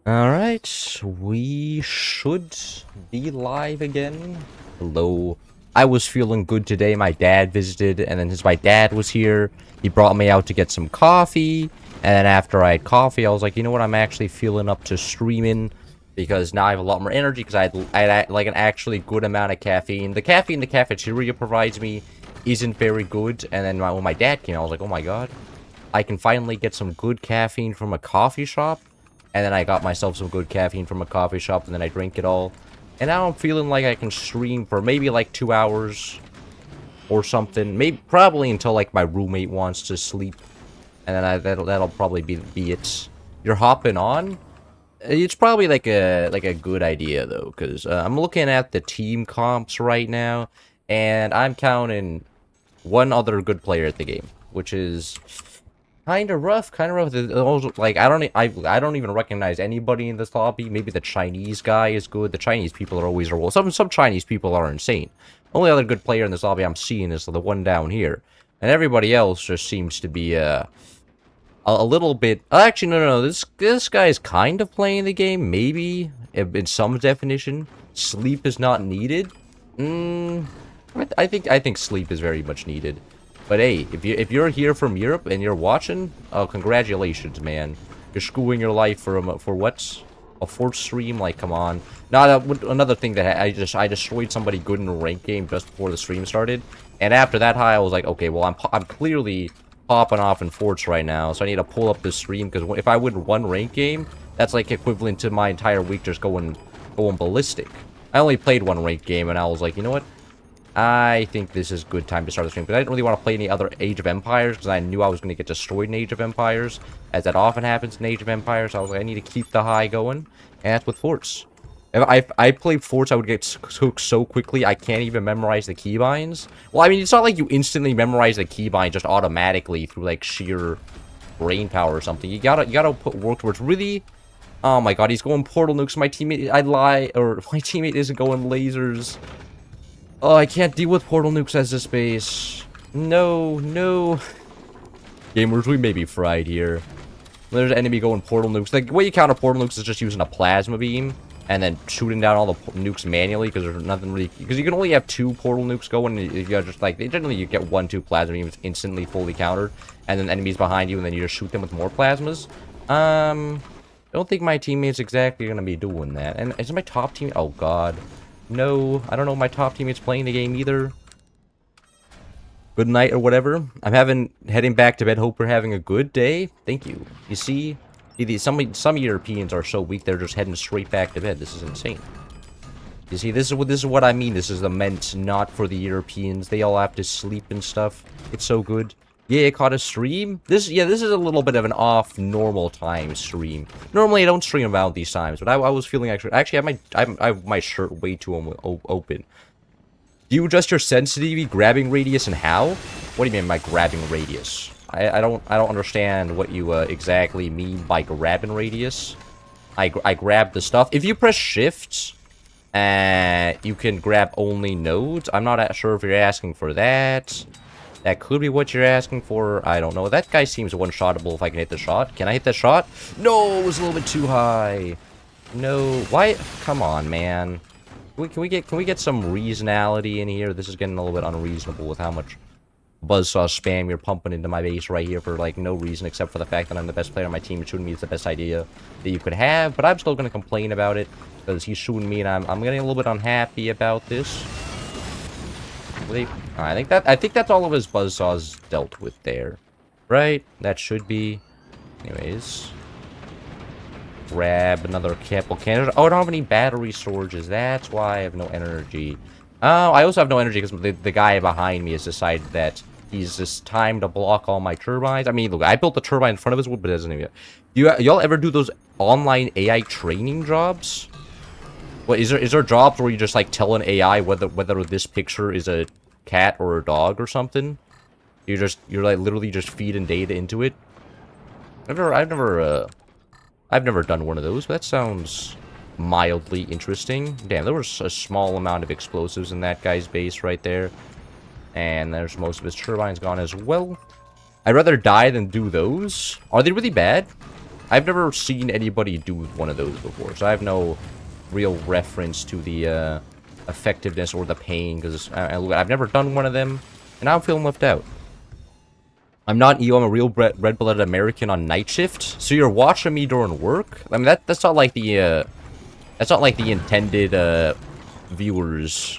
Alright, we should be live again. Hello. I was feeling good today. My dad visited, and then since my dad was here, he brought me out to get some coffee. And then after I had coffee, I was like, you know what, I'm actually feeling up to streaming. Because now I have a lot more energy, because I had like an actually good amount of caffeine. The caffeine the cafeteria provides me isn't very good. And then when my dad came, I was like, oh my god. I can finally get some good caffeine from a coffee shop. And then I got myself some good caffeine from a coffee shop, and then I drink it all. And now I'm feeling like I can stream for maybe like 2 hours or something. Maybe probably until like my roommate wants to sleep. And then that'll probably be it. You're hopping on? It's probably like a good idea though, because I'm looking at the team comps right now, and I'm counting one other good player at the game, which is kind of rough, Like I don't even recognize anybody in this lobby. Maybe the Chinese guy is good. The Chinese people are always well. Some Chinese people are insane. Only other good player in this lobby I'm seeing is the one down here, and everybody else just seems to be a little bit. Actually, no. This guy is kind of playing the game, maybe in some definition. Sleep is not needed. I think sleep is very much needed. But hey, if you're here from Europe and you're watching, oh, congratulations, man. You're screwing your life for what? A fourth stream? Like, come on. Now, another thing that I destroyed somebody good in a ranked game just before the stream started, and after that high, I was like, okay, well, I'm clearly popping off in forts right now, so I need to pull up this stream, because if I win one ranked game, that's like equivalent to my entire week just going ballistic. I only played one ranked game, and I was like, you know what? I think this is a good time to start the stream, because I didn't really want to play any other Age of Empires, because I knew I was going to get destroyed in Age of Empires, as that often happens in Age of Empires. So I was like, I need to keep the high going, and that's with forts. If I played forts, I would get cooked so quickly, I can't even memorize the keybinds. Well, I mean, it's not like you instantly memorize the keybind just automatically through, like, sheer brain power or something. You gotta put work towards really... Oh my god, he's going portal nukes. My teammate... I'd lie, or my teammate isn't going lasers. Oh, I can't deal with portal nukes as this base. No. Gamers, we may be fried here. There's an enemy going portal nukes. The way you counter portal nukes is just using a plasma beam and then shooting down all the nukes manually, because there's nothing really... Because you can only have 2 portal nukes going, and if you're just like... Generally, you get 1-2 plasma beams instantly fully countered, and then enemies behind you, and then you just shoot them with more plasmas. I don't think my teammate's exactly gonna be doing that. And is my top team... Oh, God. No, I don't know if my top teammate's playing the game either. Good night or whatever. I'm heading back to bed. Hope we're having a good day. Thank you. You see, some Europeans are so weak they're just heading straight back to bed. This is insane. You see, this is what I mean. This is the meant not for the Europeans. They all have to sleep and stuff. It's so good. Yeah, I caught a stream. This is a little bit of an off normal time stream. Normally I don't stream around these times, but I was feeling actually I have my shirt way too open. Do you adjust your sensitivity, grabbing radius, and how? What do you mean by grabbing radius? I don't understand what you exactly mean by grabbing radius. I grab the stuff. If you press shift, you can grab only nodes. I'm not sure if you're asking for that. That could be what you're asking for. I don't know. That guy seems one-shottable if I can hit the shot. Can I hit the shot? No, it was a little bit too high. No. Why? Come on, man. Can we get some reasonality in here? This is getting a little bit unreasonable with how much buzzsaw spam you're pumping into my base right here for, like, no reason except for the fact that I'm the best player on my team. Shooting me is the best idea that you could have, but I'm still going to complain about it because he's shooting me, and I'm getting a little bit unhappy about this. I think that's all of his buzzsaws dealt with there. Right? That should be. Anyways. Grab another couple cannons. Oh, I don't have any battery storages. That's why I have no energy. Oh, I also have no energy because the guy behind me has decided that he's just time to block all my turbines. I mean, look, I built the turbine in front of his wood, but it doesn't even... Y'all ever do those online AI training jobs? What is there jobs where you just like tell an AI whether this picture is a cat or a dog or something? You're like literally just feeding data into it. I've never done one of those, but that sounds mildly interesting. Damn, there was a small amount of explosives in that guy's base right there. And there's most of his turbines gone as well. I'd rather die than do those. Are they really bad? I've never seen anybody do one of those before, so I have no real reference to the effectiveness or the pain, because I've never done one of them, and I'm feeling left out. I'm not you, I'm a real red-blooded American on night shift, so you're watching me during work? I mean, that's not like the, that's not like the intended, viewers.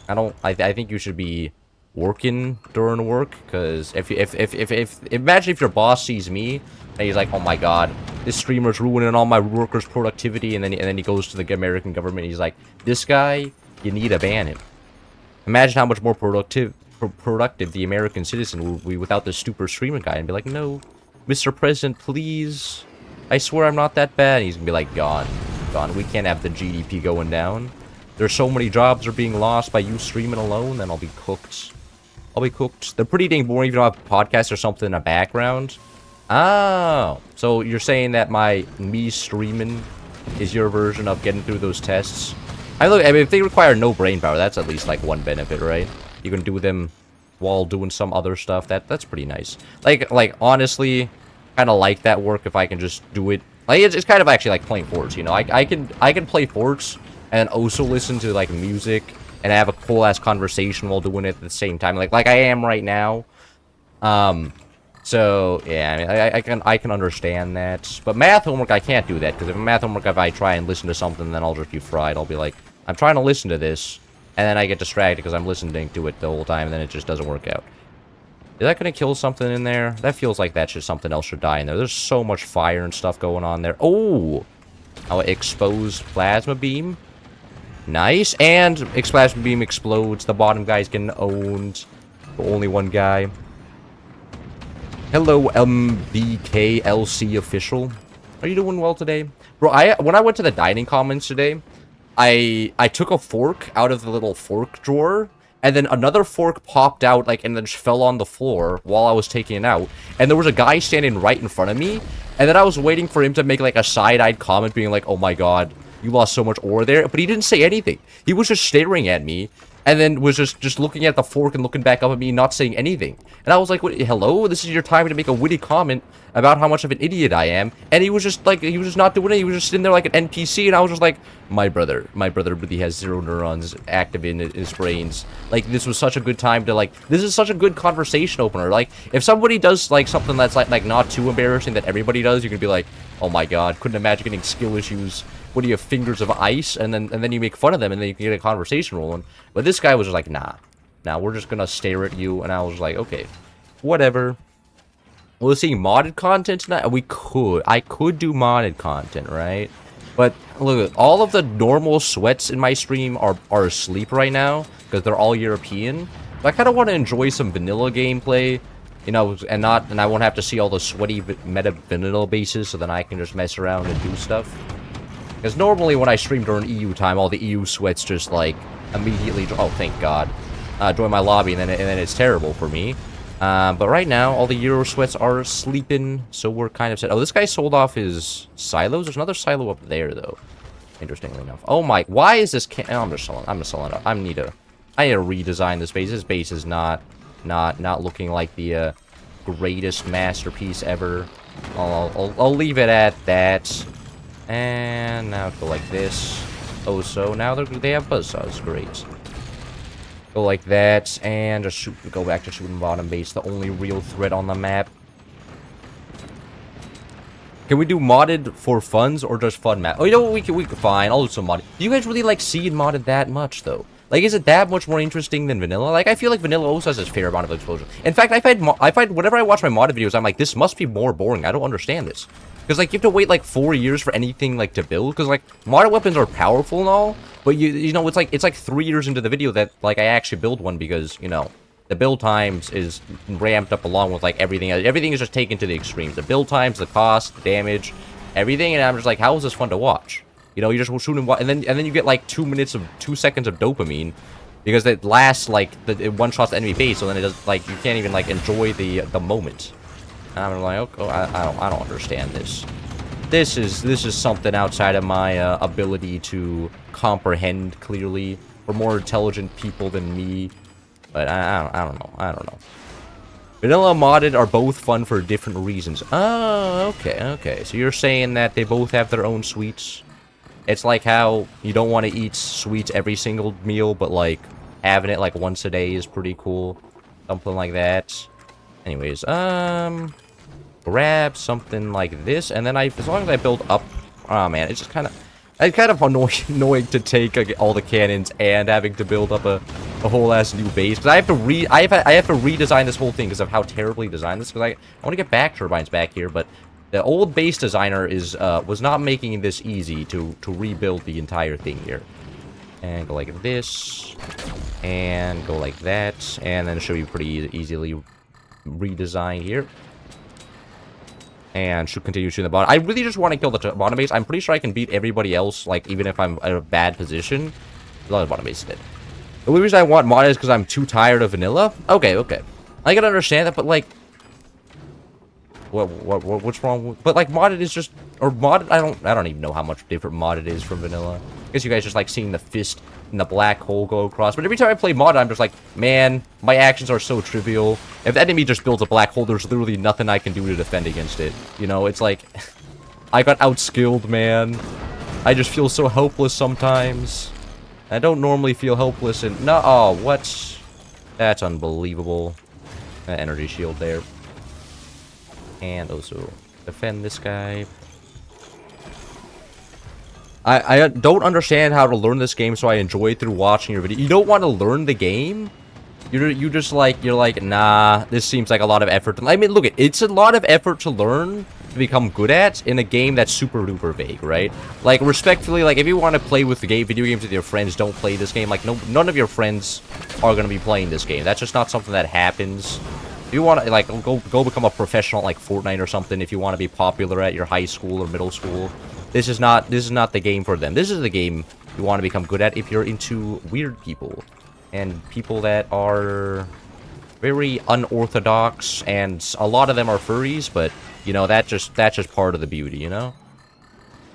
I think you should be working during work, because imagine if your boss sees me, and he's like, oh my god, this streamer's ruining all my workers' productivity, and then he goes to the American government, and he's like, this guy, you need to ban him. Imagine how much more productive the American citizen would be without this stupid streamer guy, and be like, no, Mr. President, please, I swear I'm not that bad. And he's gonna be like, gone, we can't have the GDP going down. There's so many jobs are being lost by you streaming alone, then I'll be cooked. They're pretty dang boring if you don't have podcasts or something in the background. Oh, so you're saying that me streaming is your version of getting through those tests? I mean, if they require no brain power, that's at least like one benefit, right? You can do them while doing some other stuff. That's pretty nice. Like honestly, kind of like that work if I can just do it. Like it's kind of actually like playing Forts, you know. I can play Forts and also listen to like music and have a cool ass conversation while doing it at the same time, like I am right now. So yeah, I mean, I can understand that. But math homework, I can't do that, because if math homework, if I try and listen to something, then I'll just be fried. I'll be like, I'm trying to listen to this, and then I get distracted because I'm listening to it the whole time, and then it just doesn't work out. Is that gonna kill something in there? That feels like that something else should die in there. There's so much fire and stuff going on there. Oh, our exposed plasma beam. Nice, and plasma beam explodes. The bottom guy's getting owned. Only one guy. Hello, MBKLC official. Are you doing well today? Bro, when I went to the dining commons today, I took a fork out of the little fork drawer, and then another fork popped out, like, and then just fell on the floor while I was taking it out. And there was a guy standing right in front of me, and then I was waiting for him to make, like, a side-eyed comment being like, oh my god, you lost so much ore there. But he didn't say anything. He was just staring at me, and then was just looking at the fork and looking back up at me, not saying anything. And I was like, what, hello? This is your time to make a witty comment about how much of an idiot I am. And he was just like, he was just not doing it. He was just sitting there like an NPC, and I was just like, my brother really has 0 neurons active in his brains. Like, this was such a good time to, like, this is such a good conversation opener. Like, if somebody does, like, something that's, like not too embarrassing that everybody does, you can be like, oh my god, couldn't imagine getting skill issues. What do you have, fingers of ice? And then you make fun of them, and then you can get a conversation rolling. But this guy was just like, nah, we're just gonna stare at you. And I was like, okay, whatever. We'll see modded content tonight. I could do modded content, right? But look, all of the normal sweats in my stream are asleep right now because they're all European. So I kind of want to enjoy some vanilla gameplay, you know, and I won't have to see all the sweaty meta vanilla bases, so then I can just mess around and do stuff. Because normally when I stream during EU time, all the EU sweats just, like, immediately... Oh, thank God. Join my lobby, and then it's terrible for me. But right now, all the Euro sweats are sleeping, so we're kind of set. Oh, this guy sold off his silos? There's another silo up there, though. Interestingly enough. Oh my... Why is this... Oh, I'm just selling it. I need to redesign this base. This base is not looking like the greatest masterpiece ever. I'll leave it at that. And now go like this. Oh, so now they have buzzsaws. Great. Go like that, and just go back to shooting bottom base, the only real threat on the map. Can we do modded for funds or just fun map? Oh, you know what? We can fine. I'll do some modded. Do you guys really like seeing modded that much though? Like, is it that much more interesting than vanilla? Like, I feel like vanilla also has its fair amount of exposure. In fact, I find whenever I watch my modded videos, I'm like, this must be more boring. I don't understand this. Because, like, you have to wait, like, 4 years for anything, like, to build. Because, like, modded weapons are powerful and all. But, you know, it's like 3 years into the video that, like, I actually build one. Because, you know, the build times is ramped up along with, like, everything. Everything is just taken to the extremes. The build times, the cost, the damage, everything. And I'm just like, how is this fun to watch? You know, you just shoot and then you get, like, 2 seconds of dopamine. Because it lasts, like, it one-shots the enemy base. So then it does, like, you can't even, like, enjoy the moment. And I'm like, oh, I don't understand this. This is something outside of my ability to comprehend clearly. We're more intelligent people than me, but I don't know. Vanilla and modded are both fun for different reasons. Oh, okay, okay. So you're saying that they both have their own sweets? It's like how you don't want to eat sweets every single meal, but like having it like once a day is pretty cool. Something like that. Anyways, grab something like this, and then as long as I build up, oh man, it's just kind of annoying to take all the cannons and having to build up a whole ass new base, because I have to redesign this whole thing because of how terribly designed this. Because I want to get back turbines back here, but the old base designer was not making this easy to rebuild the entire thing here. And go like this, and go like that, and then it should be pretty easily redesigned here. And should continue shooting the bottom. I really just want to kill the bottom base. I'm pretty sure I can beat everybody else, like, even if I'm in a bad position. A lot of bottom base is dead. The only reason I want modded is because I'm too tired of vanilla. Okay, okay. I can understand that, but, like... What's wrong with... But, like, modded is just... Or modded... I don't even know how much different modded is from vanilla. I guess you guys just like seeing the fist and the black hole go across. But every time I play modded, I'm just like, man, my actions are so trivial. If the enemy just builds a black hole, there's literally nothing I can do to defend against it. You know, it's like... I got outskilled, man. I just feel so helpless sometimes. I don't normally feel helpless and... No, oh, what? That's unbelievable. Energy shield there. And also defend this guy. I don't understand how to learn this game, so I enjoy it through watching your video. You don't want to learn the game. You're just like, nah, this seems like a lot of effort. I mean, look, it's a lot of effort to learn, to become good at, in a game that's super duper vague, right? Like, respectfully, like, if you want to play with the video games with your friends, don't play this game. Like, none of your friends are going to be playing this game. That's just not something that happens. If you want to, like, go become a professional, like, Fortnite or something, if you want to be popular at your high school or middle school. This is not the game for them. This is the game you want to become good at if you're into weird people. And people that are very unorthodox, and a lot of them are furries, but, you know, that's just part of the beauty, you know?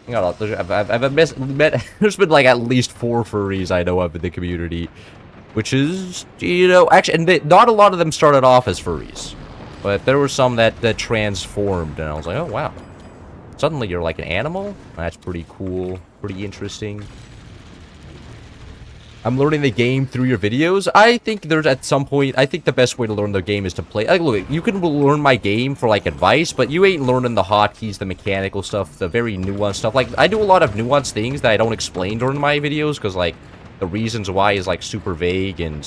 I've met, there's been, like, at least 4 furries I know of in the community. Which is, you know, actually, and not a lot of them started off as furries. But there were some that transformed, and I was like, oh, wow. Suddenly you're like an animal? That's pretty cool. Pretty interesting. I'm learning the game through your videos. I think there's at some point, I think the best way to learn the game is to play. Like, look, you can learn my game for, like, advice, but you ain't learning the hotkeys, the mechanical stuff, the very nuanced stuff. Like, I do a lot of nuanced things that I don't explain during my videos, because, like, the reasons why is, like, super vague and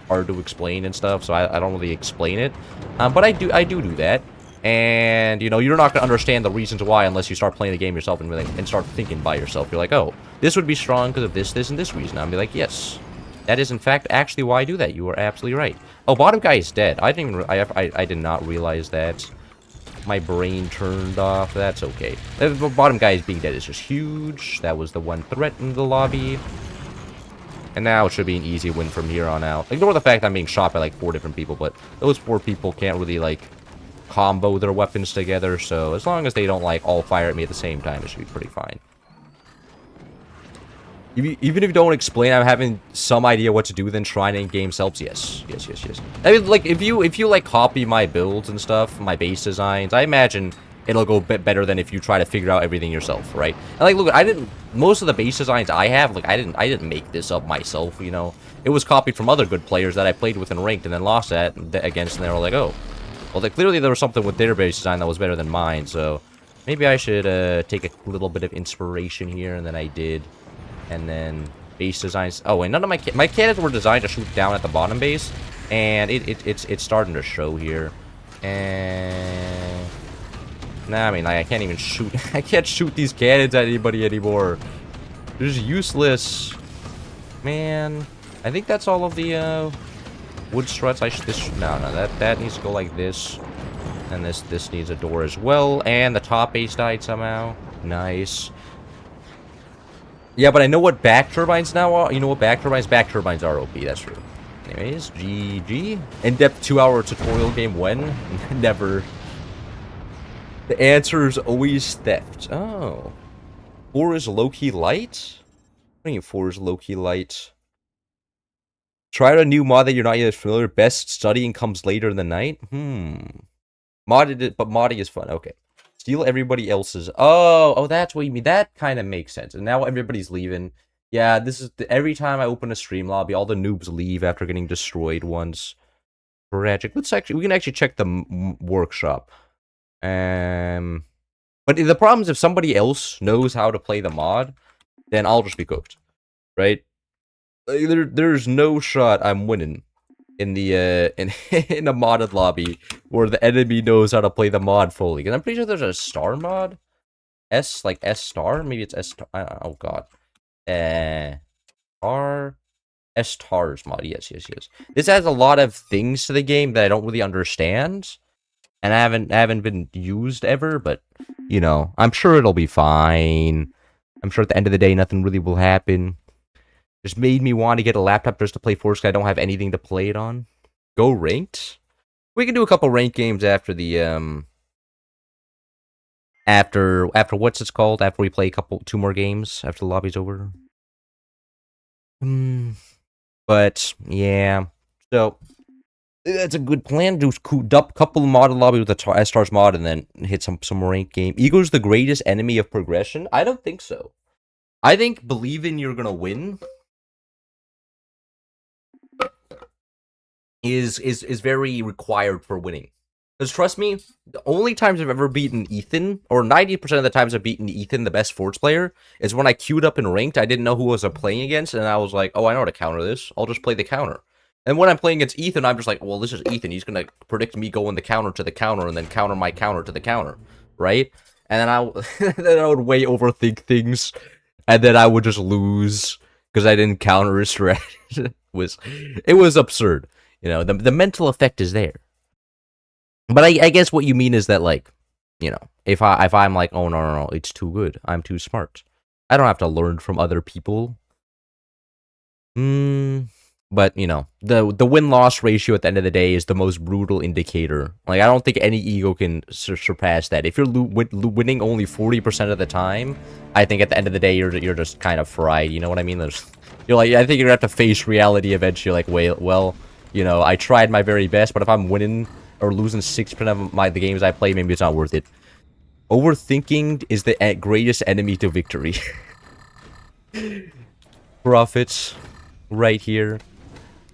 hard to explain and stuff, so I don't really explain it. But I do that. And, you know, you're not going to understand the reasons why unless you start playing the game yourself and start thinking by yourself. You're like, oh, this would be strong because of this, and this reason. I'll be like, yes. That is, in fact, actually why I do that. You are absolutely right. Oh, bottom guy is dead. I did not realize that. My brain turned off. That's okay. The bottom guy is being dead is just huge. That was the one threat in the lobby. And now it should be an easy win from here on out. Ignore the fact I'm being shot by, like, 4 different people, but those 4 people can't really, like, combo their weapons together, so as long as they don't, like, all fire at me at the same time, it should be pretty fine. Even if you don't explain, I'm having some idea what to do, then trying in games helps. Yes. I mean, like, if you like, copy my builds and stuff, my base designs, I imagine it'll go a bit better than if you try to figure out everything yourself, right? And, like, look, most of the base designs I have, like, I didn't make this up myself, you know? It was copied from other good players that I played with in ranked and then lost against, and they were like, oh, well, clearly there was something with their base design that was better than mine, so maybe I should take a little bit of inspiration here, and then I did. And then base designs. Oh, and none of my cannons were designed to shoot down at the bottom base, and it's starting to show here. And nah, I mean, like, I can't even shoot. I can't shoot these cannons at anybody anymore. They're just useless, man. I think that's all of the wood struts. No, that needs to go like this, and this needs a door as well. And the top base died somehow. Nice. Yeah, but I know what back turbines now are. You know what back turbines? Back turbines are OP. That's true. Anyways, GG. In-depth 2-hour tutorial game when? Never. The answer is always theft. Oh. 4 is low-key light? What do you mean 4 is low-key light? Try out a new mod that you're not yet familiar. Best studying comes later in the night. Modded it, but modding is fun. Okay. Steal everybody else's. Oh, that's what you mean. That kind of makes sense. And now everybody's leaving. Yeah, this is every time I open a stream lobby, all the noobs leave after getting destroyed once. Tragic. We can actually check the workshop. But the problem is if somebody else knows how to play the mod, then I'll just be cooked, right? There's no shot I'm winning in the in a modded lobby where the enemy knows how to play the mod fully. And I'm pretty sure there's a star mod, S star, maybe it's S star. Oh god, R S stars mod. Yes. This adds a lot of things to the game that I don't really understand, and I haven't been used ever. But you know, I'm sure it'll be fine. I'm sure at the end of the day, nothing really will happen. Just made me want to get a laptop just to play Force because I don't have anything to play it on. Go ranked? We can do a couple ranked games after the after what's it's called? After we play two more games after the lobby's over. But yeah, so that's a good plan. Do a couple of modded lobby with the S-Stars mod and then hit some ranked game. Ego's the greatest enemy of progression? I don't think so. I think believing you're gonna win is very required for winning. Because trust me, the only times I've ever beaten Ethan, or 90% of the times I've beaten Ethan, the best Forts player, is when I queued up and ranked, I didn't know who I was playing against, and I was like, oh, I know how to counter this. I'll just play the counter. And when I'm playing against Ethan, I'm just like, well, this is Ethan. He's going to predict me going the counter to the counter, and then counter my counter to the counter, right? And then then I would way overthink things, and then I would just lose, because I didn't counter his strategy. It was absurd. You know, the mental effect is there. But I guess what you mean is that, like, you know, if I'm like, oh, no, it's too good. I'm too smart. I don't have to learn from other people. But, you know, the win-loss ratio at the end of the day is the most brutal indicator. Like, I don't think any ego can surpass that. If you're winning only 40% of the time, I think at the end of the day, you're just kind of fried. You know what I mean? You're like, I think you're going to have to face reality eventually. Like, well, you know, I tried my very best, but if I'm winning or losing 6% of the games I play, maybe it's not worth it. Overthinking is the greatest enemy to victory. Profits, right here.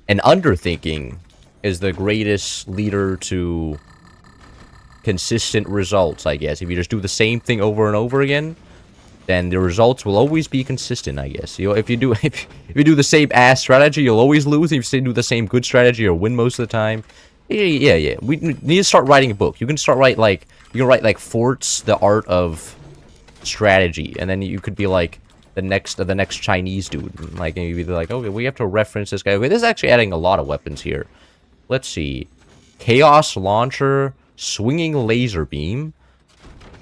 And underthinking is the greatest leader to consistent results, I guess. If you just do the same thing over and over again, then the results will always be consistent, I guess. You know, if you do the same ass strategy, you'll always lose. If you do the same good strategy, you'll win most of the time. Yeah. We need to start writing a book. You can start write like Forts, the art of strategy, and then you could be like the next Chinese dude. Like you'd be like, okay, we have to reference this guy. Okay, this is actually adding a lot of weapons here. Let's see, chaos launcher, swinging laser beam.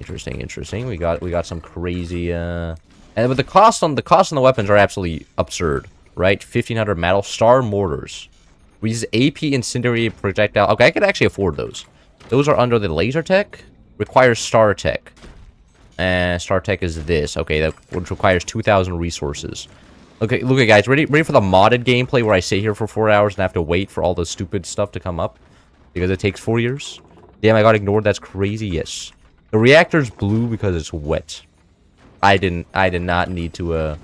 Interesting. We got some crazy and but the cost on the weapons are absolutely absurd, right? 1500 metal star mortars. We use AP incendiary projectile. Okay, I could actually afford those. Those are under the laser tech. Requires star tech. And star tech is this. Okay, which requires 2,000 resources. Okay, look at guys, ready for the modded gameplay where I sit here for 4 hours and have to wait for all the stupid stuff to come up because it takes 4 years. Damn, I got ignored. That's crazy. Yes, the reactor's blue because it's wet. I did not need to.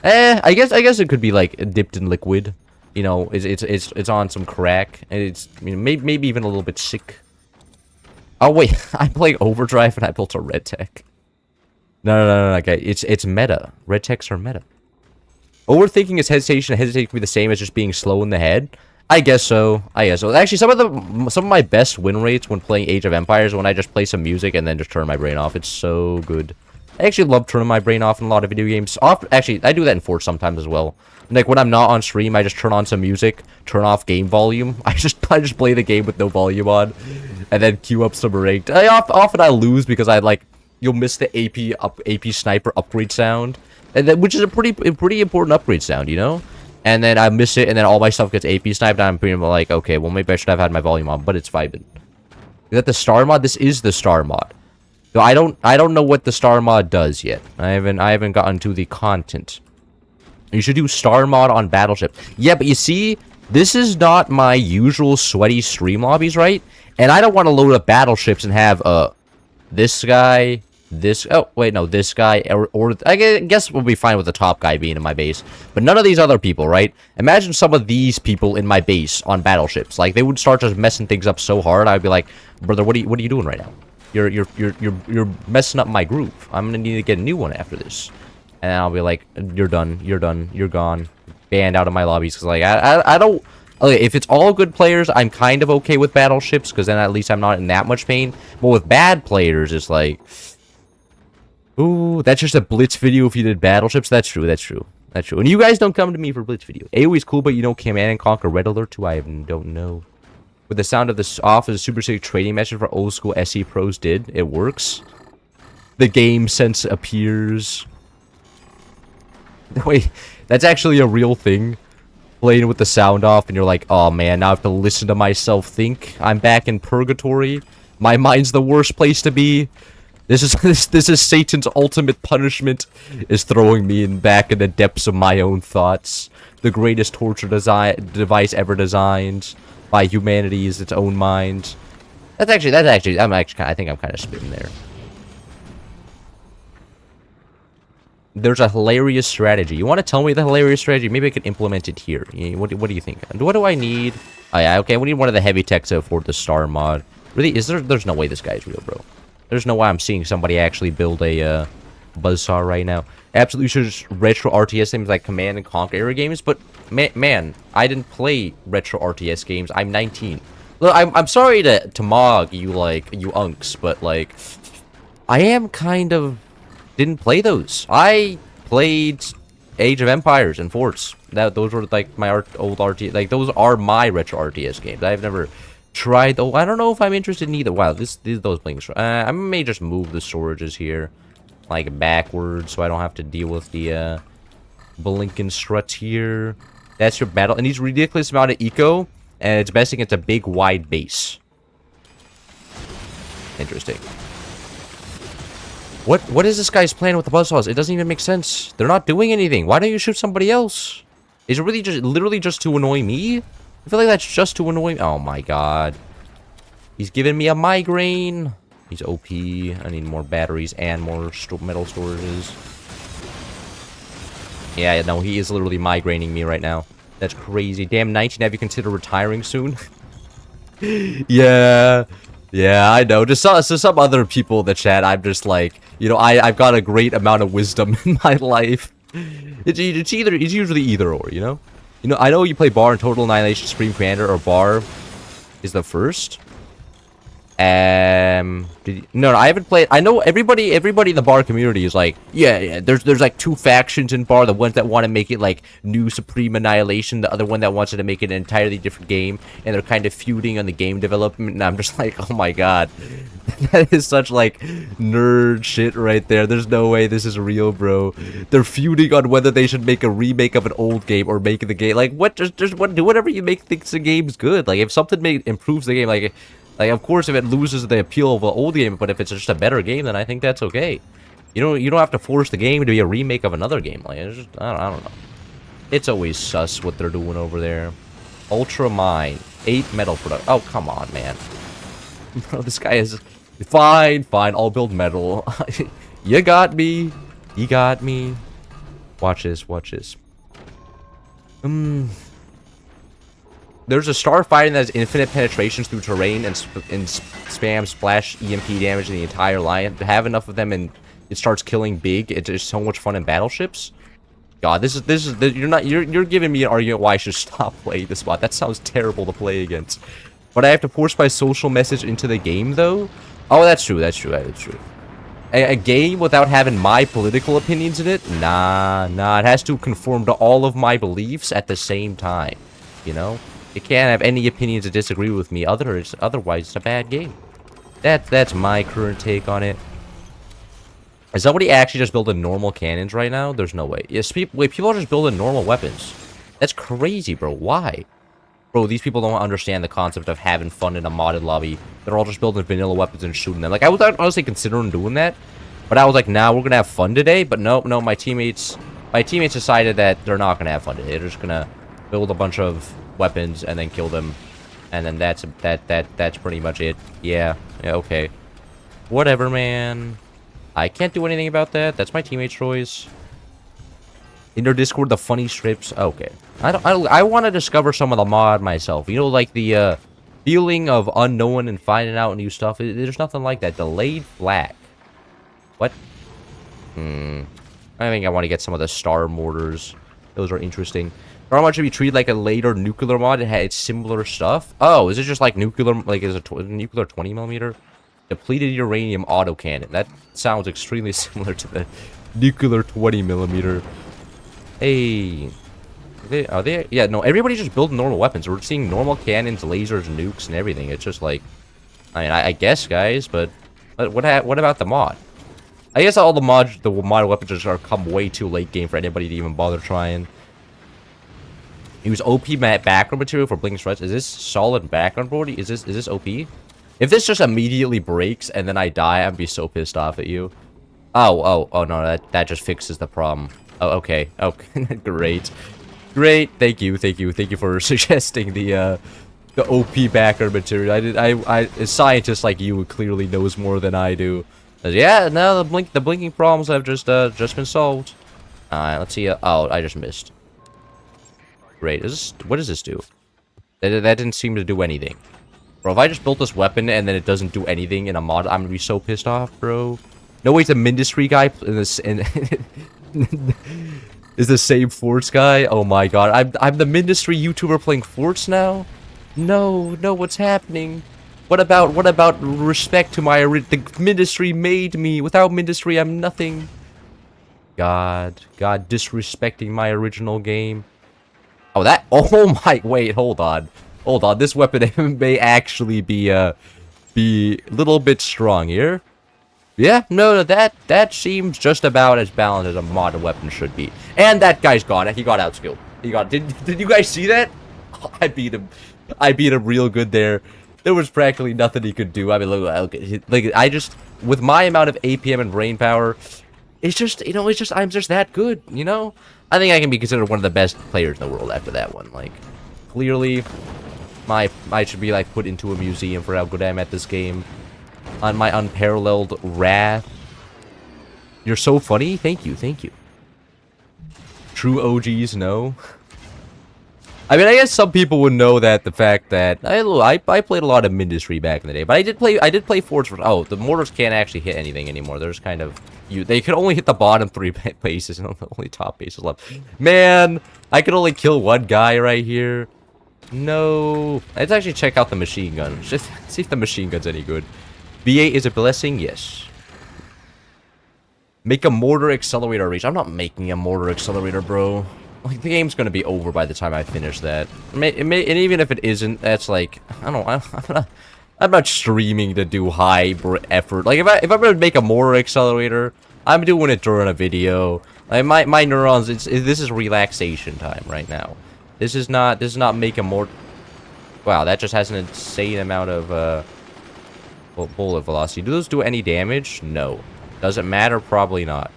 I guess it could be like dipped in liquid. You know, it's on some crack, and it's, you know, maybe even a little bit sick. Oh wait, I'm playing Overdrive and I built a red tech. No, okay, it's meta. Red techs are meta. Overthinking is hesitation. Hesitation can be the same as just being slow in the head. I guess so. Actually, some of my best win rates when playing Age of Empires are when I just play some music and then just turn my brain off. It's so good. I actually love turning my brain off in a lot of video games. Actually, I do that in Forge sometimes as well. Like when I'm not on stream, I just turn on some music, turn off game volume. I just play the game with no volume on, and then queue up some ranked. Often I lose because you'll miss the AP sniper upgrade sound, and which is a pretty important upgrade sound, you know. And then I miss it, and then all my stuff gets AP sniped. And I'm pretty much like, okay, well maybe I should have had my volume on, but it's vibing. Is that the star mod? This is the star mod. So I don't know what the star mod does yet. I haven't gotten to the content. You should do star mod on battleship. Yeah, but you see, This is not my usual sweaty stream lobbies, right? And I don't want to load up battleships and have, this guy, this... Oh, wait, no, this guy, or I guess we'll be fine with the top guy being in my base. But none of these other people, right? Imagine some of these people in my base on battleships. Like, they would start just messing things up so hard, I'd be like, brother, what are you doing right now? You're messing up my groove. I'm gonna need to get a new one after this. And I'll be like, you're done, you're gone. Banned out of my lobbies, because, like, I don't... Okay, if it's all good players, I'm kind of okay with battleships, because then at least I'm not in that much pain. But with bad players, it's like... Ooh, that's just a Blitz video if you did battleships. That's true, that's true. That's true. And you guys don't come to me for Blitz video. AoE's cool, but you know Command and Conquer Red Alert too? I don't know. With the sound of this off as a super sick trading message for old school SE pros did. It works. The game sense appears. Wait, that's actually a real thing. Playing with the sound off and you're like, oh man, now I have to listen to myself think. I'm back in purgatory. My mind's the worst place to be. This is Satan's ultimate punishment, is throwing me back in the depths of my own thoughts. The greatest torture device ever designed by humanity is its own mind. I think I'm kind of spitting there. There's a hilarious strategy. You want to tell me the hilarious strategy? Maybe I could implement it here. What do you think? What do I need? Oh yeah, okay, we need one of the heavy techs to afford the star mod. Really? There's no way this guy's real, bro. There's no way I'm seeing somebody actually build a buzzsaw right now. Absolutely should just retro RTS games like Command and Conquer era games, but man, I didn't play retro RTS games. I'm 19. Look, I'm sorry to mog you, like, you unks, but like, I am kind of didn't play those. I played Age of Empires and Forts. Those were like my old RTS. Like, those are my retro RTS games. I've never tried. Oh, I don't know if I'm interested in either. Wow, those things. I may just move the storages here, like, backwards, so I don't have to deal with the blinking struts here. That's your battle. It needs ridiculous amount of eco, and it's best against a big wide base. Interesting. What is this guy's plan with the buzzsaws? It doesn't even make sense. They're not doing anything. Why don't you shoot somebody else? Is it really just literally just to annoy me? I feel like that's just to annoy me. Oh my god. He's giving me a migraine. He's OP. I need more batteries and more metal storages. Yeah, no, he is literally migraining me right now. That's crazy. Damn, 19, have you considered retiring soon? Yeah. Yeah, I know. Just some other people in the chat, I'm just like, you know, I've got a great amount of wisdom in my life. It's usually either or, you know? You know, I know you play Bar and Total Annihilation, Supreme Commander, or Bar is the first. No, I haven't played. I know everybody in the Bar community is like, yeah, there's like two factions in Bar. The ones that want to make it like new Supreme Annihilation, the other one that wants to make it an entirely different game, and they're kind of feuding on the game development. And I'm just like, oh my god, that is such like nerd shit right there. There's no way this is real, bro. They're feuding on whether they should make a remake of an old game or make the game like what. Just do whatever you make thinks the game's good. Like if something improves the game, like, of course, if it loses the appeal of an old game, but if it's just a better game, then I think that's okay. You don't have to force the game to be a remake of another game. Like, it's just, I don't know. It's always sus what they're doing over there. Ultra Mine. 8 metal product. Oh, come on, man. Bro, this guy is... Fine, I'll build metal. You got me. You got me. Watch this. There's a starfighter that has infinite penetrations through terrain and spam splash EMP damage in the entire line. To have enough of them and it starts killing big. It's just so much fun in battleships. God, this is you're giving me an argument why I should stop playing this mod. That sounds terrible to play against. But I have to force my social message into the game though. Oh, that's true. That's true. A game without having my political opinions in it? Nah. It has to conform to all of my beliefs at the same time. You know? It can't have any opinions that disagree with me. Otherwise, it's a bad game. That's my current take on it. Is somebody actually just building normal cannons right now? There's no way. Yes, people are just building normal weapons. That's crazy, bro. Why? Bro, these people don't understand the concept of having fun in a modded lobby. They're all just building vanilla weapons and shooting them. Like, I was honestly considering doing that. But I was like, nah, we're gonna have fun today. But no, my teammates decided that they're not gonna have fun today. They're just gonna build a bunch of weapons and then kill them. And then that's pretty much it. Yeah, okay. Whatever, man. I can't do anything about that. That's my teammate's choice. In their Discord, the funny strips. Okay. I want to discover some of the mod myself. You know, like the feeling of unknown and finding out new stuff. There's nothing like that. Delayed black. What? I think I want to get some of the star mortars. Those are interesting. Star mod should be treated like a later nuclear mod. It had similar stuff. Oh, is it just like nuclear? Like, is it nuclear 20mm? Depleted uranium autocannon. That sounds extremely similar to the nuclear 20mm. Hey, are they? Yeah, no. Everybody's just building normal weapons. We're seeing normal cannons, lasers, nukes, and everything. It's just like, I mean, I guess, guys, but what about the mod? I guess all the mod weapons just are come way too late game for anybody to even bother trying. Use OP background material for blinking strikes. Is this solid background body? Is this OP? If this just immediately breaks and then I die, I'd be so pissed off at you. Oh no, that just fixes the problem. Oh, okay. Okay, great. Thank you for suggesting the OP background material. A scientist like you clearly knows more than I do. Yeah, no, the blinking problems have just been solved. Alright, let's see. Oh, I just missed. Great. What does this do? That didn't seem to do anything. Bro, if I just built this weapon and then it doesn't do anything in a mod, I'm gonna be so pissed off, bro. No, wait, the Ministry guy in this is the same Forts guy? Oh my god, I'm the Ministry YouTuber playing Forts now? No, what's happening? What about respect to the Ministry made me? Without Ministry, I'm nothing. God disrespecting my original game. Oh, wait, hold on. This weapon may actually be a little bit strong here. Yeah, no, that seems just about as balanced as a modded weapon should be. And that guy's gone. He got outskilled. Did you guys see that? I beat him real good there. There was practically nothing he could do. I mean, look, I just, with my amount of APM and brain power, it's just, I'm just that good, you know? I think I can be considered one of the best players in the world after that one. Like, clearly, I should be, like, put into a museum for how good I am at this game. On my unparalleled wrath. You're so funny. Thank you. True OGs know. I mean, I guess some people would know that the fact that I played a lot of Ministry back in the day, but I did play Forts. Oh, the mortars can't actually hit anything anymore. There's kind of they could only hit the bottom 3 bases and the only top bases left. Man, I could only kill one guy right here. No, let's actually check out the machine gun. Just see if the machine gun's any good. V8 is a blessing, yes. Make a mortar accelerator reach. I'm not making a mortar accelerator, bro. Like, the game's gonna be over by the time I finish that. And even if it isn't, that's like, I don't know. I'm not streaming to do high effort. Like, if I'm gonna make a mortar accelerator, I'm doing it during a video. Like, my neurons, this is relaxation time right now. This is not make a mortar. Wow, that just has an insane amount of bullet velocity. Do those do any damage? No. Does it matter? Probably not.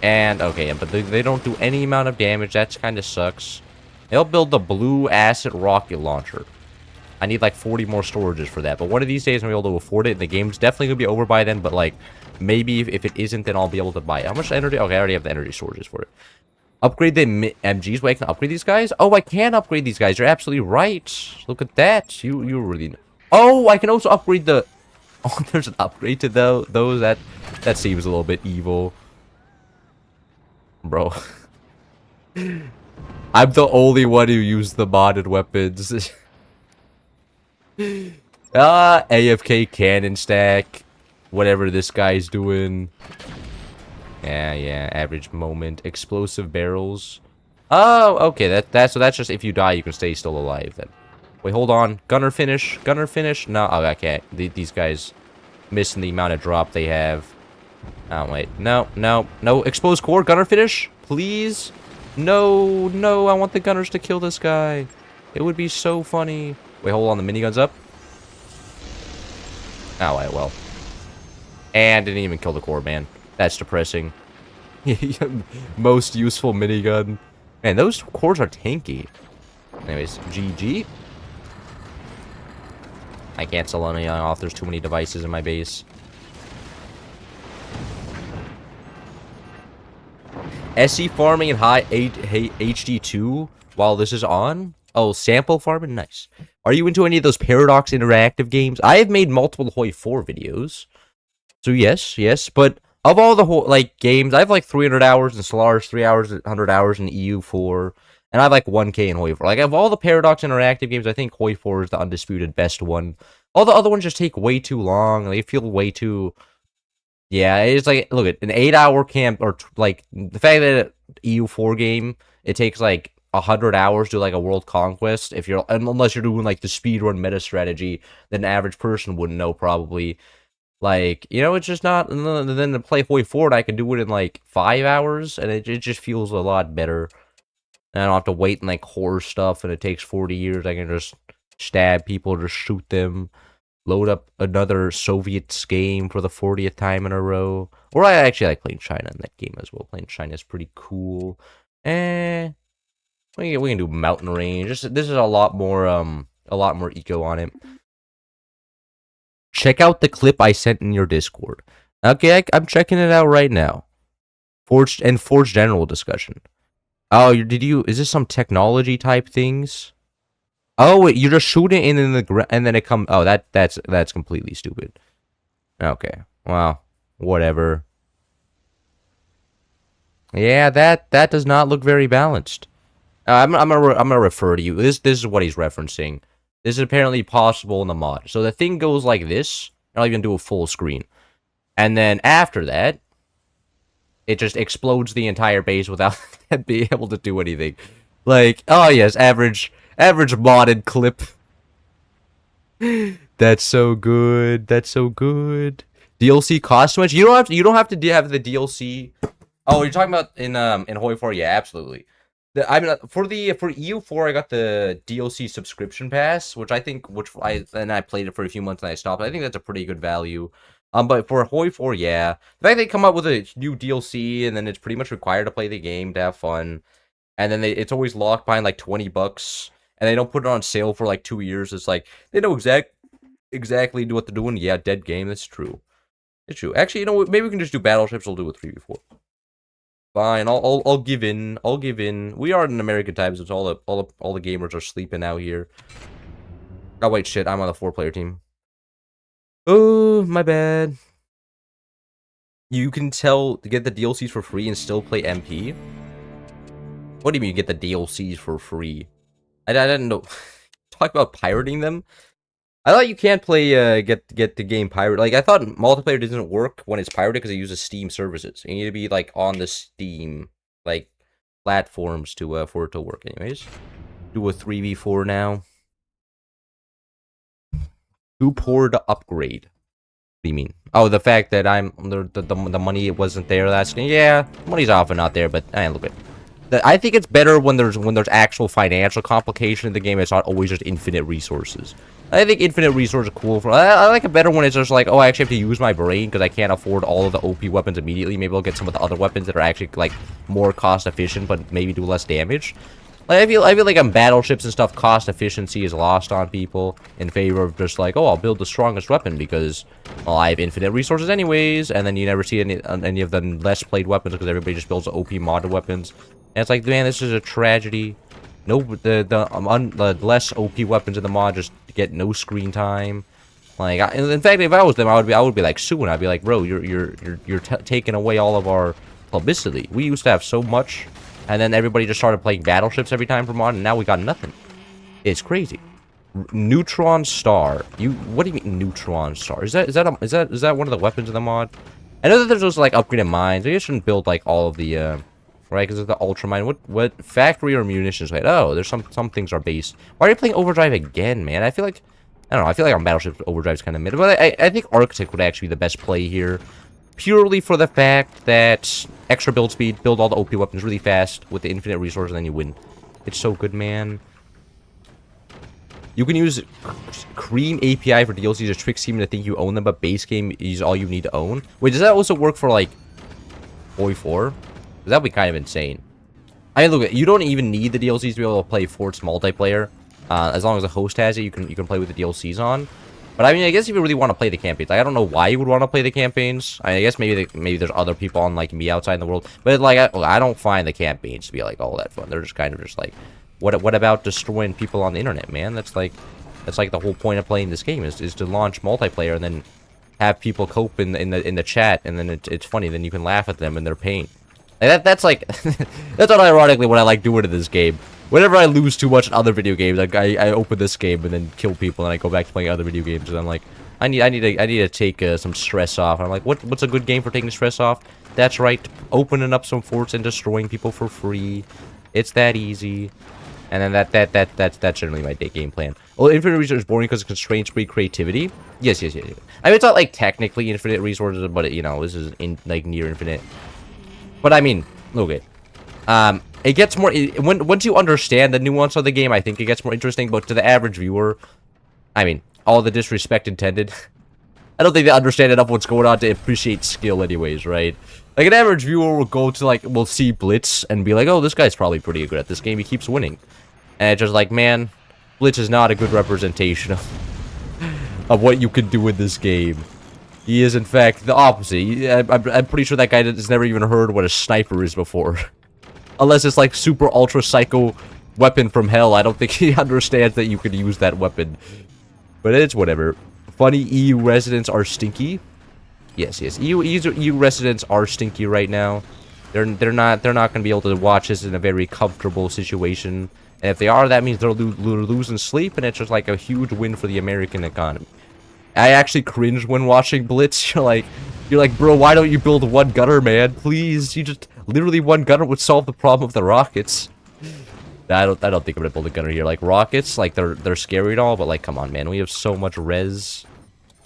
And, okay, but they don't do any amount of damage. That kind of sucks. They'll build the blue acid rocket launcher. I need like 40 more storages for that. But one of these days I'm going to be able to afford it. The game's definitely going to be over by then. But, like, maybe if it isn't, then I'll be able to buy it. How much energy? Okay, I already have the energy storages for it. Upgrade the MGs. Wait, I can upgrade these guys? Oh, I can upgrade these guys. You're absolutely right. Look at that. You really know. Oh, I can also upgrade the... Oh, there's an upgrade to those. That seems a little bit evil. Bro. I'm the only one who used the modded weapons. AFK cannon stack. Whatever this guy's doing. Yeah, average moment. Explosive barrels. Oh, okay, so that's just if you die, you can stay still alive then. Wait, hold on. Gunner finish. No, oh, okay. These guys missing the amount of drop they have. Oh, wait. No. Exposed core. Gunner finish. Please. No. I want the gunners to kill this guy. It would be so funny. Wait, hold on. The minigun's up. Oh, wait, well. And didn't even kill the core, man. That's depressing. Most useful minigun. Man, those cores are tanky. Anyways, GG. I can't sell any off. There's too many devices in my base. SC farming and high HD2 while this is on? Oh, sample farming? Nice. Are you into any of those Paradox interactive games? I have made multiple Hoi 4 videos. So yes. But of all the whole, like, games, I have like 300 hours in Solaris, 100 hours in EU4, and I have like 1K in Hoi 4. Like, of all the Paradox interactive games, I think Hoi 4 is the undisputed best one. All the other ones just take way too long. They feel way too... Yeah, it's like, look, an 8-hour camp, or like, the fact that EU4 game, it takes like 100 hours to like a world conquest, if you're, unless you're doing like the speedrun meta strategy, that an average person wouldn't know probably. Like, you know, it's just not, and then to play Hoi 4, I can do it in like 5 hours, and it just feels a lot better. And I don't have to wait in like horror stuff, and it takes 40 years, I can just stab people, just shoot them. Load up another Soviets game for the 40th time in a row. Or I actually like playing China in that game as well. Playing China is pretty cool. We can do mountain range. This is a lot more eco on it. Check out the clip I sent in your Discord. Okay, I'm checking it out right now. Forge general discussion. Oh, is this some technology type things? Oh, wait, you just shoot it in the ground, and then it comes... Oh, that's completely stupid. Okay, well, whatever. Yeah, that does not look very balanced. I'm gonna refer to you. This is what he's referencing. This is apparently possible in the mod. So the thing goes like this. I'll even do a full screen. And then after that, it just explodes the entire base without being able to do anything. Like, oh yes, average modded clip. That's so good. That's so good. DLC cost too much. You don't have to have the DLC. Oh, you're talking about in Hoi 4? Yeah, absolutely. I mean, for EU4, I got the DLC subscription pass, I played it for a few months and I stopped. I think that's a pretty good value. But for Hoi 4, yeah, the fact they come up with a new DLC and then it's pretty much required to play the game to have fun, and then it's always locked behind like $20. And they don't put it on sale for like 2 years. It's like, they know exactly what they're doing. Yeah, dead game. That's true. It's true. Actually, you know what? Maybe we can just do battleships. We'll do a 3v4. Fine. I'll give in. I'll give in. We are in American times. It's all the gamers are sleeping out here. Oh wait, shit. I'm on the 4-player team. Oh, my bad. You can get the DLCs for free and still play MP. What do you mean you get the DLCs for free? I didn't know. Talk about pirating them. I thought you can't play get the game pirate. Like, I thought multiplayer doesn't work when it's pirated because it uses Steam services. You need to be like on the Steam like platforms to for it to work. Anyways, do a 3v4 now. Too poor to upgrade. What do you mean? Oh, the fact that the money wasn't there. Yeah, money's often not there, but look at. I think it's better when there's actual financial complication in the game. It's not always just infinite resources. I think infinite resources are cool. I like it better when it's just like, oh, I actually have to use my brain because I can't afford all of the OP weapons immediately. Maybe I'll get some of the other weapons that are actually like more cost efficient, but maybe do less damage. Like, I feel like on battleships and stuff, cost efficiency is lost on people in favor of just like, oh, I'll build the strongest weapon because, well, I have infinite resources anyways. And then you never see any of the less played weapons because everybody just builds OP modded weapons. And it's like, man, this is a tragedy. No, the less OP weapons in the mod just get no screen time. Like, in fact, if I was them, I would be like suing. I'd be like, bro, you're taking away all of our publicity. We used to have so much, and then everybody just started playing battleships every time for mod, and now we got nothing. It's crazy. Neutron Star. What do you mean Neutron Star? Is that one of the weapons in the mod? I know that there's those like upgraded mines. You shouldn't build like all of the right, because of the ultra mine. What factory or munitions? Right? Oh, there's some things are based. Why are you playing Overdrive again, man? I feel like on Battleship Overdrive's kind of mid, but I think Arctic would actually be the best play here, purely for the fact that extra build speed, build all the OP weapons really fast with the infinite resource, and then you win. It's so good, man. You can use Cream API for DLCs to trick Steam to think you own them, but base game is all you need to own. Wait, does that also work for like Hoi 4? That'd be kind of insane. I mean, look, you don't even need the DLCs to be able to play Fort's multiplayer. As long as the host has it, you can play with the DLCs on. But I mean, I guess if you really want to play the campaigns, like, I don't know why you would want to play the campaigns. I guess maybe there's other people on like me outside in the world, but like I don't find the campaigns to be like all that fun. They're just kind of just like, what about destroying people on the internet, man? That's like the whole point of playing this game is to launch multiplayer and then have people cope in the chat, and then it's funny. Then you can laugh at them in their pain. Like that's like that's not ironically what I like doing in this game. Whenever I lose too much in other video games, like I open this game and then kill people, and I go back to playing other video games, and I'm like, I need to take some stress off. And I'm like, what's a good game for taking stress off? That's right, opening up some forts and destroying people for free. It's that easy. And then that's generally my day game plan. Well, infinite resources is boring because it constrains free creativity. Yes. I mean, it's not like technically infinite resources, but you know, this is like near infinite. But I mean, look at it gets more once you understand the nuance of the game. I think it gets more interesting. But to the average viewer, I mean, all the disrespect intended, I don't think they understand enough what's going on to appreciate skill, anyways, right? Like an average viewer will go to will see Blitz and be like, "Oh, this guy's probably pretty good at this game. He keeps winning," and it's just like, man, Blitz is not a good representation of what you can do in this game. He is, in fact, the opposite. I'm pretty sure that guy has never even heard what a sniper is before. Unless it's like super ultra psycho weapon from hell. I don't think he understands that you can use that weapon. But it's whatever. Funny EU residents are stinky. Yes. EU residents are stinky right now. They're not going to be able to watch this in a very comfortable situation. And if they are, that means they're losing sleep, and it's just like a huge win for the American economy. I actually cringe when watching Blitz. You're like, bro, why don't you build one gunner, man? Please, you just literally one gunner would solve the problem of the rockets. I don't think I'm gonna build a gunner here. Like rockets, like they're scary and all, but like, come on, man, we have so much res,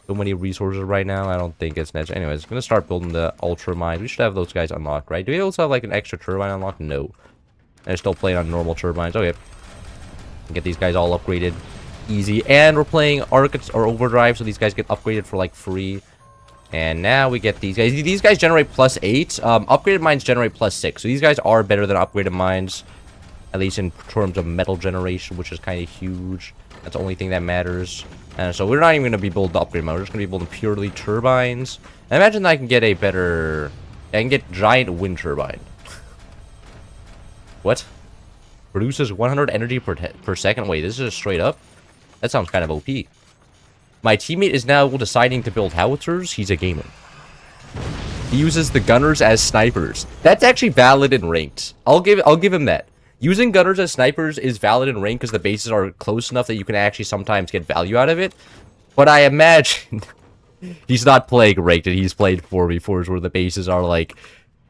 so many resources right now. I don't think it's necessary. Anyways, I'm gonna start building the ultra mines. We should have those guys unlocked, right? Do we also have like an extra turbine unlocked? No. And they're still playing on normal turbines. Okay. Get these guys all upgraded. Easy. And we're playing Arcades or Overdrive, so these guys get upgraded for like free. And now we get these guys. These guys generate +8. Upgraded mines generate +6. So these guys are better than upgraded mines, at least in terms of metal generation, which is kind of huge. That's the only thing that matters. And so we're not even going to be building the upgrade mine. We're just going to be building purely turbines. And imagine that I can get a better... I can get giant wind turbine. What? Produces 100 energy per second. Wait, this is straight up? That sounds kind of OP. My teammate is now deciding to build howitzers. He's a gamer. He uses the gunners as snipers. That's actually valid in ranked. I'll give him that. Using gunners as snipers is valid in ranked because the bases are close enough that you can actually sometimes get value out of it. But I imagine he's not playing ranked, and he's played 4v4s where the bases are like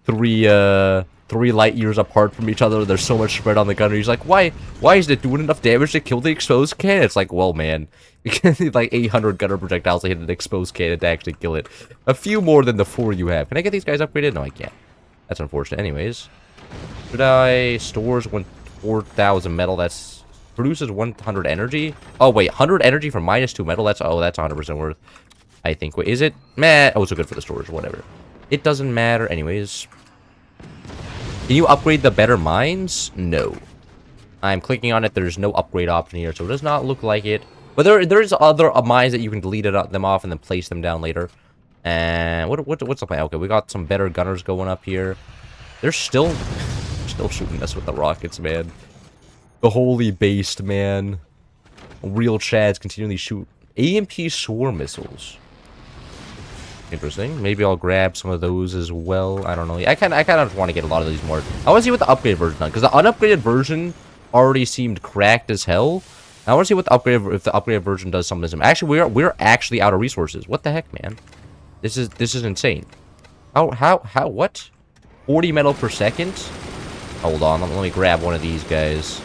three light years apart from each other. There's so much spread on the gunner. He's like, why is it doing enough damage to kill the exposed cannon? It's like, well, man, you can need like 800 gunner projectiles to hit an exposed cannon to actually kill it. A few more than the 4 you have. Can I get these guys upgraded? No, I can't. That's unfortunate. Anyways, should I stores 4,000 metal? That's produces 100 energy. Oh wait, 100 energy for -2 metal. That's 100% worth. I think. Wait, is it? Meh. Oh, it's good for the storage. Whatever. It doesn't matter. Anyways. Can you upgrade the better mines? No. I'm clicking on it. There's no upgrade option here, so it does not look like it. But there's other mines that you can delete them off and then place them down later. And what's the plan? Okay, we got some better gunners going up here. They're still shooting us with the rockets, man. The holy based, man. Real Chads continually shoot AMP swarm missiles. Interesting. Maybe I'll grab some of those as well. I don't know. I kind of just want to get a lot of these more. I want to see what the upgraded version does, because the unupgraded version already seemed cracked as hell. I want to see what the upgraded version does something. Actually, we're actually out of resources. What the heck, man? This is insane. What? 40 metal per second? Hold on. Let me grab one of these guys.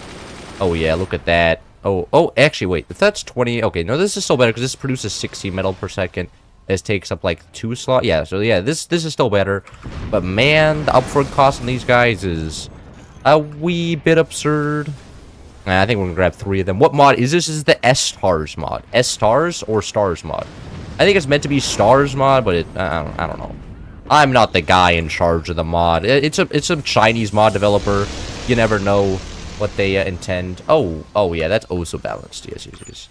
Oh yeah, look at that. Oh, actually, wait. If that's 20, okay. No, this is still better because this produces 60 metal per second. This takes up like 2 slots. Yeah, so yeah, this is still better. But man, the upfront cost on these guys is a wee bit absurd. I think we're gonna grab 3 of them. What mod is this? This is the S-Stars mod. S-Stars or Stars mod? I think it's meant to be Stars mod, but I don't know. I'm not the guy in charge of the mod. It's a Chinese mod developer. you never know what they intend. Oh yeah, that's also balanced. Yes.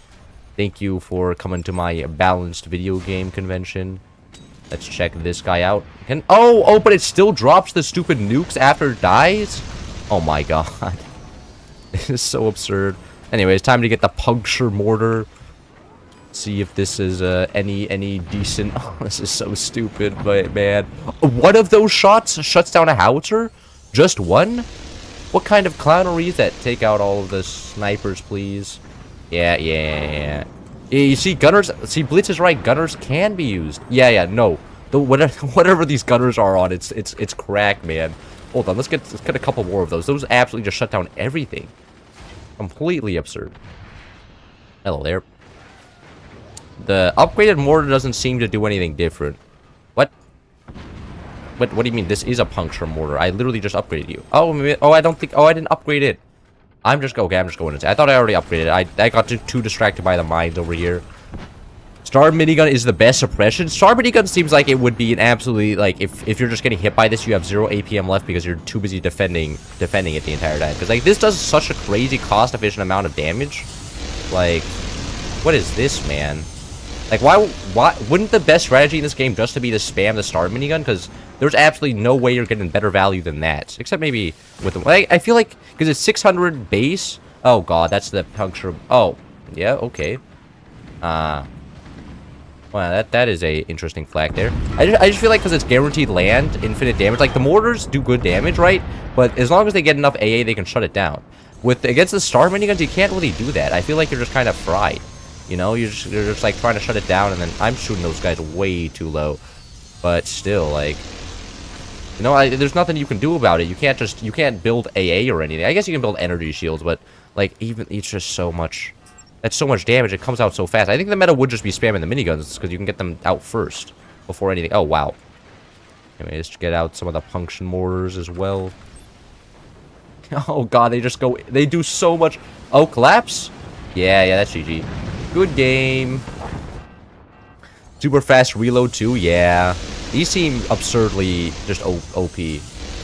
Thank you for coming to my balanced video game convention. Let's check this guy out. But it still drops the stupid nukes after it dies? Oh my god. This is so absurd. Anyway, it's time to get the puncture mortar. See if this is any decent. Oh, this is so stupid, but man. One of those shots shuts down a howitzer? Just one? What kind of clownery is that? Take out all of the snipers, please. Yeah. You see, gunners. See, Blitz is right. Gunners can be used. Yeah. No, whatever these gunners are on, it's crack, man. Hold on, let's get a couple more of those. Those absolutely just shut down everything. Completely absurd. Hello there. The upgraded mortar doesn't seem to do anything different. What? What do you mean? This is a puncture mortar. I literally just upgraded you. I don't think. I didn't upgrade it. I'm just going into. I thought I already upgraded it. I got too distracted by the mines over here. Star minigun is the best suppression. Star minigun seems like it would be an absolutely, like, if you're just getting hit by this, you have 0 APM left because you're too busy defending it the entire time. Because, like, this does such a crazy cost-efficient amount of damage. Like, what is this, man? Like, why wouldn't the best strategy in this game just to be to spam the star minigun? Because there's absolutely no way you're getting better value than that. Except maybe with the... I feel like... Because it's 600 base. Oh, God. That's the puncture... Oh. Yeah, okay. Wow, that is a interesting flag there. I just feel like because it's guaranteed land, infinite damage. Like, the mortars do good damage, right? But as long as they get enough AA, they can shut it down. Against the star miniguns, you can't really do that. I feel like you're just kind of fried. You know, you're just like trying to shut it down, and then I'm shooting those guys way too low. But still, like, you know, there's nothing you can do about it. You can't build AA or anything. I guess you can build energy shields, but like even it's just so much. That's so much damage. It comes out so fast. I think the meta would just be spamming the miniguns because you can get them out first before anything. Oh wow. Anyway, let's get out some of the puncture mortars as well. Oh god, they do so much. Oh, collapse. Yeah, that's GG. Good game. Super fast reload too, yeah. These seem absurdly just OP.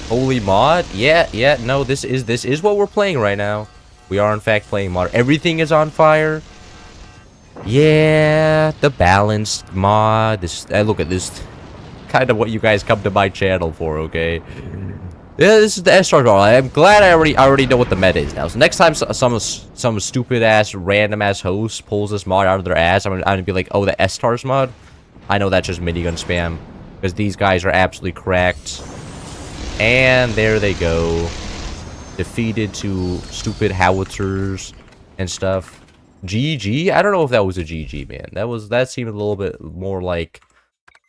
Holy mod? Yeah, no, this is what we're playing right now. We are in fact playing mod. Everything is on fire. Yeah, the balanced mod. Look at this. Kind of what you guys come to my channel for, okay? Yeah, this is the S-Star mod. I'm glad I already know what the meta is now. So next time some stupid ass random ass host pulls this mod out of their ass, I'm gonna be like, oh, the S-Stars mod. I know that's just minigun spam because these guys are absolutely cracked. And there they go, defeated to stupid howitzers and stuff. GG. I don't know if that was a GG, man. That seemed a little bit more like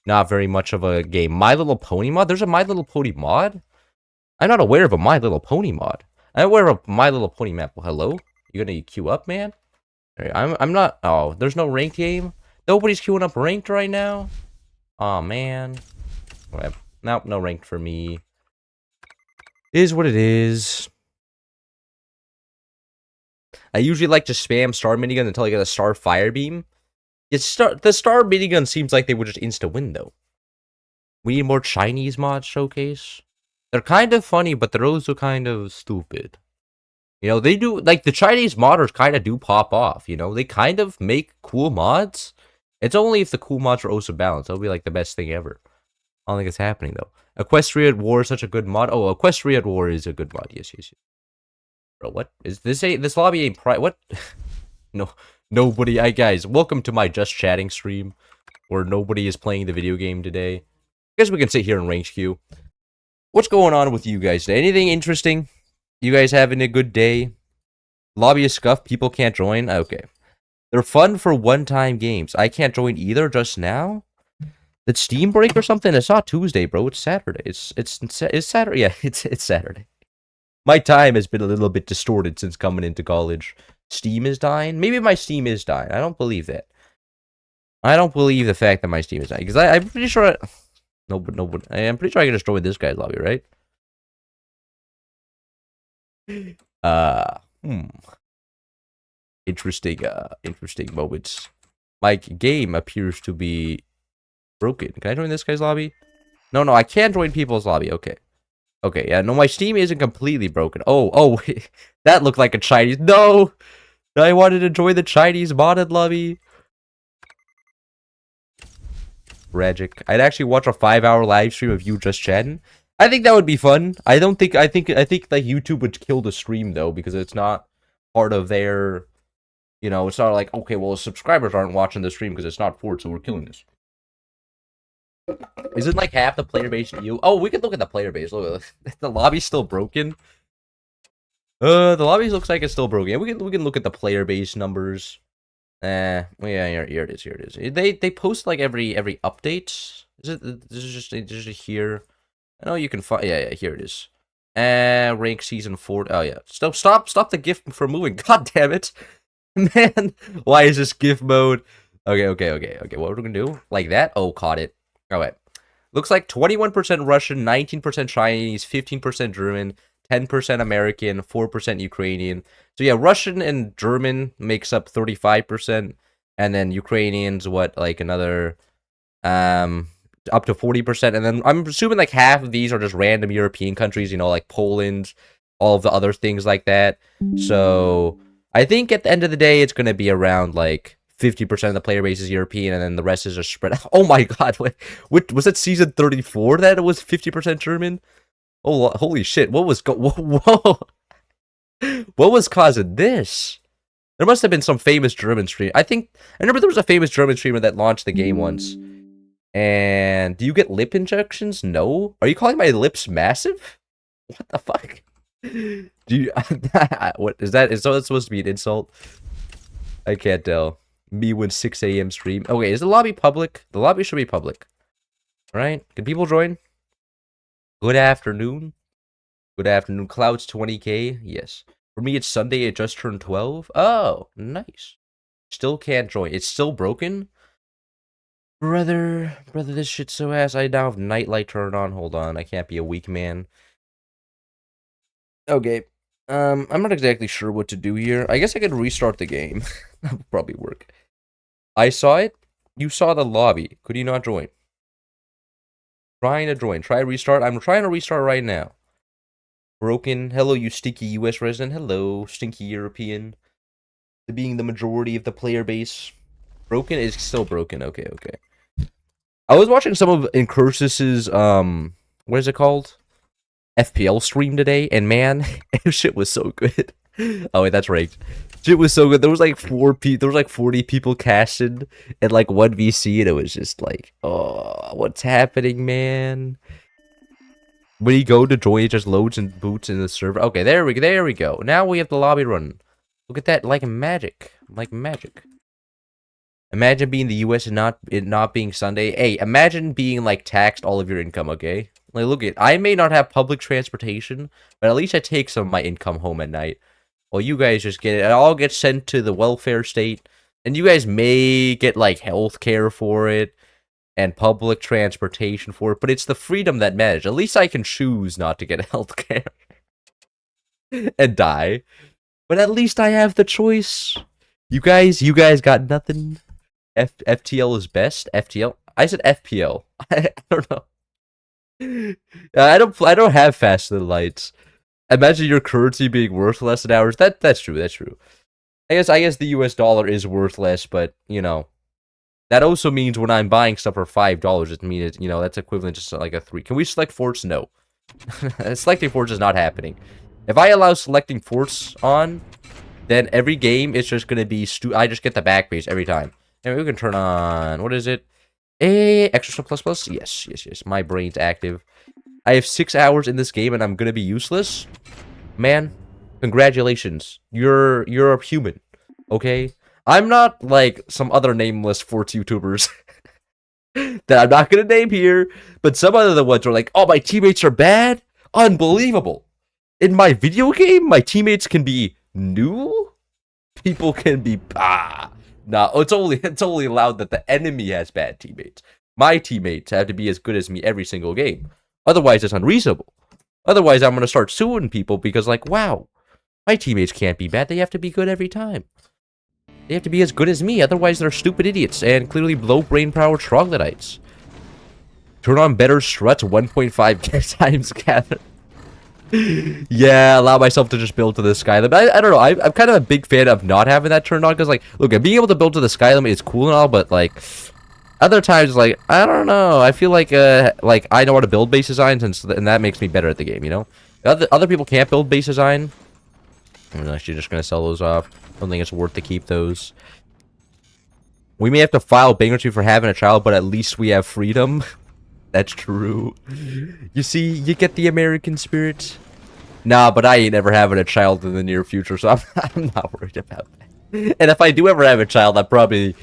not very much of a game. My Little Pony mod. There's a My Little Pony mod. I'm not aware of a My Little Pony mod. I'm aware of a My Little Pony map. Well, hello? You gonna queue up, man? I'm not... Oh, there's no ranked game? Nobody's queuing up ranked right now? Oh man. Whatever. Nope, no ranked for me. Is what it is. I usually like to spam star minigun until I get a star fire beam. The star minigun seems like they would just insta-win, though. We need more Chinese mods showcase. They're kind of funny, but they're also kind of stupid. You know, they do, like, the Chinese modders kind of do pop off, you know? They kind of make cool mods. It's only if the cool mods are also balanced. That'll be, like, the best thing ever. I don't think it's happening, though. Equestrian War is such a good mod. Oh, Equestrian War is a good mod. Yes. Bro, what? Is this lobby ain't what? No, nobody. Guys, welcome to my Just Chatting stream, where nobody is playing the video game today. I guess we can sit here and range queue. What's going on with you guys today? Anything interesting? You guys having a good day? Lobby is scuffed. People can't join. Okay. They're fun for one-time games. I can't join either just now. Did Steam break or something? It's not Tuesday, bro. It's Saturday. It's Saturday. Yeah, it's Saturday. My time has been a little bit distorted since coming into college. Steam is dying? Maybe my Steam is dying. I don't believe that. I don't believe the fact that my Steam is dying. Because I'm pretty sure... No, I'm pretty sure I can just join this guy's lobby, right? Interesting moments. My game appears to be broken. Can I join this guy's lobby? No, I can't join people's lobby. Okay. Okay, yeah, no, my Steam isn't completely broken. Oh, that looked like a Chinese. No! I wanted to join the Chinese modded lobby. Tragic. I'd actually watch a 5-hour live stream of you just chatting. I think that would be fun. I think like YouTube would kill the stream though, because it's not part of their, it's not like, okay, well, subscribers aren't watching the stream because it's not Ford, so we're killing this. Isn't like half the player base you? Oh, we could look at the player base. Look, the lobby's still broken. The lobby looks like it's still broken. Yeah, we can look at the player base numbers. Well, yeah, here it is. They post like every update. This is just here. I know you can find. Yeah, here it is. Rank season 4. Oh yeah. Stop the GIF from moving. God damn it, man. Why is this GIF mode? Okay. What we're gonna do? Like that? Oh, caught it. All right. Looks like 21% Russian, 19% Chinese, 15% German, 10% American, 4% Ukrainian. So yeah, Russian and German makes up 35%, and then Ukrainians like another up to 40%, and then I'm assuming like half of these are just random European countries, like Poland, all of the other things like that. So I think at the end of the day, it's gonna be around like 50% of the player base is European, and then the rest is just spread. Oh my god, what was it? Season 34 that it was 50% German? Oh, holy shit! What was whoa? What was causing this? There must have been some famous German streamer. I remember there was a famous German streamer that launched the game once. And do you get lip injections? No. Are you calling my lips massive? What the fuck? Do you? What is that? Is that supposed to be an insult? I can't tell. Me when 6 a.m. stream. Okay, is the lobby public? The lobby should be public. All right. Can people join? Good afternoon. Good afternoon. Clouds 20k. Yes. For me, it's Sunday. It just turned 12. Oh, nice. Still can't join. It's still broken. Brother, this shit's so ass. I now have nightlight turned on. Hold on. I can't be a weak man. Okay. I'm not exactly sure what to do here. I guess I could restart the game. That would probably work. I saw it. You saw the lobby. Could you not join? Trying to join. Try restart. I'm trying to restart right now. Broken. Hello, you stinky US resident. Hello, stinky European. Being the majority of the player base. Broken is still broken. Okay. I was watching some of Incursus's, what is it called? FPL stream today, and man, shit was so good. Oh wait, that's rigged. Shit was so good. There was like 40 people casted and like 1 VC, and it was just like, oh, what's happening, man? When you go to join, it just loads and boots in the server. Okay, there we go. Now we have the lobby running. Look at that, like magic. Imagine being the US and not being Sunday. Hey, imagine being like taxed all of your income, okay? Like, look at, I may not have public transportation, but at least I take some of my income home at night. Well, you guys just get it. It all gets sent to the welfare state, and you guys may get like health care for it and public transportation for it, but it's the freedom that matters. At least I can choose not to get health care and die. But at least I have the choice. You guys got nothing. FTL is best. FTL. I said FPL. I don't know. I don't have faster lights. Imagine your currency being worth less than ours. That's true. I guess the US dollar is worth less, but that also means when I'm buying stuff for $5, it means that's equivalent to like a 3. Can we select forts? No. Selecting forts is not happening. If I allow selecting forts on, then every game it's just gonna be I just get the back base every time. And we can turn on, what is it? Extra plus. Yes. My brain's active. I have 6 hours in this game and I'm gonna be useless. Man, congratulations. You're a human. Okay? I'm not like some other nameless Forts YouTubers that I'm not gonna name here, but some other ones are like, oh, my teammates are bad? Unbelievable. In my video game, my teammates can be new? People can be no, it's only allowed that the enemy has bad teammates. My teammates have to be as good as me every single game. Otherwise, it's unreasonable. Otherwise, I'm going to start suing people because, like, wow, my teammates can't be bad. They have to be good every time. They have to be as good as me. Otherwise, they're stupid idiots and clearly low brain power troglodytes. Turn on better struts 1.5 times gather. Yeah, allow myself to just build to the sky limit. I don't know. I'm kind of a big fan of not having that turned on because, like, look, being able to build to the sky limit is cool and all, but like other times, like I don't know. I feel like I know how to build base designs, and that makes me better at the game. You know, other people can't build base design. I'm actually just gonna sell those off. I don't think it's worth to keep those. We may have to file bankruptcy for having a child, but at least we have freedom. That's true. You see, you get the American spirit. Nah, but I ain't ever having a child in the near future, so I'm not worried about that. And if I do ever have a child, I'm probably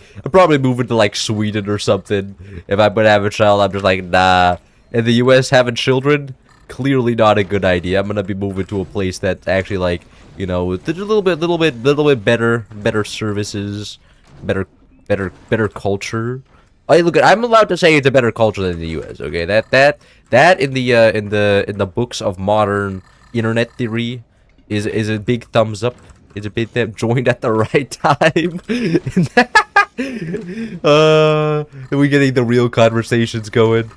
moving to like Sweden or something. If I'm gonna have a child, I'm just like, nah. In the U.S., having children, clearly not a good idea. I'm gonna be moving to a place that's actually like, you know, with a little bit better services, better culture. Hey, look, I'm allowed to say it's a better culture than the U.S. Okay, that in the books of modern internet theory is a big thumbs up. It's a big joined at the right time. Are we getting the real conversations going?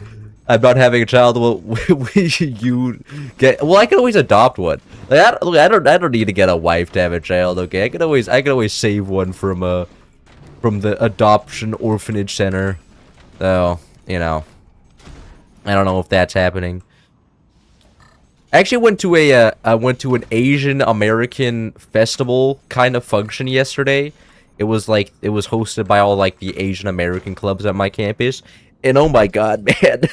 I'm not having a child. Well, you get. Well, I can always adopt one. Like, I don't need to get a wife to have a child. Okay, I can always save one from the adoption orphanage center. So, you know, I don't know if that's happening. I actually went to an Asian American festival kind of function yesterday. It was hosted by all like the Asian American clubs at my campus. And oh my god, man,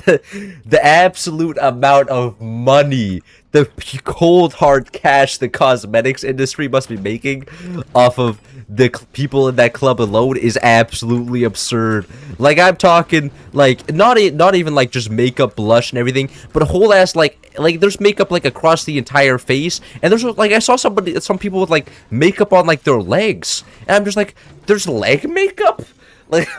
the absolute amount of money, the cold hard cash the cosmetics industry must be making off of the people in that club alone is absolutely absurd. Like, I'm talking like not even like just makeup, blush, and everything, but a whole ass like there's makeup like across the entire face, and there's like I saw some people with like makeup on like their legs, and I'm just like, there's leg makeup, like.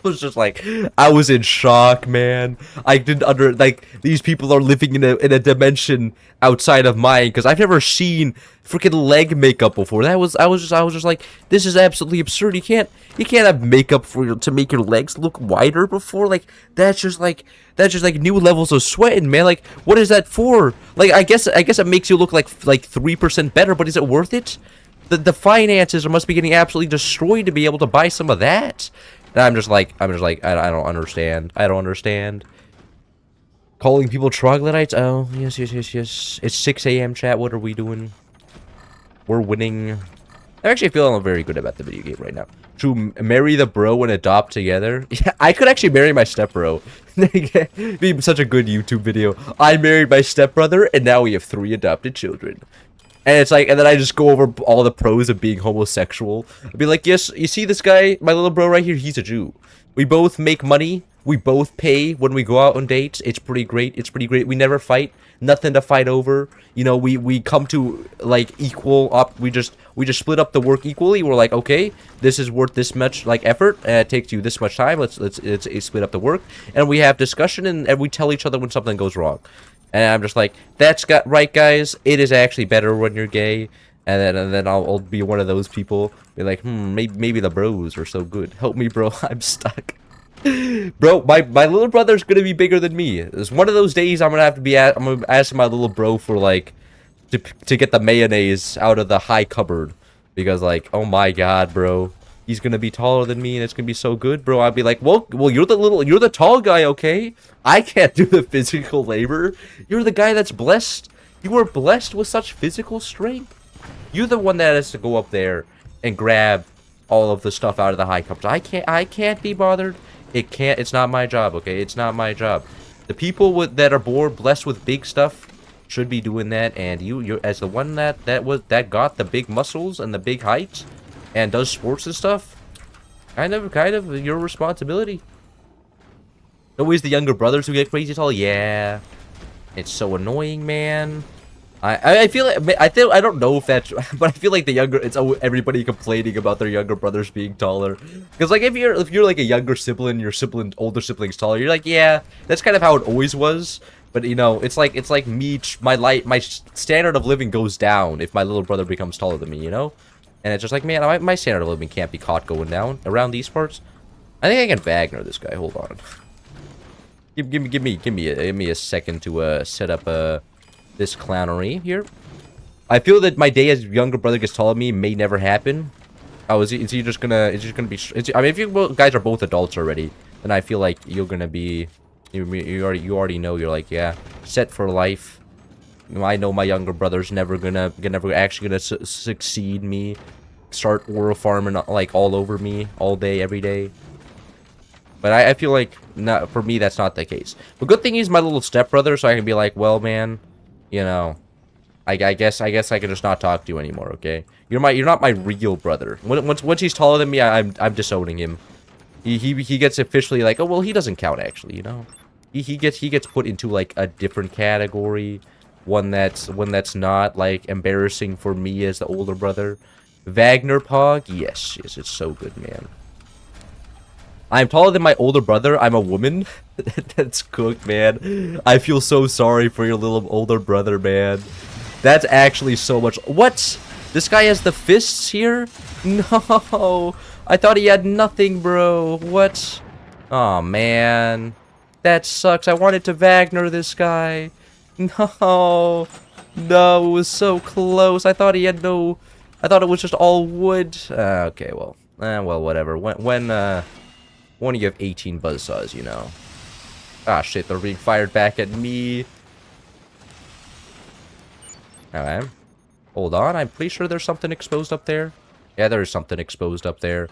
Was just like, I was in shock, man. I didn't these people are living in a dimension outside of mine, because I've never seen freaking leg makeup before. I was just like, this is absolutely absurd. You can't have makeup to make your legs look wider before. Like, that's just like new levels of sweating, man. Like, what is that for? Like, I guess it makes you look like 3% better, but is it worth it? The finances must be getting absolutely destroyed to be able to buy some of that. And I'm just like, I don't understand. I don't understand. Calling people troglodytes? Oh, yes. It's 6 a.m. chat. What are we doing? We're winning. I'm actually feeling very good about the video game right now. To marry the bro and adopt together. Yeah, I could actually marry my stepbro. It'd be such a good YouTube video. I married my stepbrother, and now we have 3 adopted children. And it's like, and then I just go over all the pros of being homosexual. I'd be like, yes, you see this guy, my little bro right here, he's a Jew. We both make money. We both pay when we go out on dates. It's pretty great. We never fight. Nothing to fight over. You know, we come to like equal up. We just split up the work equally. We're like, okay, this is worth this much like effort. It takes you this much time. Let's split up the work, and we have discussion, and we tell each other when something goes wrong. And I'm just like, right, guys. It is actually better when you're gay. And then I'll be one of those people. Be like, maybe the bros are so good. Help me, bro. I'm stuck. Bro, my little brother's gonna be bigger than me. It's one of those days I'm gonna ask my little bro for like to get the mayonnaise out of the high cupboard, because like, oh my god, bro. He's gonna be taller than me, and it's gonna be so good, bro. I'd be like, well, you're the tall guy, okay? I can't do the physical labor. You're the guy that's blessed. You are blessed with such physical strength. You're the one that has to go up there and grab all of the stuff out of the high cups. I can't be bothered. It's not my job, okay? It's not my job. The people that are blessed with big stuff should be doing that, and you're as the one that got the big muscles and the big height and does sports and stuff, kind of your responsibility. Always the younger brothers who get crazy tall. Yeah, it's so annoying, man. I feel like I don't know if that's, but I feel like it's everybody complaining about their younger brothers being taller. Because like if you're like a younger sibling, your older sibling's taller, you're like, yeah, that's kind of how it always was. But you know, it's like me, my standard of living goes down if my little brother becomes taller than me, you know. And it's just like, man, my standard of living can't be caught going down around these parts. I think I can Wagner this guy. Hold on. Give me a second to set up this clownery here. I feel that my day as younger brother gets taller than me may never happen. Oh, is he just gonna? Is he just gonna be? I mean, if you guys are both adults already, then I feel like you're gonna be. You already know. You're like, yeah, set for life. I know my younger brother's never actually gonna succeed me. Start oil farming like all over me all day, every day. But I feel like not for me. That's not the case. The good thing is my little stepbrother, so I can be like, well, man, you know. I guess I can just not talk to you anymore, okay? You're not my real brother. Once he's taller than me, I'm disowning him. He gets officially like, oh well, he doesn't count actually, you know. He gets put into like a different category, one that's not like embarrassing for me as the older brother. Wagner Pog, yes, it's so good, man. I'm taller than my older brother. I'm a woman. That's cooked, man. I feel so sorry for your little older brother, man. That's actually so much. What? This guy has the fists here? No. I thought he had nothing, bro. What? Oh, man. That sucks. I wanted to Wagner this guy. No. No, it was so close. I thought he had no... I thought it was just all wood. Okay, well. Well, whatever. When you have 18 buzzsaws, you know. Ah, shit. They're being fired back at me. Alright. Hold on, I'm pretty sure there's something exposed up there. Yeah, there is something exposed up there.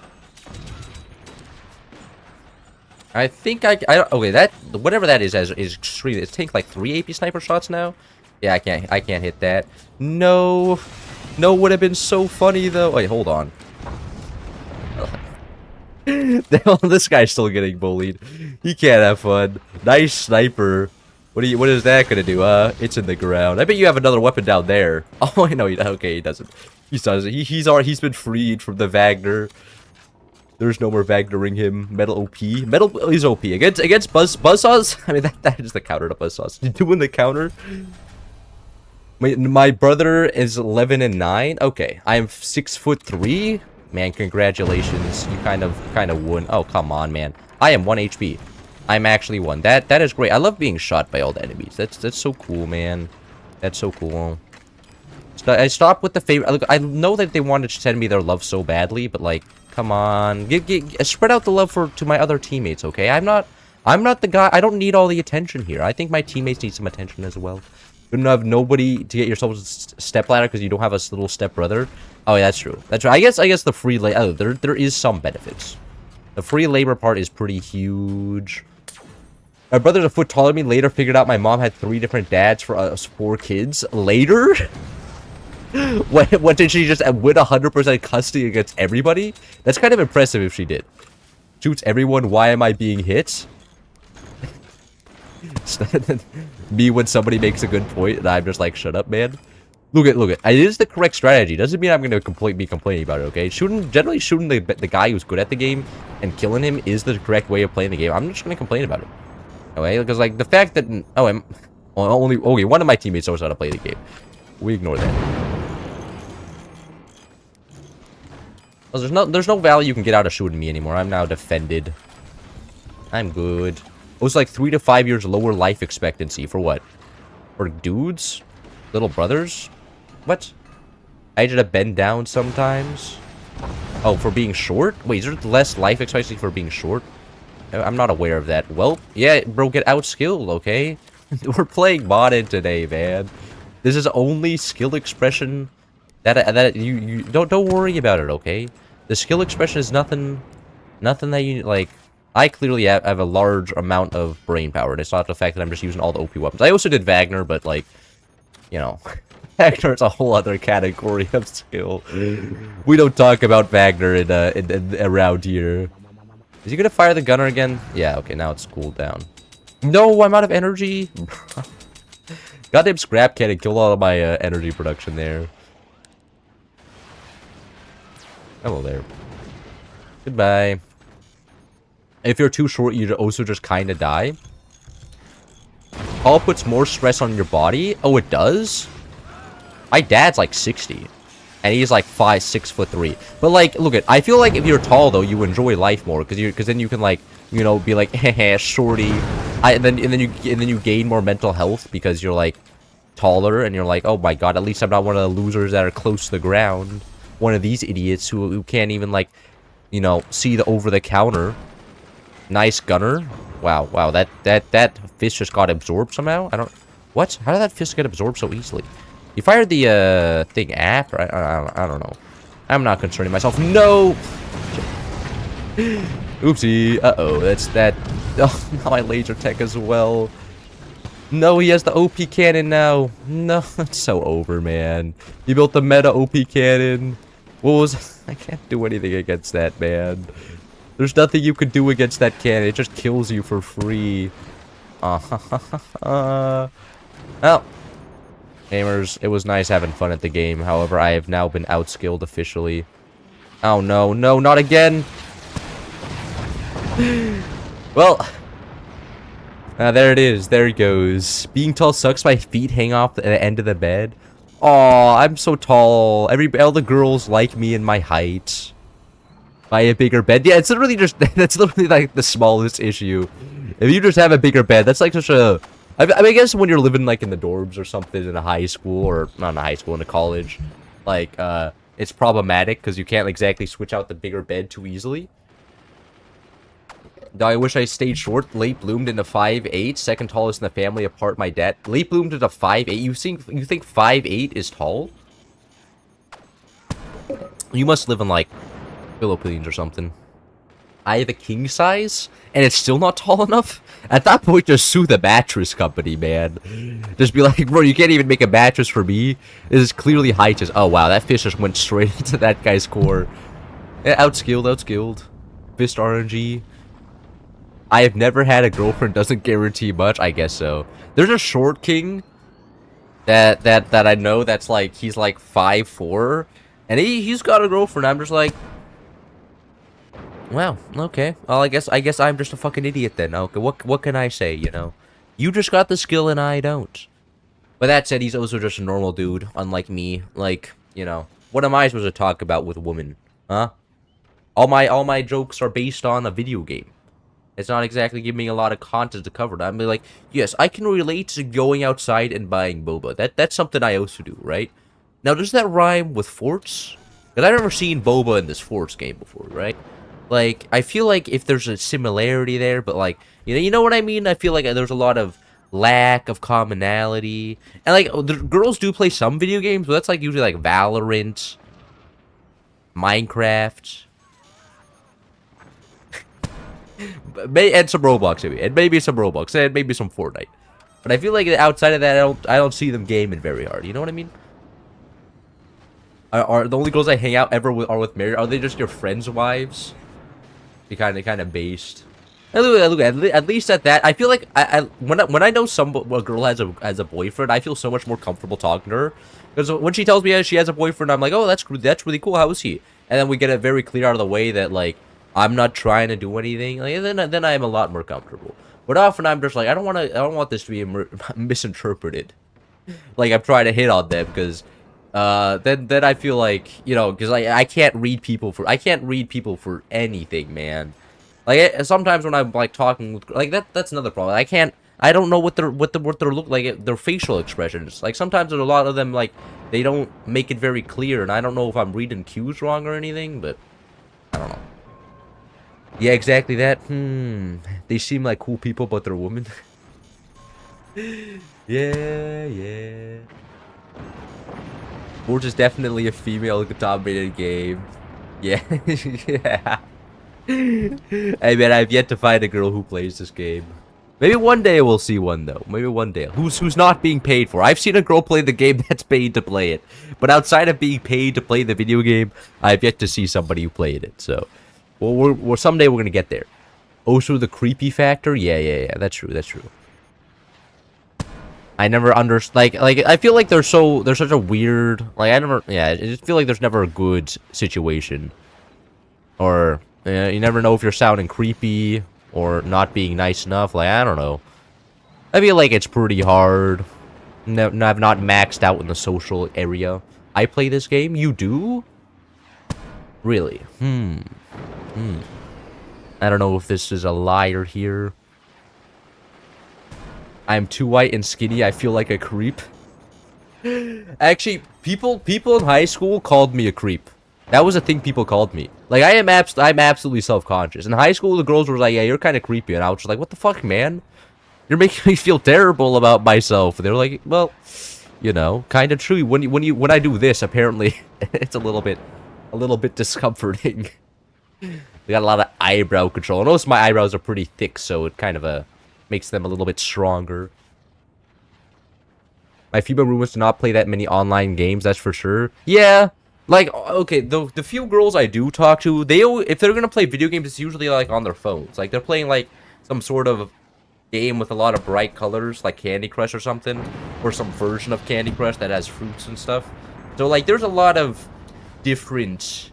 I think okay, that whatever that is extreme. It's taking like 3 AP sniper shots now. Yeah, I can't hit that. No. No, would have been so funny though. Wait, hold on. This guy's still getting bullied. He can't have fun. Nice sniper. What is that gonna do? It's in the ground. I bet you have another weapon down there. Oh, no, okay, he doesn't. He doesn't. He's been freed from the Wagner. There's no more Wagnering him. Metal OP. Metal is OP against buzzsaws. I mean that is the counter to buzzsaws. You doing the counter? My brother is 11 and 9. Okay, I'm 6'3". Man, congratulations. You kind of won. Oh, come on, man. I am 1 HP. I'm actually 1. That is great. I love being shot by all the enemies. That's so cool, man. That's so cool. I stopped with the favorite. Look, I know that they wanted to send me their love so badly, but like, come on, spread out the love to my other teammates, okay? I'm not the guy. I don't need all the attention here. I think my teammates need some attention as well. You don't have nobody to get yourself a stepladder because you don't have a little stepbrother. Oh, yeah, that's true. That's right. I guess the free labor. Oh, there is some benefits. The free labor part is pretty huge. My brother's a foot taller than me. Later figured out my mom had 3 different dads for us 4 kids. Later? What did she just win 100% custody against everybody? That's kind of impressive if she did. Shoots everyone. Why am I being hit? Me when somebody makes a good point and I'm just like, shut up, man. Look at it is the correct strategy. Doesn't mean I'm gonna be complaining about it, okay? Generally shooting the guy who's good at the game and killing him is the correct way of playing the game. I'm just gonna complain about it. Okay, because like the fact that only one of my teammates knows how to play the game. We ignore that. Well, there's no value you can get out of shooting me anymore. I'm now defended. I'm good. It was like 3 to 5 years lower life expectancy for what? For dudes? Little brothers? What? I had to bend down sometimes. Oh, for being short? Wait, is there less life expectancy for being short? I'm not aware of that. Well, yeah, bro, get outskilled, okay? We're playing modded today, man. This is only skill expression. That you don't worry about it, okay? The skill expression is nothing that you like. I clearly have a large amount of brain power, and it's not the fact that I'm just using all the OP weapons. I also did Wagner, but like, you know, Wagner is a whole other category of skill. We don't talk about Wagner in around here. Is he gonna fire the gunner again? Yeah, okay, now it's cooled down. No, I'm out of energy. Goddamn scrap cannon killed all of my energy production there. Hello there. Goodbye. If you're too short, you also just kind of die. All puts more stress on your body. Oh, it does? My dad's like 60. And he's like 6'3". But like, look I feel like if you're tall though, you enjoy life more because then you can like, you know, be like, heh, shorty. And then you gain more mental health because you're like, taller, and you're like, oh my god, at least I'm not one of the losers that are close to the ground. One of these idiots who can't even, like, you know, see the over-the-counter. Nice gunner. Wow, that fist just got absorbed somehow? I don't... What? How did that fist get absorbed so easily? You fired the, thing after? I don't know. I'm not concerning myself. No! Oopsie. Uh-oh, that's that... Oh, my laser tech as well. No, he has the OP cannon now. No, it's so over, man. You built the meta OP cannon. What was... I can't do anything against that, man. There's nothing you could do against that cannon. It just kills you for free. Well, gamers, it was nice having fun at the game. However, I have now been outskilled officially. Oh, no, not again. Well, there it is. There it goes. Being tall sucks. My feet hang off the end of the bed. Aw, I'm so tall. All the girls like me and my height. Buy a bigger bed. Yeah, it's literally just... That's literally like the smallest issue. If you just have a bigger bed, that's like such a... I mean, I guess when you're living like in the dorms or something in a high school, or not in a high school, in a college, like, it's problematic because you can't exactly switch out the bigger bed too easily. Now, I wish I stayed short. Late bloomed into 5'8", second tallest in the family, apart my dad. Late bloomed into 5'8". You think 5'8" is tall? You must live in like Philippines or something. I have a king size, and it's still not tall enough? At that point, just sue the mattress company, man. Just be like, bro, you can't even make a mattress for me. This is clearly height. Oh, wow, that fish just went straight into that guy's core. Yeah, outskilled. Fist RNG. I have never had a girlfriend, doesn't guarantee much. I guess so. There's a short king that I know that's like, he's like 5'4", and he's got a girlfriend. I'm just like, well, okay. Well, I guess I'm just a fucking idiot then. Okay, what can I say, you know? You just got the skill and I don't. But that said, he's also just a normal dude, unlike me. Like, you know, what am I supposed to talk about with women? Huh? All my jokes are based on a video game. It's not exactly giving me a lot of content to cover. I'm like, yes, I can relate to going outside and buying boba. That's something I also do, right? Now, does that rhyme with forts? Because I've never seen boba in this forts game before, right? Like, I feel like if there's a similarity there, but like, you know what I mean? I feel like there's a lot of lack of commonality. And like, the girls do play some video games, but that's like usually like Valorant, Minecraft, and some Roblox maybe, and maybe some Roblox, and maybe some Fortnite. But I feel like outside of that, I don't see them gaming very hard. You know what I mean? Are the only girls I hang out ever with are with married? Are they just your friends' wives? Be kind of based. And look, at least at that, I feel like when I know a girl has a boyfriend, I feel so much more comfortable talking to her. Because when she tells me she has a boyfriend, I'm like, oh, that's really cool. How is he? And then we get it very clear out of the way that like I'm not trying to do anything. Like, then I am a lot more comfortable. But often I'm just like I don't want this to be misinterpreted. Like I'm trying to hit on them because then I feel like, you know, because I can't read people for anything, man. Like sometimes when I'm like talking with, like that's another problem. I don't know what they're look like, their facial expressions. Like sometimes there's a lot of them like they don't make it very clear, and I don't know if I'm reading cues wrong or anything, but I don't know. Yeah, exactly that. They seem like cool people, but they're women. Yeah. Forge is definitely a female-dominated game. Yeah. Yeah. Hey man, I've yet to find a girl who plays this game. Maybe one day we'll see one though. Maybe one day. Who's not being paid for? I've seen a girl play the game that's paid to play it. But outside of being paid to play the video game, I've yet to see somebody who played it. So, well, someday we're gonna get there. Also, the creepy factor. Yeah. That's true. I never understand. Like I feel like they're such a weird. Like I just feel like there's never a good situation. Or you never know if you're sounding creepy or not being nice enough. Like I don't know. I feel like it's pretty hard. No, I've not maxed out in the social area. I play this game. You do? Really? I don't know if this is a liar here. I'm too white and skinny. I feel like a creep. Actually, people in high school called me a creep. That was a thing people called me. Like, I'm absolutely self-conscious. In high school, the girls were like, yeah, you're kind of creepy. And I was just like, what the fuck, man? You're making me feel terrible about myself. And they were like, well, you know, kind of true. When I do this, apparently, it's a little bit discomforting. We got a lot of eyebrow control. I notice my eyebrows are pretty thick, so it kind of makes them a little bit stronger. My female roommates do not play that many online games, that's for sure. Yeah, like, okay, the few girls I do talk to, if they're gonna play video games, it's usually, like, on their phones. Like, they're playing, like, some sort of game with a lot of bright colors, like Candy Crush or something. Or some version of Candy Crush that has fruits and stuff. So, like, there's a lot of different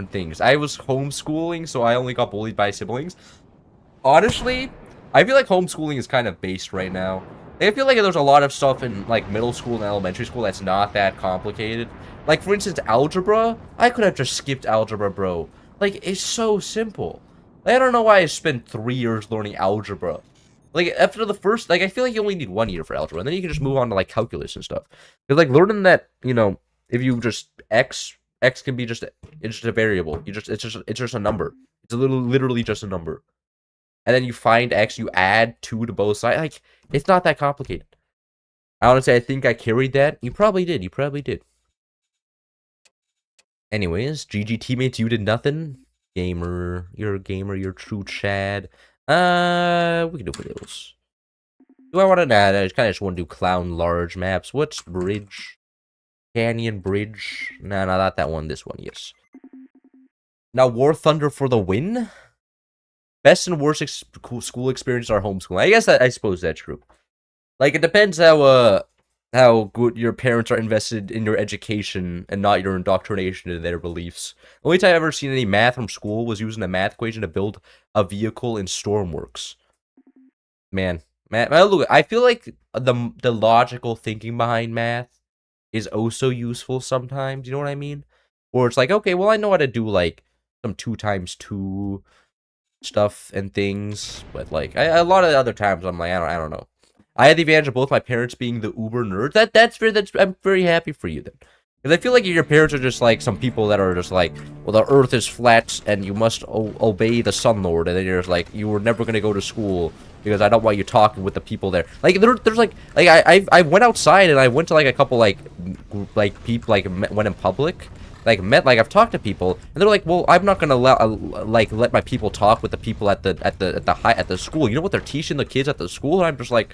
things. I was homeschooling, so I only got bullied by siblings. Honestly, I feel like homeschooling is kind of based right now. I feel like there's a lot of stuff in, like, middle school and elementary school that's not that complicated. Like, for instance, algebra. I could have just skipped algebra, bro. Like, it's so simple. I don't know why I spent 3 years learning algebra. Like, after the first, like, I feel like you only need 1 year for algebra, and then you can just move on to, like, calculus and stuff. Because, like, learning that, you know, if you just X can be just, it's just a variable. It's just a number. It's literally just a number. And then you find X, you add 2 to both sides. Like, it's not that complicated. Honestly, I think I carried that. You probably did. You probably did. Anyways, GG teammates, you did nothing. Gamer, you're a gamer, you're true Chad. We can do videos. Do I want to? Nah, I kind of just want to do clown large maps. What's bridge? Canyon bridge? Nah, not that one. This one, yes. Now, War Thunder for the win? Best and worst school experience are homeschooling. I guess I suppose that's true. Like, it depends how good your parents are invested in your education and not your indoctrination into their beliefs. The only time I've ever seen any math from school was using a math equation to build a vehicle in Stormworks. Man, look, I feel like the logical thinking behind math is oh so useful sometimes. You know what I mean? Or it's like, okay, well, I know how to do like some 2 times 2 stuff and things, but like a lot of the other times I'm like, I don't know. I had the advantage of both my parents being the uber nerds. I'm very happy for you then. Because I feel like your parents are just like some people that are just like, well, the earth is flat and you must obey the sun lord, and then you're just like, you were never going to go to school because I don't want you talking with the people there. Like, there's like I went outside and I went to like a couple like people like went in public. Like, I've talked to people, and they're like, well, I'm not gonna let my people talk with the people at the school. You know what they're teaching the kids at the school? And I'm just like,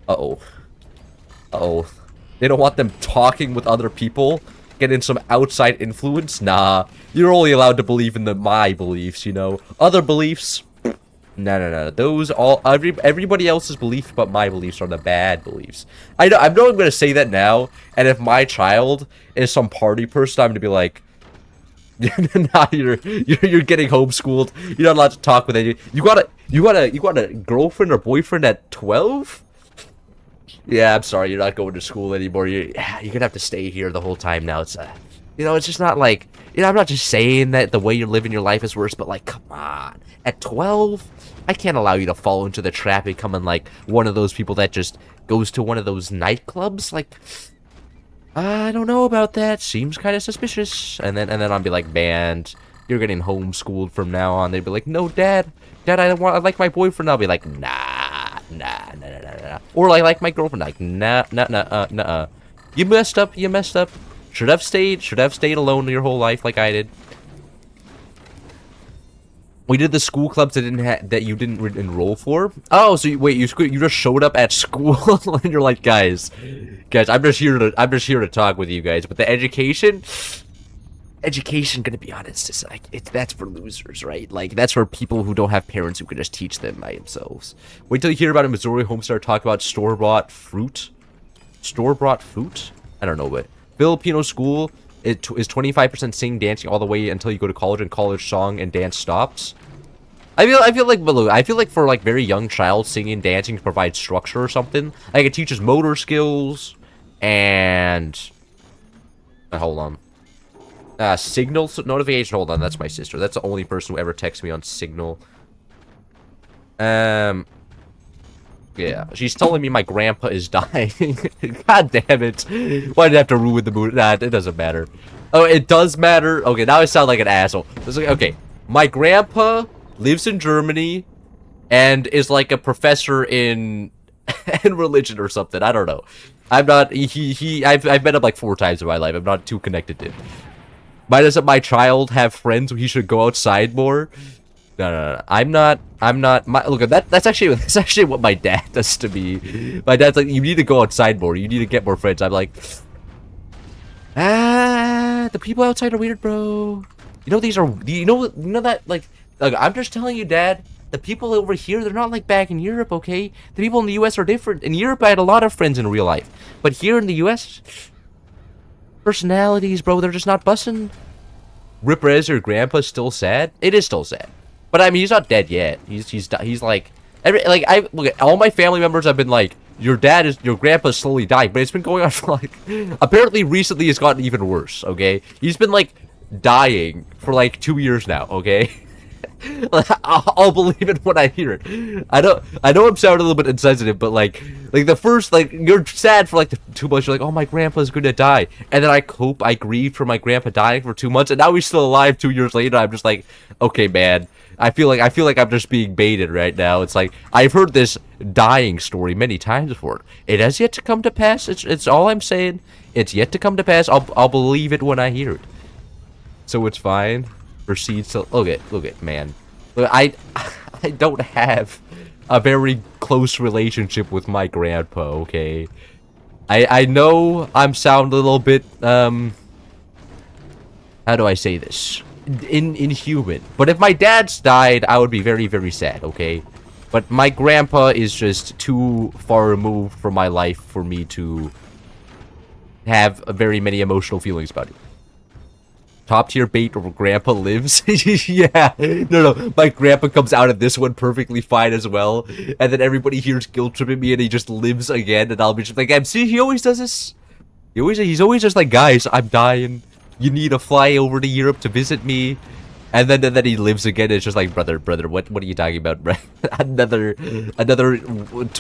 uh-oh. They don't want them talking with other people, getting some outside influence? Nah, you're only allowed to believe in my beliefs, you know? Other beliefs? No. Those everybody else's beliefs but my beliefs are the bad beliefs. I know I'm gonna say that now, and if my child is some party person, I'm gonna be like, nah, you're getting homeschooled. You're not allowed to talk with any. You got a girlfriend or boyfriend at 12? Yeah, I'm sorry, you're not going to school anymore. You're gonna have to stay here the whole time now. It's you know, it's just not like, you know, I'm not just saying that the way you're living your life is worse, but like, come on. At 12, I can't allow you to fall into the trap and becoming like one of those people that just goes to one of those nightclubs. Like, I don't know about that. Seems kind of suspicious. And then I'll be like, banned. You're getting homeschooled from now on. They'd be like, no, Dad, I like my boyfriend. I'll be like, nah. Or like my girlfriend, like, nah. You messed up. Should have stayed alone your whole life like I did. We did the school clubs that you didn't enroll for. Oh, so you just showed up at school and you're like, guys, I'm just here to talk with you guys. But the education, gonna be honest, is like that's for losers, right? Like, that's for people who don't have parents who can just teach them by themselves. Wait till you hear about a Missouri homestar talk about store-bought fruit. Store-bought fruit? I don't know, but Filipino school is 25% singing, dancing all the way until you go to college, and college song and dance stops. I feel like for like very young child, singing, dancing provides structure or something. Like, it teaches motor skills and hold on. Signal notification. Hold on, that's my sister. That's the only person who ever texts me on Signal. Yeah, she's telling me my grandpa is dying. God damn it. Why'd you have to ruin the mood? Nah, it doesn't matter. Oh, it does matter? Okay, now I sound like an asshole. It's like, okay, my grandpa lives in Germany and is like a professor in religion or something. I don't know. I'm not, I've met him like 4 times in my life. I'm not too connected to him. Why doesn't my child have friends who he should go outside more? No. I'm not, look, that's actually what my dad does to me. My dad's like, you need to go outside more. You need to get more friends. I'm like, the people outside are weird, bro. You know, you know that, like, I'm just telling you, Dad, the people over here, they're not like back in Europe, okay? The people in the US are different. In Europe, I had a lot of friends in real life. But here in the US, personalities, bro, they're just not bussin'. Rip Rez, your grandpa's still sad? It is still sad. But I mean, he's not dead yet. He's like, look at all my family members have been like, your grandpa's slowly dying, but it's been going on for like, apparently recently it's gotten even worse, okay? He's been like dying for like 2 years now, okay? I'll believe it when I hear it. I know I'm sounding a little bit insensitive, but like the first, like, you're sad for like 2 months, you're like, oh, my grandpa's gonna die, and then I grieved for my grandpa dying for 2 months, and now he's still alive 2 years later. I'm just like, okay, man, I feel like I'm just being baited right now. It's like, I've heard this dying story many times before. It has yet to come to pass. It's all I'm saying. It's yet to come to pass. I'll believe it when I hear it. So it's fine. Proceeds to look at man. Look, I don't have a very close relationship with my grandpa, okay? I know I'm sound a little bit how do I say this? Inhuman. But if my dad's died, I would be very, very sad, okay? But my grandpa is just too far removed from my life for me to have very many emotional feelings about it. Top tier bait where grandpa lives. Yeah. No. My grandpa comes out of this one perfectly fine as well. And then everybody here's guilt tripping me and he just lives again. And I'll be just like, see, he always does this. He's always just like, guys, I'm dying. You need to fly over to Europe to visit me. And then he lives again. It's just like, brother, what are you talking about, bro?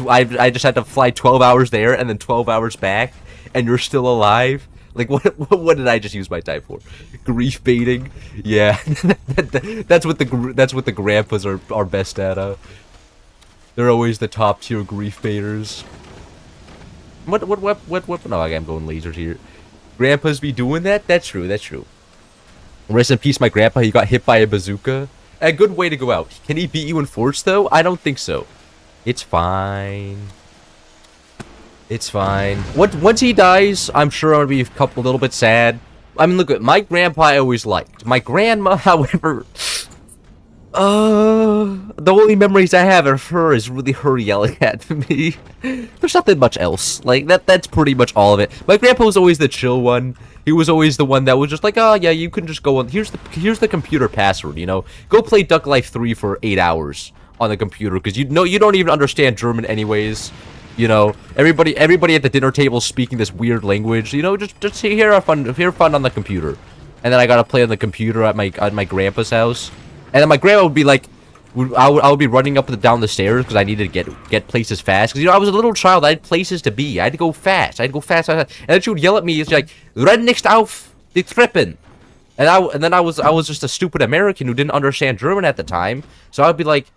I just had to fly 12 hours there and then 12 hours back. And you're still alive. Like, what did I just use my time for? Grief baiting? Yeah, that's what the grandpas are best at. They're always the top tier grief baiters. What? No, I'm going lasers here. Grandpas be doing that? That's true. Rest in peace, my grandpa. He got hit by a bazooka. A good way to go out. Can he beat you in force though? I don't think so. It's fine. It's fine. Once he dies, I'm sure I'm gonna be a little bit sad. I mean, look at my grandpa. I always liked my grandma. However, the only memories I have of her is really her yelling at me. There's nothing much else. Like that's pretty much all of it. My grandpa was always the chill one. He was always the one that was just like, oh yeah, you can just go on. Here's the computer password. You know, go play Duck Life 3 for 8 hours on the computer because you don't even understand German anyways. You know, everybody at the dinner table is speaking this weird language. You know, just hear fun on the computer. And then I gotta play on the computer at my grandpa's house. And then my grandma would be like, I would be running up and down the stairs because I needed to get places fast. Because, you know, I was a little child. I had places to be. I had to go fast. And then she would yell at me. It's like, renn nicht auf die Treppen. And then I was just a stupid American who didn't understand German at the time. So I would be like,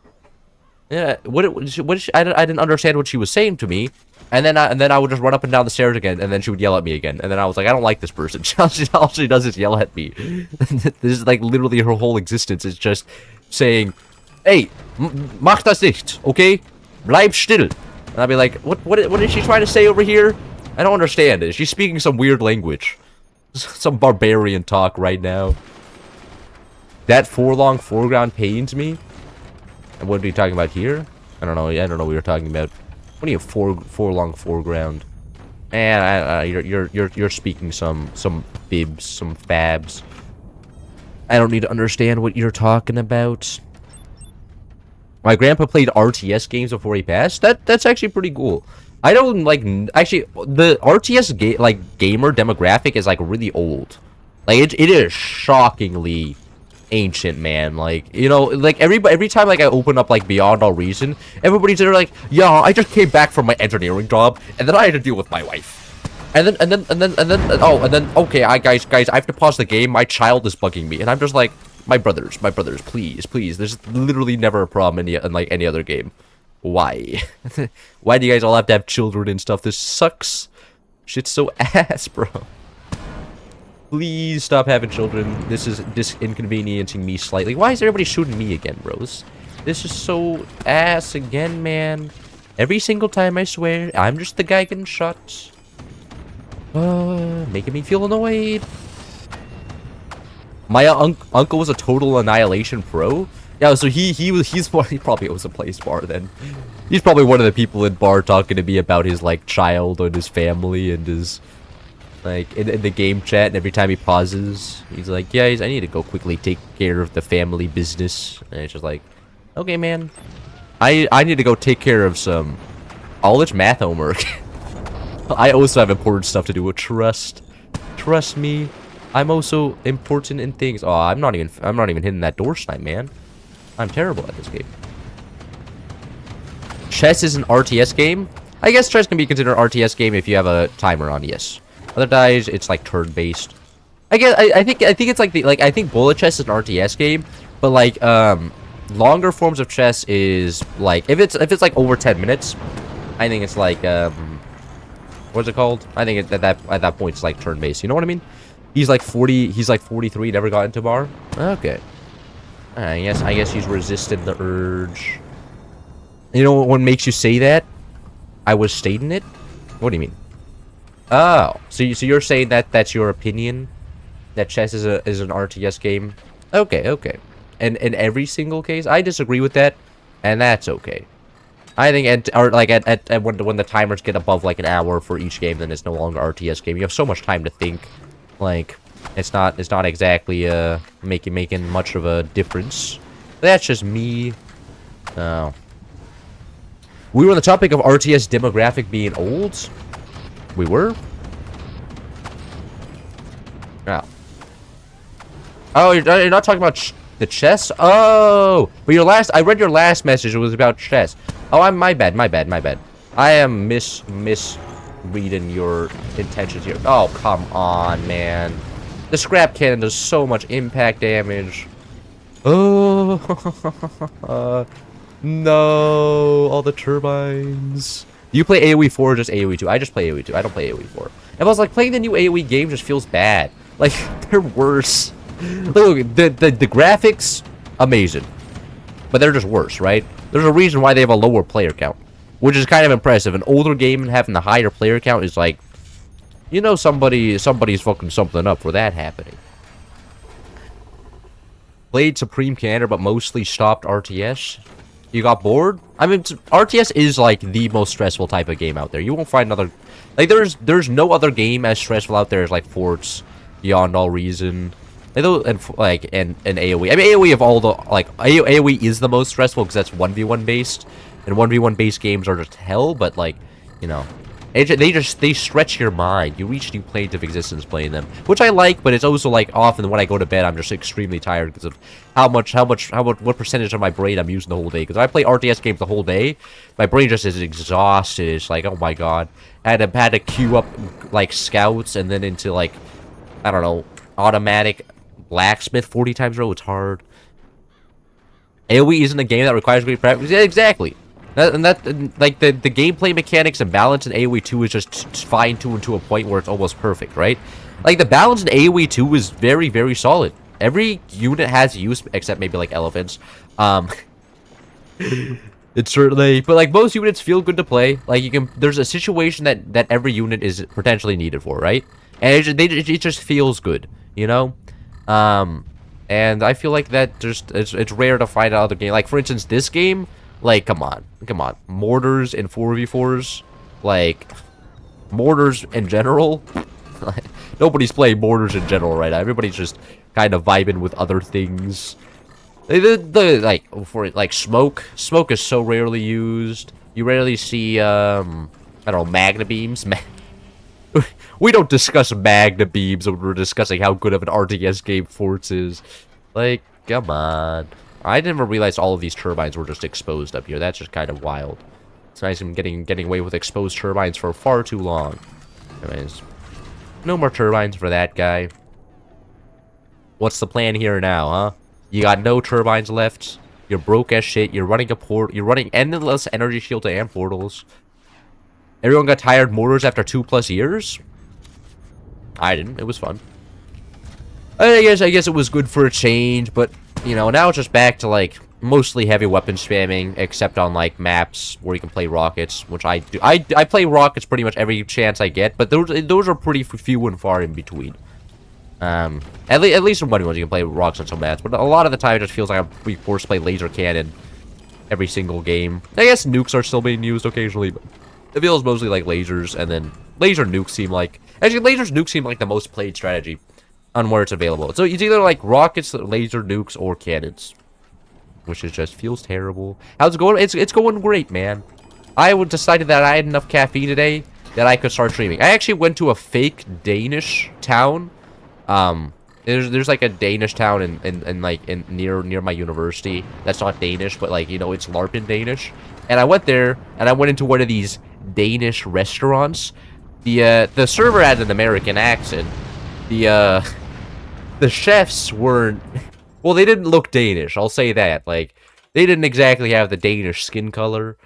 yeah, I didn't understand what she was saying to me, and then I would just run up and down the stairs again, and then she would yell at me again, and then I was like, I don't like this person. All she does is yell at me. This is like literally her whole existence is just saying, "Hey, mach das nicht, okay? Bleib still." And I'd be like, what is she trying to say over here? I don't understand it. She's speaking some weird language, some barbarian talk right now. That long foreground pains me. And what are you talking about here? I don't know what you're talking about. What do you four long foreground? And you're speaking some fibs, some fabs. I don't need to understand what you're talking about. My grandpa played RTS games before he passed. That's actually pretty cool. I don't like actually the RTS gamer demographic is like really old. Like it is shockingly ancient, man. Like, you know, like every time like I open up like Beyond All Reason, everybody's there like, yeah, I just came back from my engineering job, and then I had to deal with my wife. And then okay, guys, I have to pause the game. My child is bugging me, and I'm just like, my brothers, please. There's literally never a problem in like any other game. Why? Why do you guys all have to have children and stuff? This sucks. Shit's so ass, bro. Please stop having children. This is inconveniencing me slightly. Why is everybody shooting me again, bros? This is so ass again, man. Every single time, I swear. I'm just the guy getting shot. Making me feel annoyed. My uncle was a total annihilation pro. Yeah, so he's he probably owns a place bar then. He's probably one of the people in bar talking to me about his like child and his family and his like in the game chat, and every time he pauses, he's like, yeah, I need to go quickly take care of the family business. And it's just like, okay, man. I need to go take care of some college math homework. I also have important stuff to do with trust. Trust me. I'm also important in things. Oh, I'm not even hitting that door snipe, man. I'm terrible at this game. Chess is an RTS game. I guess chess can be considered an RTS game if you have a timer on. Yes. Otherwise, it's like turn-based. I think it's like I think bullet chess is an RTS game, but like longer forms of chess is like if it's like over 10 minutes, I think it's like what's it called? I think at that point it's like turn-based. You know what I mean? He's like 40. He's like 43. Never got into bar. Okay. I guess he's resisted the urge. You know what makes you say that? I was stating it. What do you mean? Oh, so you're saying that that's your opinion? That chess is an RTS game? Okay. And in every single case, I disagree with that, and that's okay. I think at when the timers get above like an hour for each game, then it's no longer RTS game. You have so much time to think. Like, it's not exactly making much of a difference. That's just me. Oh. We were on the topic of RTS demographic being old. We were. Oh, you're not talking about the chess? Oh, but I read your last message. It was about chess. Oh, my bad. I am misreading your intentions here. Oh, come on, man. The scrap cannon does so much impact damage. Oh, no, all the turbines. Do you play AoE 4 or just AoE 2? I just play AoE 2. I don't play AoE 4. And I was like, playing the new AoE game just feels bad. Like, they're worse. Look, the graphics, amazing. But they're just worse, right? There's a reason why they have a lower player count. Which is kind of impressive. An older game and having the higher player count is like, you know, somebody's fucking something up for that happening. Played Supreme Commander, but mostly stopped RTS. You got bored? I mean, RTS is like the most stressful type of game out there. You won't find another, like there's no other game as stressful out there as like Forts, Beyond All Reason, and AoE. I mean, AoE of all the like AoE is the most stressful because that's 1v1 based, and 1v1 based games are just hell. But like, you know, they stretch your mind. You reach new planes of existence playing them, which I like. But it's also like often when I go to bed, I'm just extremely tired because of what percentage of my brain I'm using the whole day. Because I play RTS games the whole day, my brain just is exhausted. It's like, oh my god, I had to queue up like scouts and then into like, I don't know, automatic blacksmith 40 times in a row. It's hard. AoE isn't a game that requires great practice. Yeah, exactly. Like the gameplay mechanics and balance in AoE 2 is just fine-tuned to a point where it's almost perfect, right? Like the balance in AoE 2 is very, very solid. Every unit has use, except maybe like elephants. It's certainly, but like most units feel good to play. Like there's a situation that every unit is potentially needed for, right? And it just feels good, you know. And I feel like that it's rare to find another game. Like for instance, this game. Like, come on. Mortars and 4v4s. Like, mortars in general. Nobody's playing mortars in general right now. Everybody's just kind of vibing with other things. Like smoke. Smoke is so rarely used. You rarely see, I don't know, magna beams. We don't discuss magna beams when we're discussing how good of an RTS game Forts is. Like, Come on. I never realized all of these turbines were just exposed up here. That's just kind of wild. It's nice I'm getting away with exposed turbines for far too long. Anyways, no more turbines for that guy. What's the plan here now, huh? You got no turbines left. You're broke as shit. You're running a port. You're running endless energy shields and portals. Everyone got tired mortars after 2+ years? I didn't. It was fun. I guess it was good for a change, but you know, now it's just back to like mostly heavy weapon spamming, except on like maps where you can play rockets, which I do. I play rockets pretty much every chance I get, but those are pretty few and far in between. At least in one ones you can play rockets on some maps, but a lot of the time it just feels like I'm forced to play laser cannon every single game. I guess nukes are still being used occasionally, but it feels mostly like lasers, and then laser nukes seem like lasers nukes seem like the most played strategy on where it's available. So it's either like rockets, laser nukes, or cannons, which is just feels terrible. How's it going? It's going great, man. I would decided that I had enough caffeine today that I could start streaming. I actually went to a fake Danish town. There's like a Danish town in near my university that's not Danish, but like, you know, it's LARPing Danish. And I went there and I went into one of these Danish restaurants. The server had an American accent. The chefs weren't, well, they didn't look Danish, I'll say that. Like, they didn't exactly have the Danish skin color,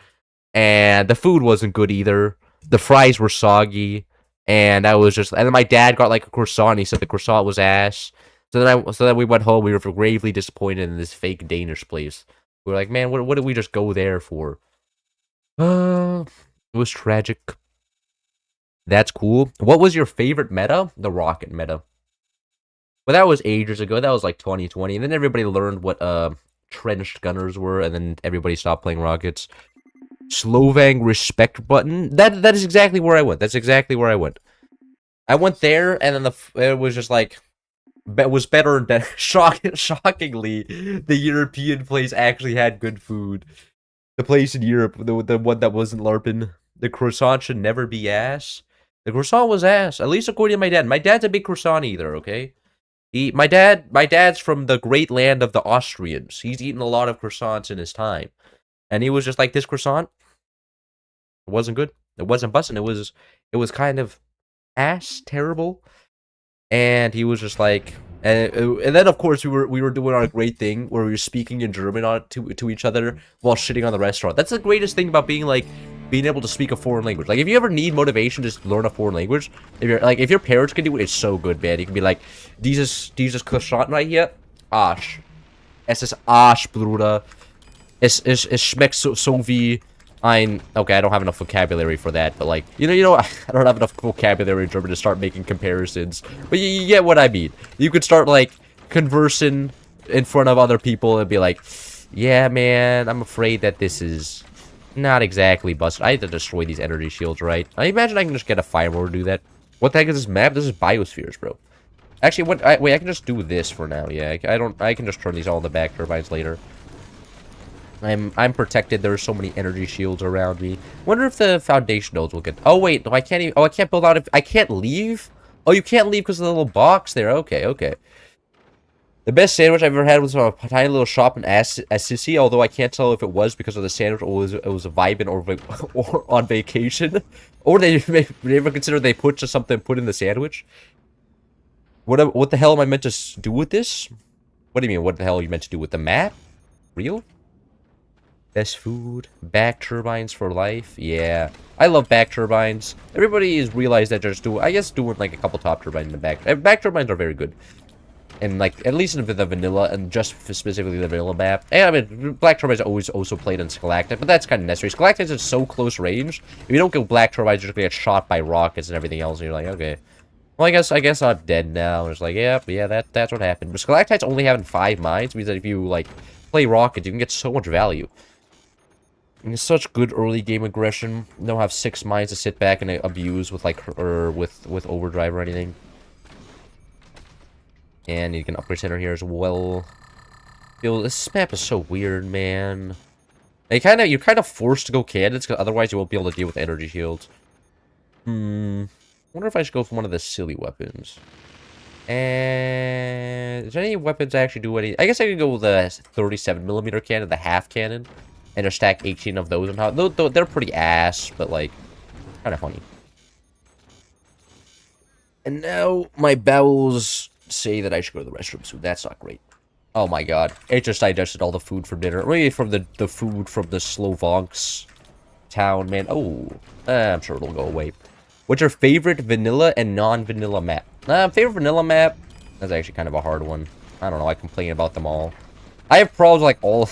and the food wasn't good either. The fries were soggy, and I was just, and then my dad got like a croissant, he said the croissant was ass. So then we went home, we were gravely disappointed in this fake Danish place. We were like, man, what did we just go there for? It was tragic. That's cool. What was your favorite meta? The rocket meta. But that was ages ago. That was like 2020. And then everybody learned what trenched gunners were, and then everybody stopped playing rockets. Slovang respect button. That is exactly where I went. That's exactly where I went. I went there, and then it was just like, it was better and better. Shockingly, the European place actually had good food. The place in Europe, the one that wasn't LARPing. The croissant should never be ass. The croissant was ass, at least according to my dad. My dad's a big croissant eater, okay? My dad's from the great land of the Austrians. He's eaten a lot of croissants in his time. And he was just like, this croissant, it wasn't good. It wasn't busting. It was kind of ass terrible. And he was just like, and then of course we were doing our great thing where we were speaking in German to each other while shitting on the restaurant. That's the greatest thing about being able to speak a foreign language. Like, if you ever need motivation to learn a foreign language, if your parents can do it, it's so good, man. You can be like, dieses croissant right here, Arsch. Es ist Arsch, Bruder. Es schmeckt so wie ein... Okay, I don't have enough vocabulary for that, but like, you know, I don't have enough vocabulary in German to start making comparisons. But you get what I mean. You could start, like, conversing in front of other people and be like, yeah, man, I'm afraid that this is not exactly busted. I have to destroy these energy shields, right? I imagine I can just get a firewall to do that. What the heck is this map? This is biospheres, bro. Actually, wait, I can just do this for now. Yeah, I can just turn these all into back turbines later. I'm protected. There's so many energy shields around me. Wonder if the foundation nodes will get... Oh, wait. No, I can't even... Oh, I can't build out... I can't leave? Oh, you can't leave because of the little box there. Okay, okay. The best sandwich I've ever had was from a tiny little shop in Assisi, although I can't tell if it was because of the sandwich or it was a vibing or on vacation. Or they ever consider they put just something put in the sandwich? What the hell am I meant to do with this? What do you mean, what the hell are you meant to do with the map? Real? Best food. Back turbines for life. Yeah. I love back turbines. Everybody has realized that just doing like a couple top turbines in the back. Back turbines are very good. And like, at least in the vanilla, and just specifically the vanilla map. And I mean, black turbines are always also played in Stalactite, but that's kind of necessary. Stalactites is so close range. If you don't go black turbines, you're just gonna get shot by rockets and everything else, and you're like, okay. Well, I guess I'm dead now. And it's like, yeah, that's what happened. But Stalactites only having 5 mines means that if you, like, play rockets, you can get so much value. And it's such good early game aggression. You don't have 6 mines to sit back and abuse with, like, or with overdrive or anything. And you can upgrade center here as well. Yo, this map is so weird, man. You're kind of forced to go candidates, because otherwise you won't be able to deal with energy shields. Wonder if I should go for one of the silly weapons. And is there any weapons I actually do any? I guess I could go with the 37mm cannon, the half cannon, and just stack 18 of those on top. They're pretty ass, but like kind of funny. And now my bowels say that I should go to the restroom soon. That's not great. Oh my god. It just digested all the food from dinner. Maybe from the food from the Slovaks town, man. Oh, I'm sure it'll go away. What's your favorite vanilla and non-vanilla map? Favorite vanilla map? That's actually kind of a hard one. I don't know. I complain about them all. I have problems like all...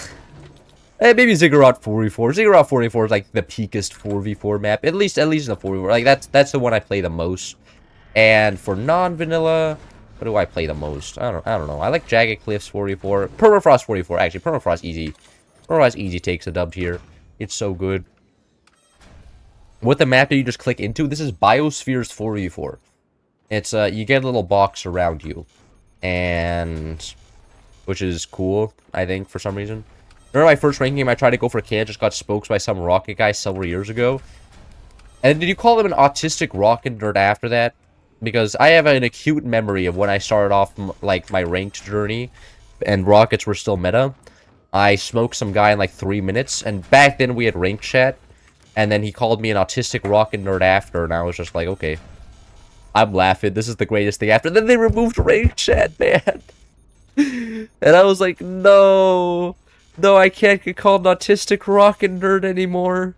maybe Ziggurat 4v4. Ziggurat 4v4 is like the peakest 4v4 map. At least in the 4v4. Like that's the one I play the most. And for non-vanilla, what do I play the most? I don't know. I like Jagged Cliffs 4v4. Permafrost 4v4. Actually, Permafrost easy. Permafrost easy takes a dub here. It's so good. What the map do you just click into? This is Biospheres 4v4. It's you get a little box around you, and which is cool, I think, for some reason. Remember my first ranking game? I tried to go for cant, just got spoked by some rocket guy several years ago. And did you call him an autistic rocket nerd after that? Because I have an acute memory of when I started off like my ranked journey, and rockets were still meta. I smoked some guy in like 3 minutes, and back then we had ranked chat. And then he called me an autistic rocket nerd after, and I was just like, okay. I'm laughing. This is the greatest thing after. Then they removed raid chat, man. And I was like, no. No, I can't get called an autistic rocket nerd anymore.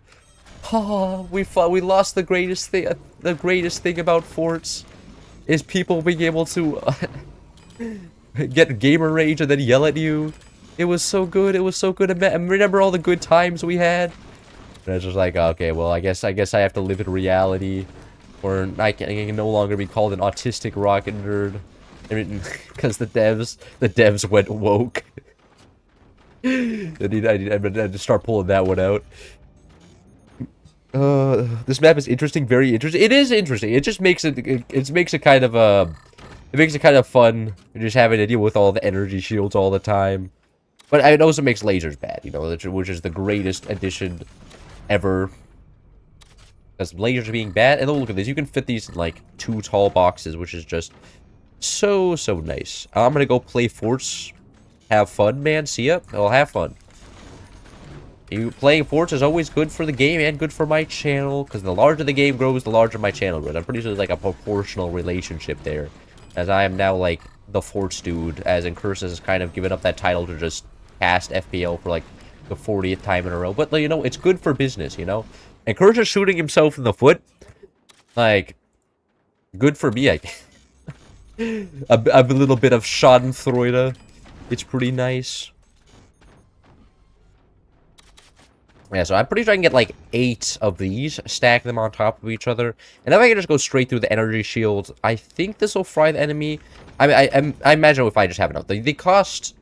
Oh, we lost the greatest thing. The greatest thing about forts is people being able to get gamer rage and then yell at you. It was so good. It was so good. And remember all the good times we had? And I was just like, okay, well, I guess I have to live in reality, or I can no longer be called an autistic rocket nerd, because the devs went woke. I need to start pulling that one out. This map is interesting, very interesting. It is interesting. It just makes it makes it kind of fun just having to deal with all the energy shields all the time. But it also makes lasers bad, you know, which is the greatest addition ever. Because lasers being bad. And look at this. You can fit these in like 2 tall boxes, which is just so nice. I'm gonna go play forts. Have fun, man. See ya. I'll have fun. Playing forts is always good for the game and good for my channel. Because the larger the game grows, the larger my channel grows. I'm pretty sure there's like a proportional relationship there. As I am now like the forts dude. As in Curse has kind of given up that title to just cast FPL for like the 40th time in a row. But, you know, it's good for business, you know? And Kurz is shooting himself in the foot. Like, good for me, I guess. a little bit of schadenfreude. It's pretty nice. Yeah, so I'm pretty sure I can get like 8 of these, stack them on top of each other. And then I can just go straight through the energy shield. I think this will fry the enemy. I imagine if I just have enough. They cost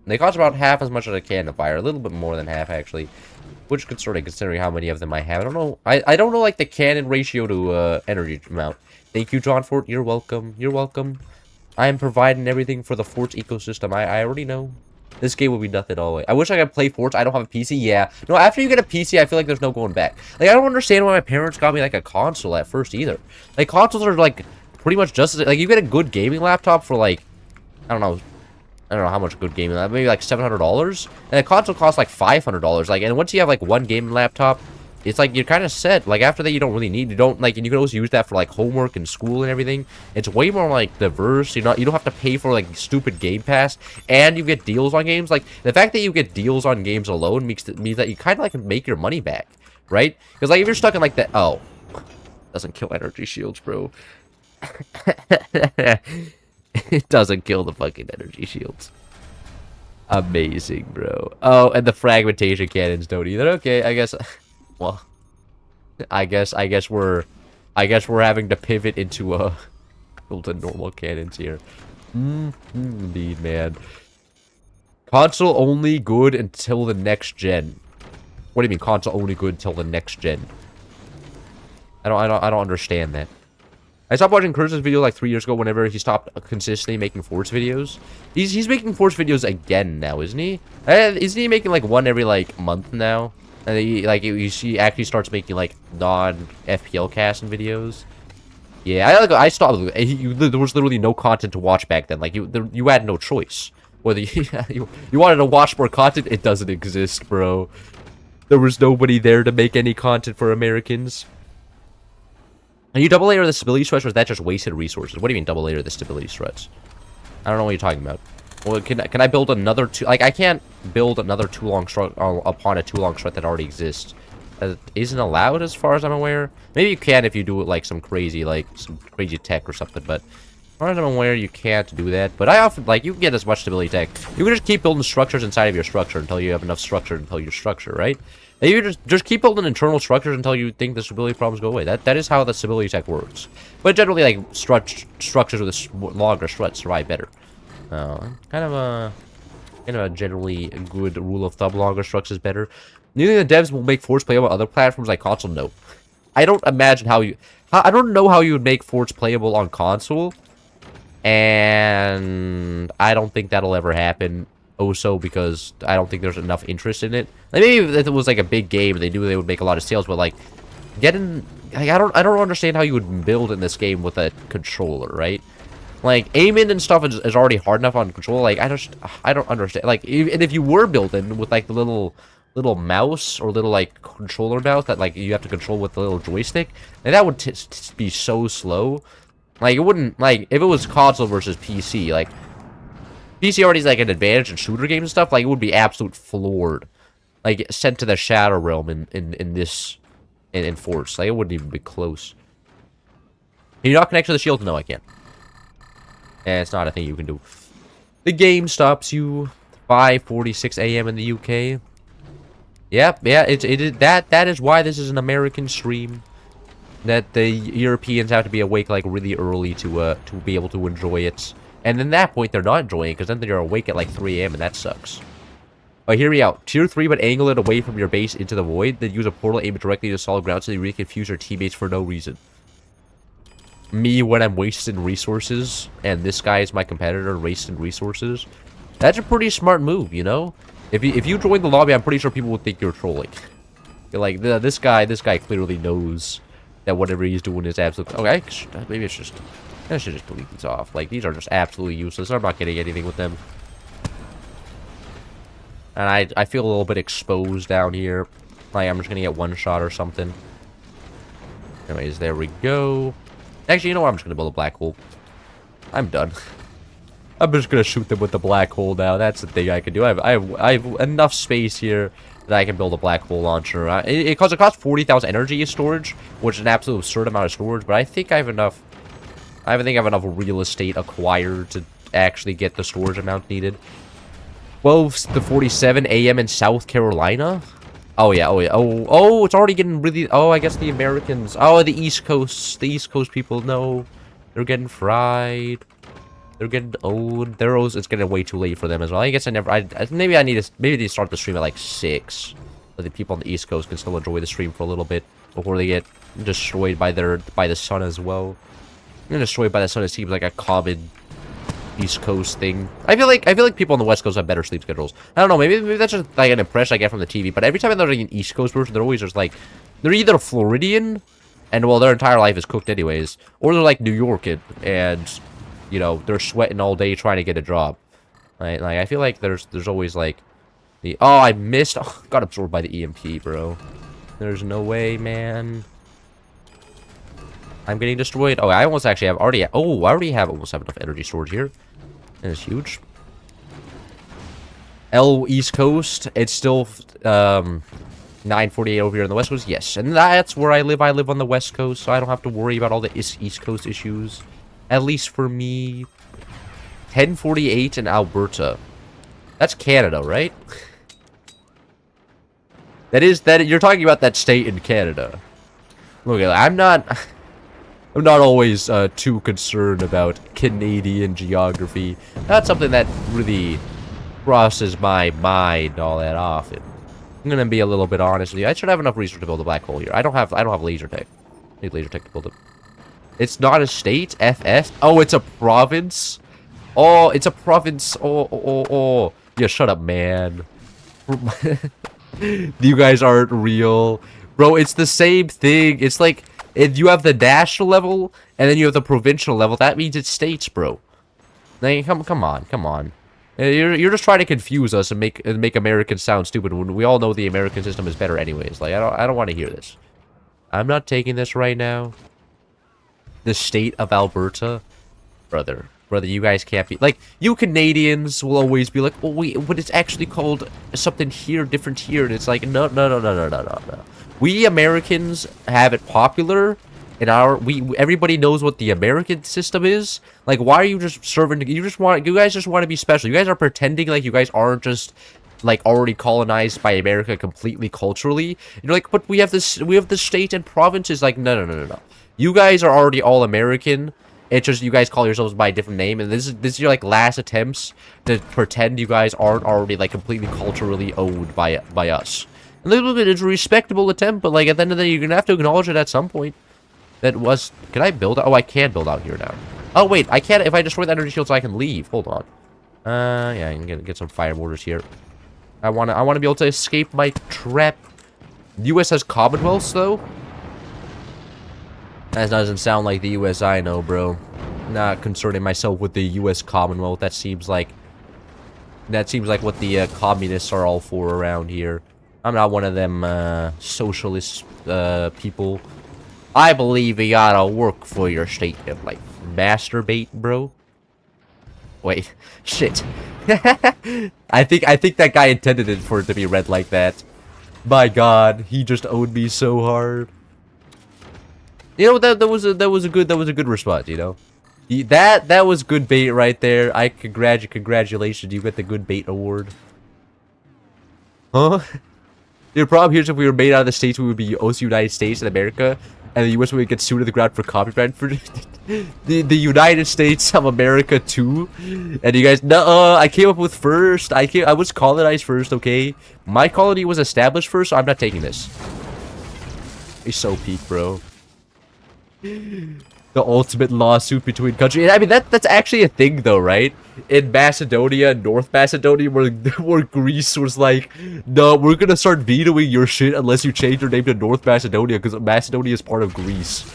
about half as much as a cannon fire. A little bit more than half, actually. Which is sort of considering how many of them I have. I don't know. I don't know, like, the cannon ratio to energy amount. Thank you, John Fort. You're welcome. You're welcome. I am providing everything for the Forts ecosystem. I already know. This game will be nothing all the way. I wish I could play Forts. I don't have a PC. Yeah. No, after you get a PC, I feel like there's no going back. Like, I don't understand why my parents got me, like, a console at first, either. Like, consoles are, like, pretty much just as... Like, you get a good gaming laptop for, like... I don't know how much a good gaming laptop... Maybe, like, $700? And a console costs, like, $500. Like, and once you have, like, one gaming laptop... It's like, you're kind of set. Like, after that, you don't really need... You don't, like... And you can always use that for, like, homework and school and everything. It's way more, like, diverse. You don't have to pay for, like, stupid Game Pass. And you get deals on games. Like, the fact that you get deals on games alone means that you kind of, like, make your money back. Right? Because, like, if you're stuck in, like, the... Oh. Doesn't kill energy shields, bro. It doesn't kill the fucking energy shields. Amazing, bro. Oh, and the fragmentation cannons don't either. Okay, I guess... Well, I guess we're having to pivot into build a normal cannons here. Indeed, man. Console only good until the next gen. What do you mean console only good until the next gen? I don't understand that. I stopped watching Kurtz's video like 3 years ago whenever he stopped consistently making Force videos. He's making Force videos again now, isn't he? Isn't he making like one every like month now? And he actually starts making like non-FPL casting videos. Yeah, I stopped. There was literally no content to watch back then. Like you had no choice. Whether you wanted to watch more content, it doesn't exist, bro. There was nobody there to make any content for Americans. Are you double layer the stability struts, or is that just wasted resources? What do you mean double layer the stability struts? I don't know what you're talking about. Well, can I build another two? Like I can't build another too long strut upon a too long strut that already exists. That isn't allowed as far as I'm aware. Maybe you can if you do it like some crazy tech or something, but as far as I'm aware, you can't do that. But I often, like, you can get as much stability tech. You can just keep building structures inside of your structure until you have enough structure until your structure, right? And you just keep building internal structures until you think the stability problems go away. That is how the stability tech works. But generally, like, structures with a longer strut survive better. Kind of a generally good rule of thumb. Longer structures is better. Do you think the devs will make Forge playable on other platforms like console? No. I don't imagine how you... I don't know how you would make Forge playable on console. And I don't think that'll ever happen. Also, because I don't think there's enough interest in it. Like, maybe if it was like a big game and they knew they would make a lot of sales, but like getting... Like, I don't understand how you would build in this game with a controller, right? Like, aiming and stuff is already hard enough on controller. Like, I don't understand. Like, and if you were building with like the little mouse or little like controller mouse that like you have to control with the little joystick, and that would be so slow. Like, it wouldn't, like, if it was console versus PC, like PC already is like an advantage in shooter games and stuff, like it would be absolute floored, like sent to the shadow realm in Force. Like, it wouldn't even be close. Can you not connect to the shield? No, I can't. And it's not a thing you can do. The game stops you. 5:46 a.m. in the UK. Yep, yeah, that is why this is an American stream. That the Europeans have to be awake like really early to be able to enjoy it. And then that point they're not enjoying it because then they're awake at like 3 a.m. and that sucks. But hear me out. Tier 3, but angle it away from your base into the void. Then use a portal, aim it directly to solid ground so you really confuse your teammates for no reason. Me when I'm wasting resources, and this guy is my competitor wasting resources. That's a pretty smart move, you know? If you join the lobby, I'm pretty sure people would think you're trolling. You're like, this guy clearly knows that whatever he's doing is absolute. Okay, maybe I should just delete these off. Like, these are just absolutely useless. I'm not getting anything with them. And I feel a little bit exposed down here. Like, I'm just gonna get one shot or something. Anyways, there we go. Actually, you know what? I'm just gonna build a black hole. I'm done. I'm just gonna shoot them with the black hole now. That's the thing I can do. I have enough space here that I can build a black hole launcher. It costs 40,000 energy storage, which is an absolute absurd amount of storage. But I think I have enough. I think I have enough real estate acquired to actually get the storage amount needed. 12:47 a.m. in South Carolina. Oh yeah, oh, it's already getting really. Oh, I guess the Americans. Oh, the East Coast people. No, they're getting fried. They're getting old. It's getting way too late for them as well. I guess maybe I need to maybe start the stream at like 6, so the people on the East Coast can still enjoy the stream for a little bit before they get destroyed by the sun as well. Getting destroyed by the sun, it seems like a common East Coast thing. I feel like people on the West Coast have better sleep schedules. I don't know, maybe that's just like an impression I get from the TV, but every time I'm like an East Coast person, they're always just like, they're either Floridian, and well, their entire life is cooked anyways, or they're like New York and you know, they're sweating all day trying to get a job. Like I feel like there's always like the I missed. Oh, got absorbed by the EMP, bro. There's no way, man. I'm getting destroyed. Oh, I almost actually have I already have almost have enough energy storage here. And it's huge. East Coast. It's still 9:48 over here on the West Coast. Yes, and that's where I live. I live on the West Coast, so I don't have to worry about all the East Coast issues. At least for me. 10:48 in Alberta. That's Canada, right? That you're talking about that state in Canada. Look, I'm not always too concerned about Canadian geography. That's something that really crosses my mind all that often. I'm gonna be a little bit honest with you. I should have enough research to build a black hole here. I don't have laser tech. I need laser tech to build it. It's not a state. FF. Oh, it's a province. Oh, it's a province. Oh. Yeah, shut up, man. You guys aren't real, bro. It's the same thing. It's like If you have the national level, and then you have the provincial level, that means it's states, bro. Like, come on. You're just trying to confuse us and make Americans sound stupid when we all know the American system is better anyways. Like, I don't want to hear this. I'm not taking this right now. The state of Alberta, brother, you guys can't be like, you Canadians will always be like, oh wait, but it's actually called something here, different here, and it's like, no. We Americans have it popular. Everybody knows what the American system is. Like, why are you just serving? You guys just want to be special. You guys are pretending like you guys aren't just like already colonized by America completely culturally. You're like, but we have the state and provinces. Like, no. You guys are already all American. It's just you guys call yourselves by a different name, and this is your like last attempts to pretend you guys aren't already like completely culturally owned by us. A little bit, it's a respectable attempt, but like at the end of the day, you're gonna have to acknowledge it at some point. Can I build? Oh, I can build out here now. Oh wait, I can't. If I destroy the energy shields, I can leave. Hold on. Yeah, I can get some fire mortars here. I wanna be able to escape my trap. U.S. has Commonwealths though. That doesn't sound like the U.S. I know, bro. Not concerning myself with the U.S. Commonwealth. That seems like what the communists are all for around here. I'm not one of them socialist people. I believe you gotta work for your state of like masturbate, bro. Wait, shit. I think that guy intended it for it to be read like that. My God, he just owed me so hard. You know, that was a good response. You know, that was good bait right there. Congratulations, you get the good bait award. Huh? The problem here is if we were made out of the states, we would be also United States and America, and the U.S. would get sued to the ground for copyright for the United States of America too. And you guys, I came up with first. I was colonized first. Okay, my colony was established first, so I'm not taking this. It's so peak, bro. The ultimate lawsuit between countries. I mean, that's actually a thing, though, right? In Macedonia, North Macedonia, where Greece was like, no, we're gonna start vetoing your shit unless you change your name to North Macedonia, because Macedonia is part of Greece.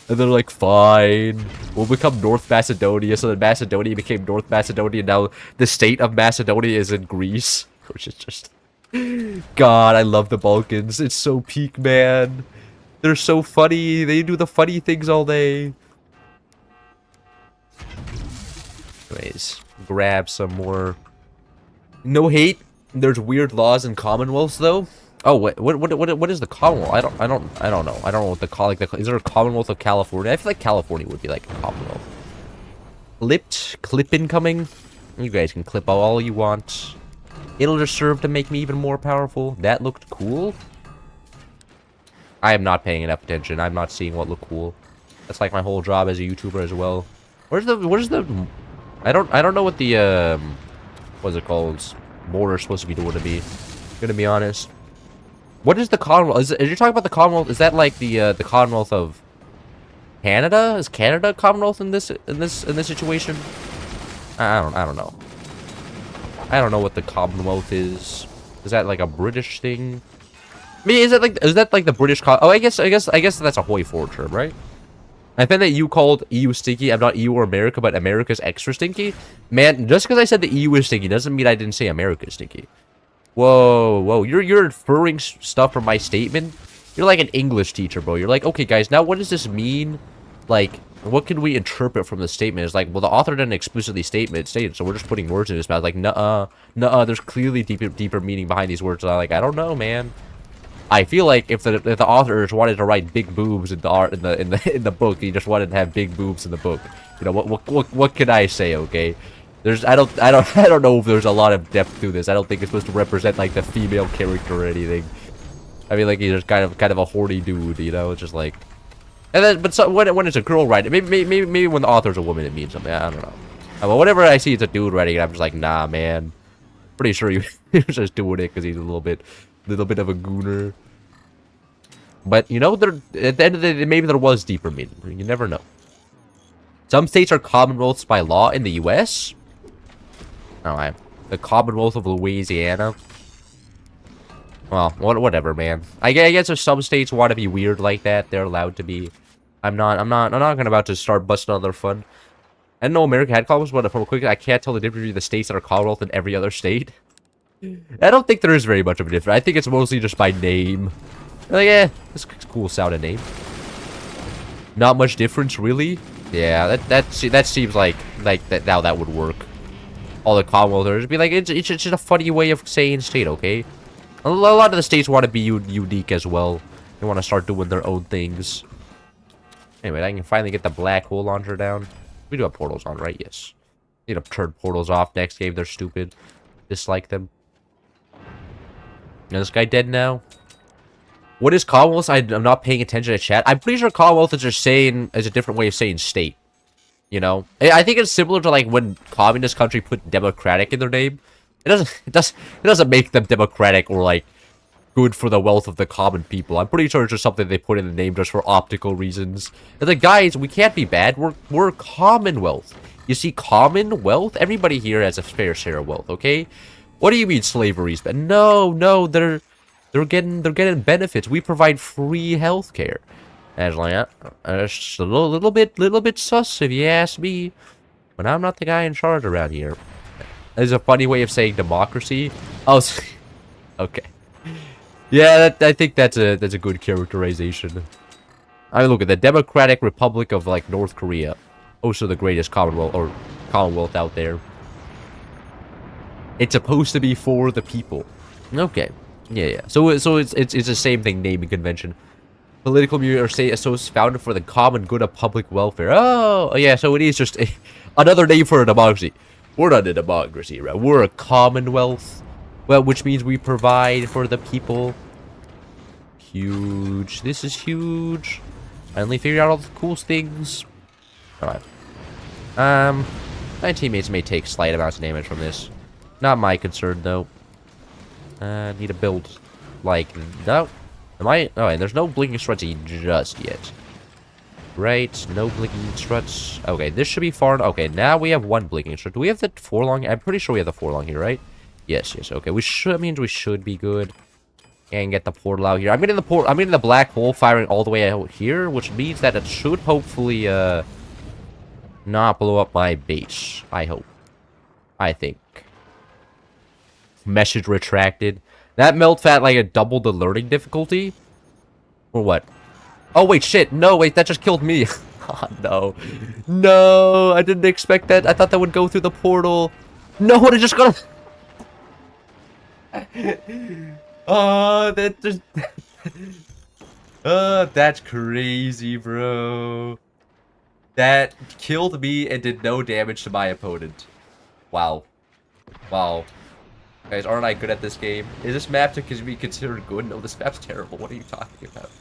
And they're like, fine, we'll become North Macedonia. So then Macedonia became North Macedonia. Now the state of Macedonia is in Greece, which is just... God, I love the Balkans. It's so peak, man. They're so funny. They do the funny things all day. Anyways, grab some more. No hate. There's weird laws in Commonwealths though. Oh, what is the Commonwealth? I don't know. I don't know what the like. Is there a Commonwealth of California? I feel like California would be like a Commonwealth. Clip incoming. You guys can clip all you want. It'll just serve to make me even more powerful. That looked cool. I am not paying enough attention. I'm not seeing what looked cool. That's like my whole job as a YouTuber as well. Where's the I don't know what the what's it called? Border supposed to be doing to me. Gonna be honest. What is the Commonwealth? Is you talking about the Commonwealth? Is that like the Commonwealth of Canada? Is Canada a Commonwealth in this situation? I don't know. I don't know what the Commonwealth is. Is that like a British thing? I mean, is that like the British oh, I guess that's a Hoi 4 term, right? I think that you called EU stinky. I'm not EU or America, but America's extra stinky. Man, just because I said the EU is stinky doesn't mean I didn't say America is stinky. Whoa, you're inferring stuff from my statement. You're like an English teacher, bro. You're like, okay, guys, now what does this mean? Like, what can we interpret from the statement? It's like, well, the author didn't explicitly state it, so we're just putting words in his mouth. Like, nuh-uh, there's clearly deeper meaning behind these words. So I'm like, I don't know, man. I feel like if the authors wanted to write big boobs in the book, he just wanted to have big boobs in the book. You know what can I say? Okay, I don't know if there's a lot of depth to this. I don't think it's supposed to represent like the female character or anything. I mean, like he's just kind of a horny dude, you know. It's just like, and then when it's a girl writing, maybe when the author's a woman, it means something. I don't know. But whenever I see it's a dude writing it, I'm just like, nah, man. Pretty sure he was just doing it because he's a little bit of a gooner. But you know, at the end of the day, maybe there was deeper meaning. You never know. Some states are commonwealths by law in the U.S. Oh, the Commonwealth of Louisiana. Well, whatever, man. I guess if some states want to be weird like that, they're allowed to be. I'm not gonna about to start busting on their fun. I know America had Commonwealth, but from a quick, I can't tell the difference between the states that are Commonwealth and every other state. I don't think there is very much of a difference. I think it's mostly just by name. Like, it's a cool sounding name. Not much difference, really. Yeah, that seems like that now that would work. All the Commonwealthers would be like, it's just a funny way of saying state, okay? A lot of the states want to be unique as well. They want to start doing their own things. Anyway, I can finally get the black hole launcher down. We do have portals on, right? Yes. Need to turn portals off next game. They're stupid. Dislike them. Is this guy dead now? What is Commonwealth? I'm not paying attention to chat. I'm pretty sure Commonwealth is just saying is a different way of saying state. You know, I think it's similar to like when communist country put democratic in their name. It doesn't make them democratic or like good for the wealth of the common people. I'm pretty sure it's just something they put in the name just for optical reasons. And the guys, we can't be bad. We're Commonwealth. You see, Commonwealth. Everybody here has a fair share of wealth. Okay. What do you mean slavery's bad? No, they're getting benefits. We provide free healthcare. As like, it's a little bit sus if you ask me. But I'm not the guy in charge around here. There's a funny way of saying democracy. Oh, okay. Yeah, I think that's a good characterization. I mean, look at the Democratic Republic of like North Korea. Also the greatest Commonwealth out there. It's supposed to be for the people. Okay. Yeah. So it's the same thing, naming convention. Political community or state associates founded for the common good of public welfare. Oh, yeah. So it is just another name for a democracy. We're not a democracy, right? We're a commonwealth. Well, which means we provide for the people. Huge. This is huge. Finally figured out all the cool things. Alright. My teammates may take slight amounts of damage from this. Not my concern, though. Need to build, like, no. Am I? Oh, and there's no blinking struts just yet. Right, no blinking struts. Okay, this should be far. Okay, now we have one blinking strut. Do we have the 4-long? I'm pretty sure we have the 4-long here, right? Yes. Okay, means we should be good. And get the portal out here. I'm getting the black hole firing all the way out here, which means that it should hopefully not blow up my base. I hope. I think. Message retracted. That melt fat like it doubled the learning difficulty? Or what? Oh wait, shit. No, wait, that just killed me. Oh no. No, I didn't expect that. I thought that would go through the portal. No, it just got. Oh, that just... Oh, that's crazy, bro. That killed me and did no damage to my opponent. Wow. Wow. Guys, aren't I good at this game? Is this map to be considered good? No, this map's terrible. What are you talking about?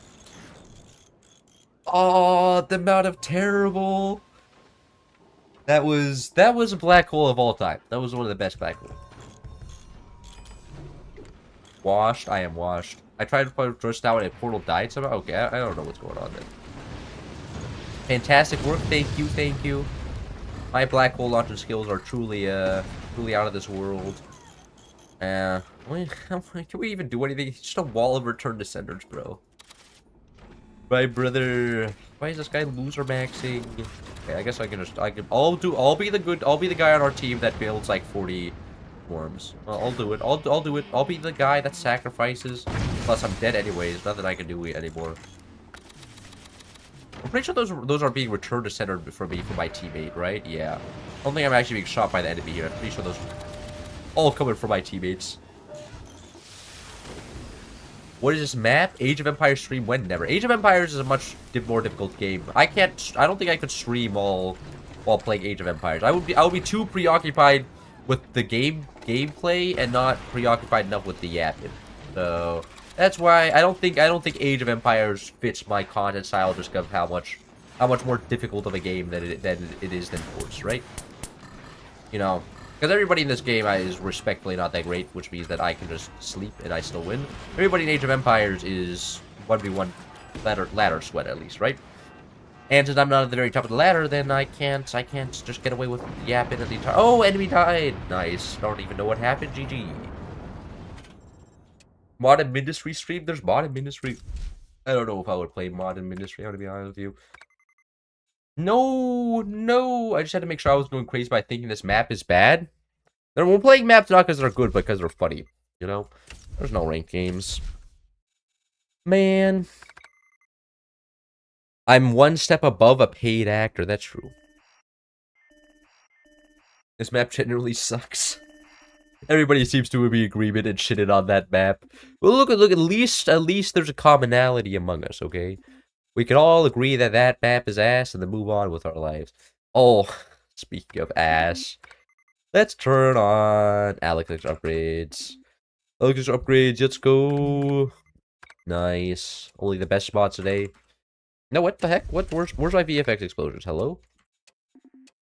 Oh, the amount of terrible. That was a black hole of all time. That was one of the best black holes. Washed. I am washed. I tried to push down and a portal died somehow. Okay, I don't know what's going on there. Fantastic work. Thank you. My black hole launching skills are truly out of this world. Can we even do anything? It's just a wall of return descenders, bro. My brother. Why is this guy loser maxing? Okay, I guess I'll be the guy on our team that builds like 40 worms. Well, I'll do it. I'll do it. I'll be the guy that sacrifices. Plus, I'm dead anyways. Nothing I can do anymore. I'm pretty sure those are being returned to center for me for my teammate, right? Yeah. I don't think I'm actually being shot by the enemy here. I'm pretty sure those all coming from my teammates. What is this map? Age of Empires stream when? Never. Age of Empires is a much more difficult game. I don't think I could stream while playing Age of Empires. I would be too preoccupied with the gameplay and not preoccupied enough with the yapping. So that's why I don't think Age of Empires fits my content style just because of how much more difficult of a game than it is than Force, right? You know, because everybody in this game is respectfully not that great, which means that I can just sleep and I still win. Everybody in Age of Empires is 1v1 ladder sweat at least, right? And since I'm not at the very top of the ladder, then I can't just get away with yapping at the entire. Oh, enemy died. Nice. Don't even know what happened. GG. Mod and Ministry stream. There's Mod and Ministry. I don't know if I would play Mod and Ministry. I'm gonna be honest with you. No, no. I just had to make sure I was going crazy by thinking this map is bad. We're playing maps not because they're good, but because they're funny. You know? There's no ranked games. Man. I'm one step above a paid actor. That's true. This map generally sucks. Everybody seems to be in agreement and shitted on that map. Well, look, at least there's a commonality among us, okay? We can all agree that that map is ass and then move on with our lives. Oh, speaking of ass, let's turn on Alex's upgrades. Alex's upgrades, let's go. Nice. Only the best spots today. No, what the heck? Where's my VFX explosions? Hello?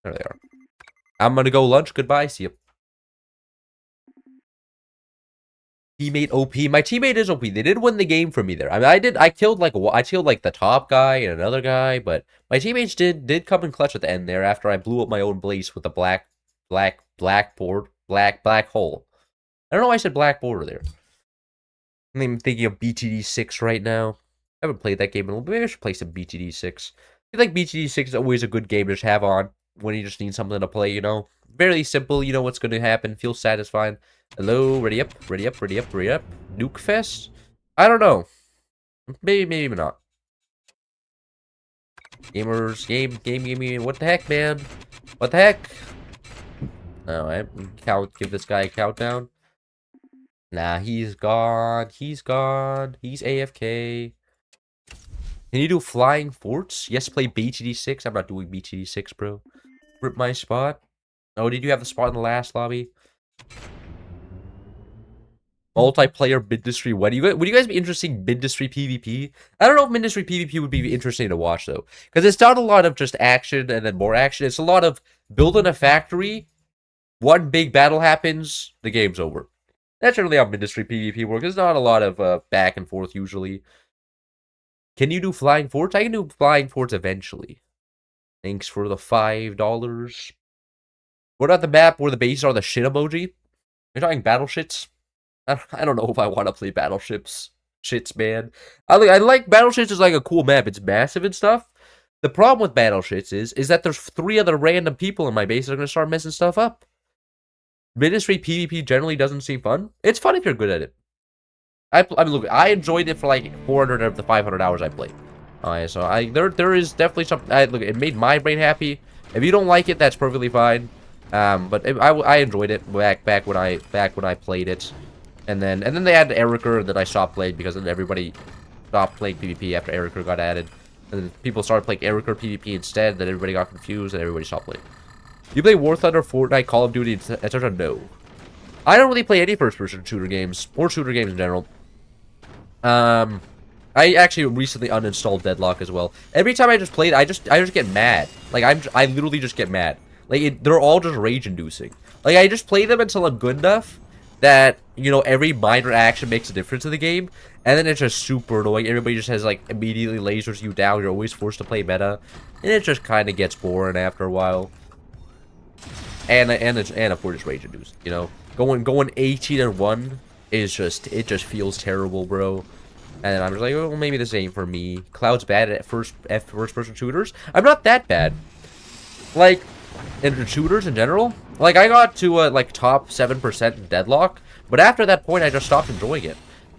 There they are. I'm gonna go lunch. Goodbye. See you. Teammate OP. My teammate is OP. They did win the game for me there. I mean, I killed like the top guy and another guy, but my teammates did come in clutch at the end there after I blew up my own base with a black hole. I don't know why I said black border there. I'm thinking of BTD 6 right now. I haven't played that game in a little bit. Maybe I should play some BTD 6. I feel like BTD 6 is always a good game to just have on when you just need something to play, you know? Very simple, you know what's going to happen. Feels satisfying. Hello, ready up. Nuke Fest? I don't know. Maybe not. Gamers, game. What the heck, man? What the heck? Alright, give this guy a countdown. Nah, he's gone. He's AFK. Can you do flying forts? Yes, play BTD6. I'm not doing BTD6, bro. Rip my spot. Oh, did you have the spot in the last lobby? Multiplayer Mindustry. Would you guys be interested in Mindustry PvP? I don't know if Mindustry PvP would be interesting to watch, though. Because it's not a lot of just action and then more action. It's a lot of building a factory. One big battle happens. The game's over. That's generally how Mindustry PvP works. There's not a lot of back and forth, usually. Can you do flying forts? I can do flying forts eventually. Thanks for the $5. What about the map where the bases are the shit emoji? You're talking battleships? I don't know if I want to play battleships. Shits, man. I like battleships is like a cool map. It's massive and stuff. The problem with battleships is that there's 3 other random people in my base that are going to start messing stuff up. Ministry PvP generally doesn't seem fun. It's fun if you're good at it. I mean, look, I enjoyed it for like 400 of the 500 hours I played. Alright, so there is definitely something. Look, it made my brain happy. If you don't like it, that's perfectly fine. But I enjoyed it back when I played it, and then they added Erica, and then I stopped playing because then everybody stopped playing PvP after Erica got added, and then people started playing Erica PvP instead. Then everybody got confused, and everybody stopped playing. You play War Thunder, Fortnite, Call of Duty, etc. No, I don't really play any first-person shooter games or shooter games in general. I actually recently uninstalled Deadlock as well. Every time I just played, I just get mad. Like I literally just get mad. Like they're all just rage-inducing. Like I just play them until I'm good enough that, you know, every minor action makes a difference in the game, and then it's just super annoying. Everybody just has like immediately lasers you down. You're always forced to play meta, and it just kind of gets boring after a while. And of course it's rage-inducing. You know, going 18-1 is just feels terrible, bro. And I'm just like, well, maybe this ain't for me. Cloud's bad at first-person shooters. I'm not that bad. Like, in shooters in general. Like, I got to, like, top 7% in Deadlock. But after that point, I just stopped enjoying it.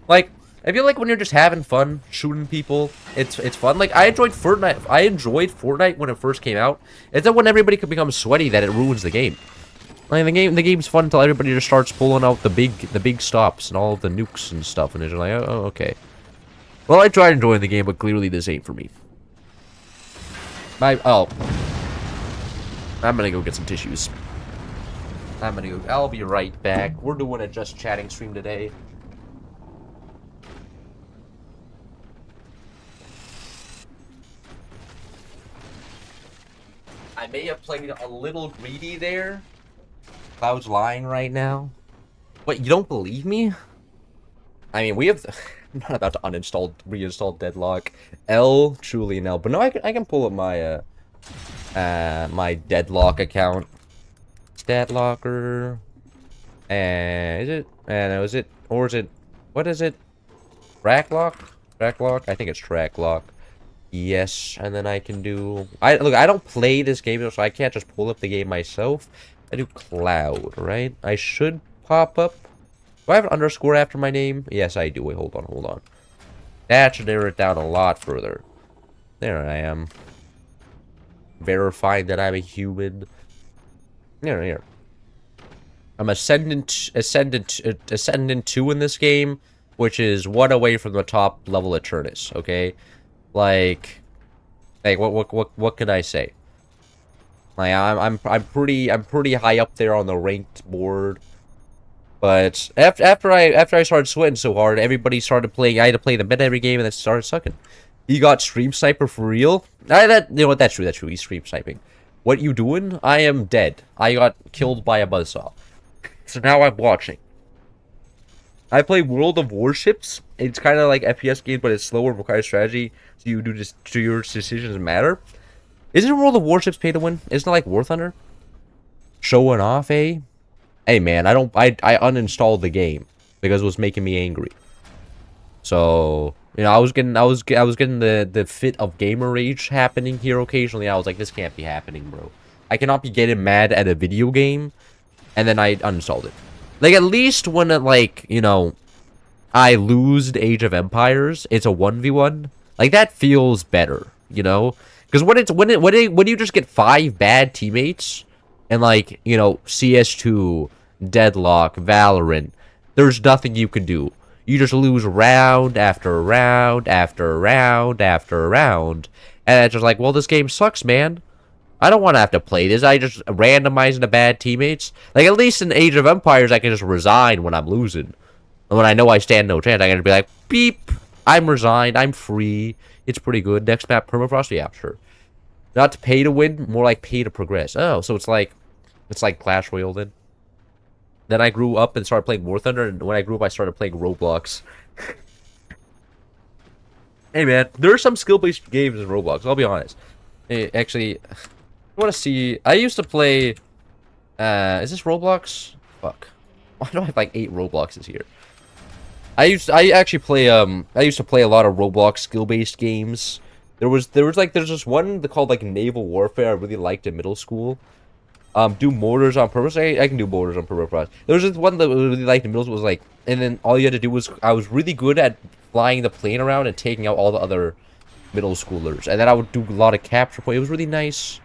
Like, I feel like when you're just having fun shooting people, it's fun. Like, I enjoyed Fortnite when it first came out. It's then when everybody could become sweaty that it ruins the game. Like, the game's fun until everybody just starts pulling out the big stops and all of the nukes and stuff. And it's just like, oh, okay. Well, I tried enjoying the game, but clearly this ain't for me. I'm gonna go get some tissues. I'll be right back. We're doing a just chatting stream today. I may have played a little greedy there. Cloud's lying right now. What, you don't believe me? I mean, we have... I'm not about to reinstall Deadlock. Truly an L. But no, I can pull up my, my Deadlock account. Stat locker. And is it? No, is it? Or is it? What is it? Track lock? I think it's track lock. Yes, and then I can do... Look, I don't play this game, so I can't just pull up the game myself. I do cloud, right? I should pop up. Do I have an underscore after my name? Yes, I do. Wait, hold on. That should narrow it down a lot further. There I am. Verifying that I'm a human. Here. I'm Ascendant 2 in this game, which is 1 away from the top level Eternus, okay? Like what can I say? Like I'm pretty high up there on the ranked board. But after I started sweating so hard, everybody started playing. I had to play the meta every game, and then started sucking. He got stream sniper for real. You know what? That's true. He's stream sniping. What you doing? I am dead. I got killed by a buzzsaw. So now I'm watching. I play World of Warships. It's kind of like FPS game, but it's slower and requires strategy. So you do just your decisions matter. Isn't World of Warships pay to win? Isn't it like War Thunder? Showing off, eh? Hey man, I uninstalled the game because it was making me angry. So, you know, I was getting the fit of gamer rage happening here occasionally. I was like, this can't be happening, bro. I cannot be getting mad at a video game, and then I uninstalled it. Like, at least when it, like, you know, I lose the Age of Empires, it's a 1v1. Like, that feels better, you know? Because when you just get 5 bad teammates, and like, you know, CS2, Deadlock, Valorant, there's nothing you can do. You just lose round after round after round after round. And it's just like, well, this game sucks, man. I don't want to have to play this. I just randomizing the bad teammates. Like, at least in Age of Empires, I can just resign when I'm losing. And when I know I stand no chance, I can just be like, beep, I'm resigned, I'm free. It's pretty good. Next map, Permafrost? Yeah, sure. Not to pay to win, more like pay to progress. Oh, so it's like Clash Royale then. Then I grew up and started playing War Thunder, and when I grew up, I started playing Roblox. Hey man, there are some skill-based games in Roblox, I'll be honest. Hey, actually, I want to see... I used to play... is this Roblox? Fuck. Why do I have like 8 Robloxes here? I used to play a lot of Roblox skill-based games. There's this one called like Naval Warfare I really liked in middle school. Do mortars on purpose. I can do mortars on purpose. There was this one that I really liked in middle school. Was like, and then all you had to do was, I was really good at flying the plane around and taking out all the other middle schoolers. And then I would do a lot of capture point. It was really nice.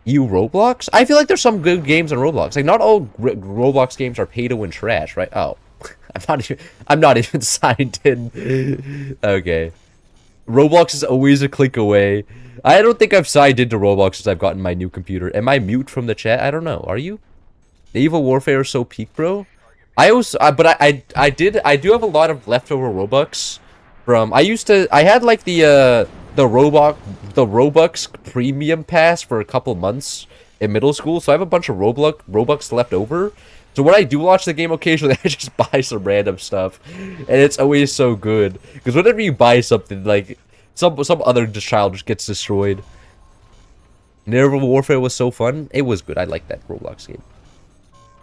Roblox? I feel like there's some good games on Roblox. Like, not all Roblox games are pay to win trash, right? Oh, I'm not even signed in. Okay. Roblox is always a click away. I don't think I've signed into Roblox since I've gotten my new computer. Am I mute from the chat? I don't know. Are you? Naval Warfare is so peak, bro. I do have a lot of leftover Robux from... I had like the Robux premium pass for a couple months in middle school, so I have a bunch of Robux left over. So when I do watch the game occasionally, I just buy some random stuff, and it's always so good. Because whenever you buy something, like some other child just gets destroyed. Naval Warfare was so fun. It was good. I like that Roblox game.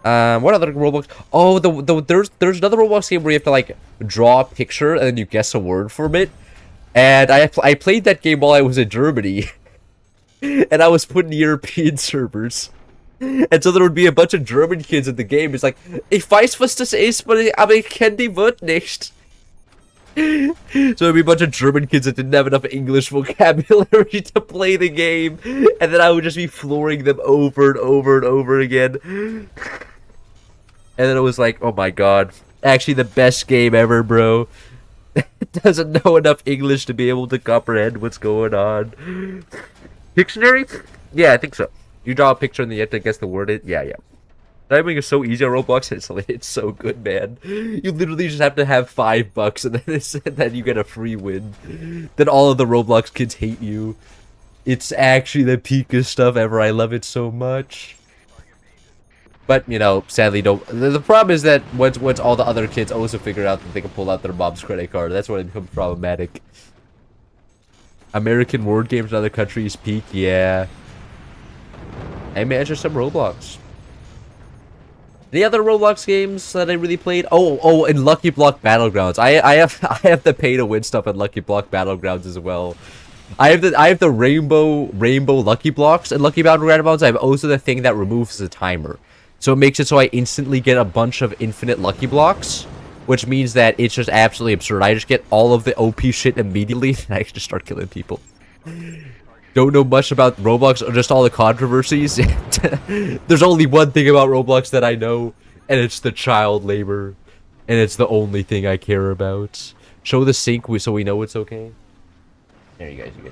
What other Roblox? Oh, there's another Roblox game where you have to like draw a picture and then you guess a word from it. And I played that game while I was in Germany, and I was put in European servers. And so there would be a bunch of German kids in the game. It's like, ich weiß, was das ist, aber ich kenne die Wort nicht. So there'd be a bunch of German kids that didn't have enough English vocabulary to play the game. And then I would just be flooring them over and over and over again. And then it was like, oh my god. Actually the best game ever, bro. It doesn't know enough English to be able to comprehend what's going on. Dictionary? Yeah, I think so. You draw a picture and then you have to guess the word. Yeah. Typing is so easy on Roblox. It's so good, man. You literally just have to have $5 and then you get a free win. Then all of the Roblox kids hate you. It's actually the peakest stuff ever. I love it so much. But, you know, sadly, don't. The problem is that once all the other kids also figure out that they can pull out their mom's credit card, that's when it becomes problematic. American word games in other countries peak, yeah. I managed some Roblox. The other Roblox games that I really played, oh, and Lucky Block Battlegrounds. I have the pay to win stuff in Lucky Block Battlegrounds as well. I have the rainbow lucky blocks and lucky bound roundabouts. I have also the thing that removes the timer, so it makes it so I instantly get a bunch of infinite lucky blocks, which means that it's just absolutely absurd. I just get all of the OP shit immediately, and I just start killing people. Don't know much about Roblox or just all the controversies. There's only one thing about Roblox that I know, and it's the child labor, and it's the only thing I care about. Show the sync so we know it's okay. There you guys get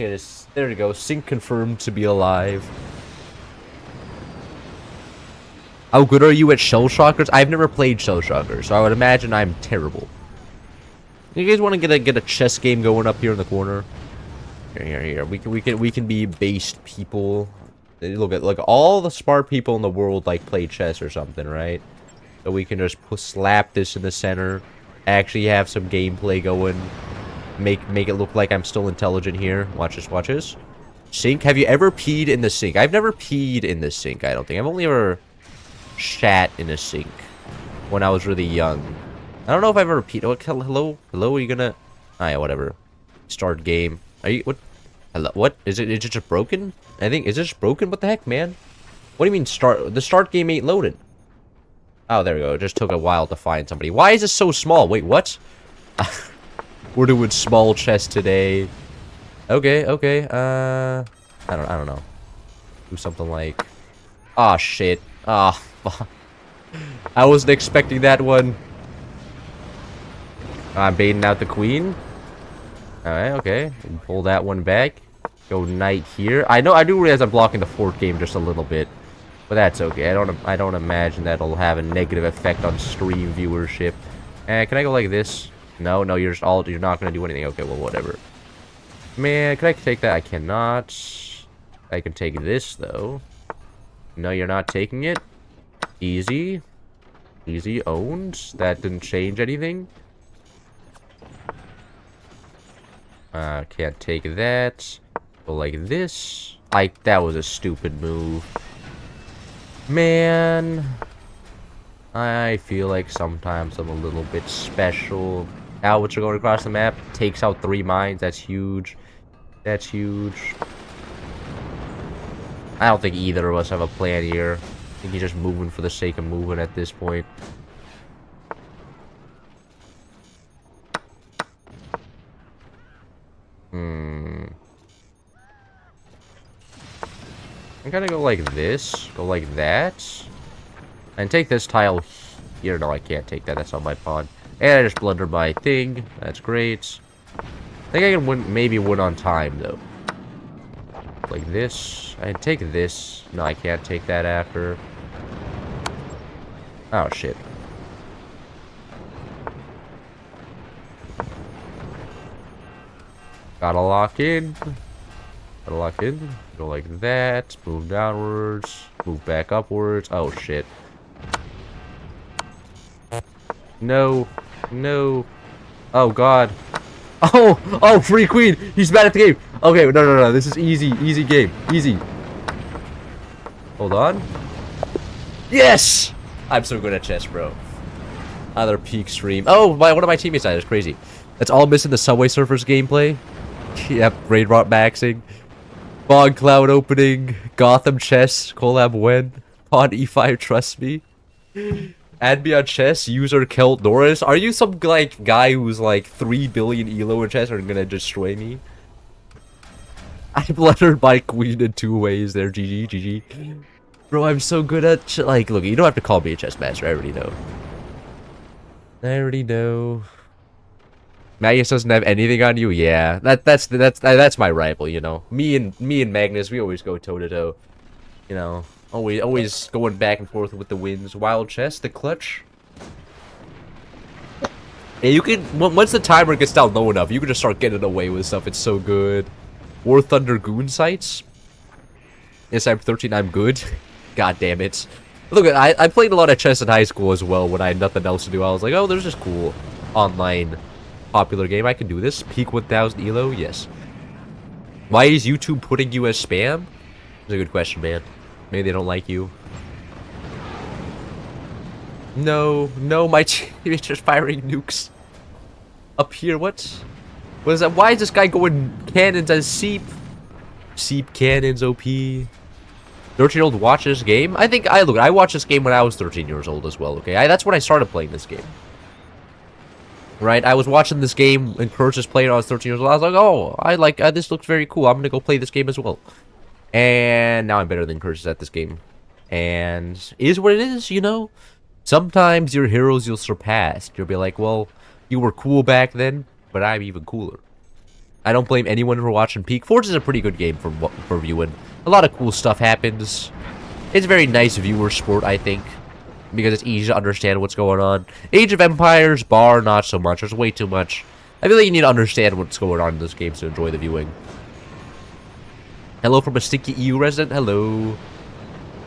this. There you go. Sync confirmed to be alive. How good are you at Shell Shockers? I've never played Shell Shockers, so I would imagine I'm terrible. You guys want to get a chess game going up here in the corner? Here. We can be based people. Look, all the smart people in the world like play chess or something, right? So we can just slap this in the center. Actually have some gameplay going. Make it look like I'm still intelligent here. Watch this. Sink. Have you ever peed in the sink? I've never peed in the sink, I don't think. I've only ever shat in a sink when I was really young. I don't know if I've ever peed. What? Hello? Are you gonna... Ah, yeah, whatever. Start game. Are you... What? Hello? What? Is it just broken? I think... Is it just broken? What the heck, man? What do you mean start... The start game ain't loaded. Oh, there we go. It just took a while to find somebody. Why is it so small? Wait, what? We're doing small chess today. Okay. I don't know. Do something like... Ah, shit. Ah, fuck. I wasn't expecting that one. I'm baiting out the queen. Alright, okay. Pull that one back. Go knight here. I do realize I'm blocking the fort game just a little bit. But that's okay. I don't imagine that'll have a negative effect on stream viewership. Can I go like this? No, you're not gonna do anything. Okay, well, whatever. Man, can I take that? I cannot. I can take this, though. No, you're not taking it. Easy. Easy owned. That didn't change anything. Can't take that. Go like this. That was a stupid move. Man. I feel like sometimes I'm a little bit special. Albits are going across the map. Takes out 3 mines. That's huge. That's huge. I don't think either of us have a plan here. I think he's just moving for the sake of moving at this point. I'm gonna go like this. Go like that. And take this tile here. No, I can't take that. That's on my pod. And I just blundered my thing. That's great. I think I can maybe win on time, though. Like this. I can take this. No, I can't take that after. Oh, shit. Gotta lock in. Gotta lock in. Go like that. Move downwards. Move back upwards. Oh, shit. No. Oh, God. Oh, free queen. He's bad at the game. Okay, no. This is easy. Easy game. Easy. Hold on. Yes! I'm so good at chess, bro. Another peak stream. Oh, one of my teammates died. It's crazy. That's all missing the Subway Surfers gameplay. Yep, Raid Rot maxing. Bog Cloud opening. Gotham chess. Collab when. Pawn E5, trust me. Add me on chess. User Kelt Norris. Are you some like guy who's like 3 billion elo in chess and gonna destroy me? I blundered my queen in 2 ways there. GG. Bro, I'm so good at like, look, you don't have to call me a chess master. I already know. Magnus doesn't have anything on you. Yeah, that's my rival. You know, me and Magnus, we always go toe to toe. You know, always going back and forth with the wins. Wild chess, the clutch. Yeah, you can once the timer gets down low enough, you can just start getting away with stuff. It's so good. War Thunder Goon Sites. Yes, I'm 13. I'm good. God damn it. Look, I played a lot of chess in high school as well when I had nothing else to do. I was like, oh, there's this cool online popular game. I can do this. Peak 1000 elo? Yes. Why is YouTube putting you as spam? That's a good question, man. Maybe they don't like you. No, my team is just firing nukes. Up here, what? What is that? Why is this guy going cannons as Seep? Seep cannons, OP. 13-year-old watch this game? I watched this game when I was 13 years old as well, okay? That's when I started playing this game. Right? I was watching this game and Curtis playing when I was 13 years old. I was like, oh, this looks very cool. I'm gonna go play this game as well. And now I'm better than Curtis at this game. And it is what it is, you know? Sometimes your heroes you'll surpass. You'll be like, well, you were cool back then, but I'm even cooler. I don't blame anyone for watching Peak. Forge is a pretty good game for viewing. A lot of cool stuff happens. It's a very nice viewer sport, I think, because it's easy to understand what's going on. Age of Empires, not so much. There's way too much. I feel like you need to understand what's going on in this game to enjoy the viewing. Hello from a stinky EU resident. Hello.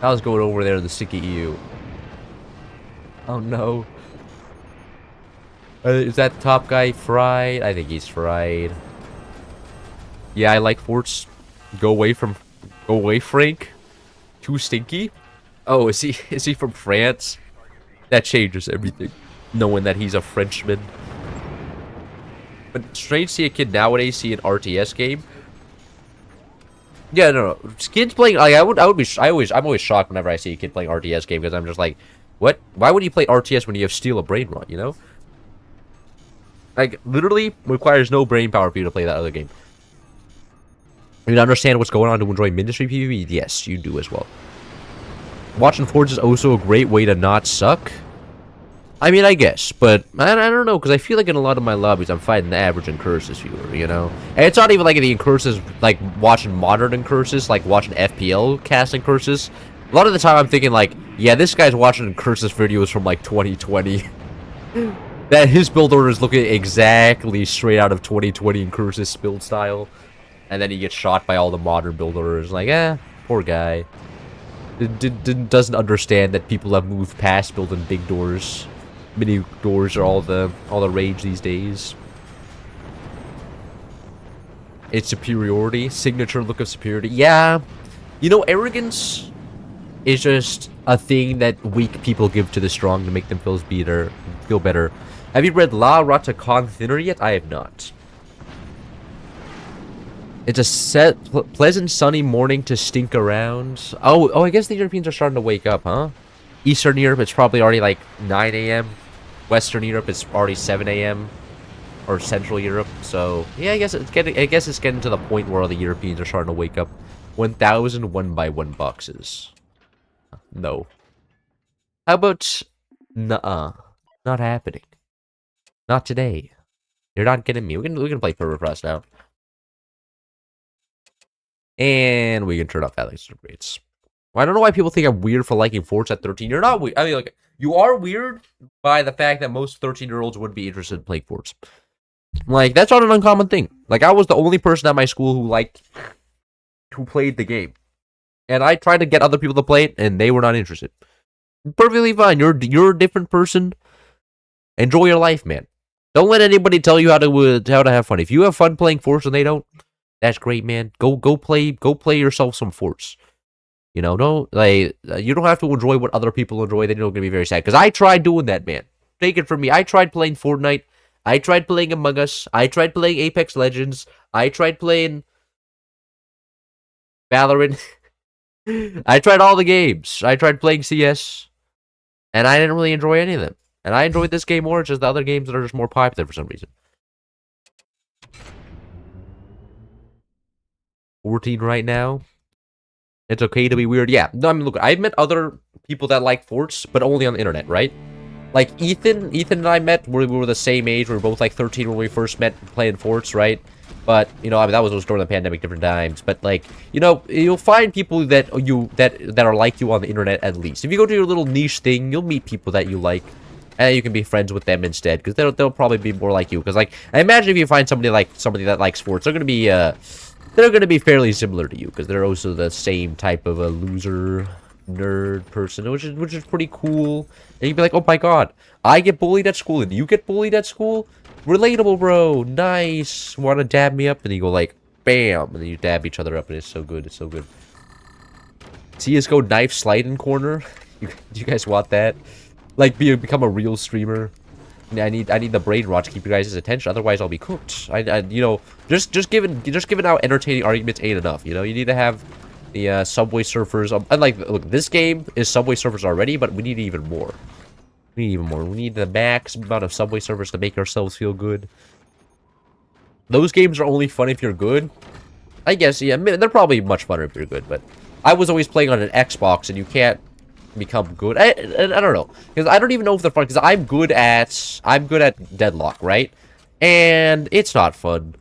How's going over there in the stinky EU? Oh no. Is that top guy fried? I think he's fried. Yeah, I like forts. Go away, Frank. Too stinky. Oh, is he from France? That changes everything. Knowing that he's a Frenchman. But strange to see a kid nowadays see an RTS game. Yeah, no. Kids playing like I'm always shocked whenever I see a kid playing RTS game because I'm just like, what? Why would you play RTS when you have Steal a Brain Rot, you know? Like, literally requires no brain power for you to play that other game. You understand what's going on to enjoy Ministry PvP? Yes, you do as well. Watching Forge is also a great way to not suck. I mean, I guess, but I don't know, because I feel like in a lot of my lobbies, I'm fighting the average Incursus viewer, you know? And it's not even like the Incursus, like, watching modern Incursus, like, watching FPL cast Incursus. A lot of the time, I'm thinking, like, yeah, this guy's watching Incursus videos from, like, 2020. That his build order is looking exactly straight out of 2020 Incursus build style. And then he gets shot by all the modern build orders. Like, poor guy. Doesn't understand that people have moved past building big doors. Mini doors are all the rage these days. It's superiority. Signature look of superiority. Yeah. You know, arrogance is just a thing that weak people give to the strong to make them feel better. Have you read La Rata Con Thinner yet? I have not. It's a pleasant sunny morning to stink around. Oh, I guess the Europeans are starting to wake up, huh? Eastern Europe, it's probably already like 9 a.m. Western Europe, it's already 7 a.m. Or Central Europe. So yeah, I guess it's getting to the point where all the Europeans are starting to wake up. 1,000 1x1 boxes. No. How about nuh-uh? Not happening. Not today. You're not getting me. We can play Permafrost now. And we can turn off Alex rates. Well, I don't know why people think I'm weird for liking Forts at 13. You're not weird. I mean, like, you are weird by the fact that most 13-year-olds wouldn't be interested in playing Forts. Like, that's not an uncommon thing. Like, I was the only person at my school who played the game. And I tried to get other people to play it, and they were not interested. Perfectly fine. You're a different person. Enjoy your life, man. Don't let anybody tell you how to have fun. If you have fun playing Forts and they don't, that's great, man. Go play yourself some Forts. You know, you don't have to enjoy what other people enjoy. Then you're gonna be very sad. Because I tried doing that, man. Take it from me. I tried playing Fortnite. I tried playing Among Us. I tried playing Apex Legends. I tried playing Valorant. I tried all the games. I tried playing CS. And I didn't really enjoy any of them. And I enjoyed this game more. It's just the other games that are just more popular for some reason. 14 right now. It's okay to be weird. Yeah. No, I mean, look, I've met other people that like Forts, but only on the internet, right? Like, Ethan and I met, we were the same age. We were both like 13 when we first met playing Forts, right? But, you know, I mean, that was during the pandemic, different times. But, like, you know, you'll find people that are like you on the internet at least. If you go to your little niche thing, you'll meet people that you like. And you can be friends with them instead, because they'll probably be more like you. Because, like, I imagine if you find somebody that likes Forts, they're going to be fairly similar to you, because they're also the same type of a loser, nerd person, which is pretty cool. And you'd be like, oh my god, I get bullied at school, and you get bullied at school? Relatable, bro. Nice. Want to dab me up? And you go like, bam, and then you dab each other up, and it's so good. It's so good. CSGO knife sliding corner. Do you guys want that? Like, become a real streamer. I need the brain rot to keep you guys' attention. Otherwise, I'll be cooked. You know, just given how entertaining arguments ain't enough. You know, you need to have the Subway Surfers. And like, look, this game is Subway Surfers already, but we need even more. We need even more. We need the max amount of Subway Surfers to make ourselves feel good. Those games are only fun if you're good. I guess, yeah, they're probably much funner if you're good, but I was always playing on an Xbox, and you can't become good. I don't know, because I don't even know if they're fun, because I'm good at Deadlock, right? And it's not fun.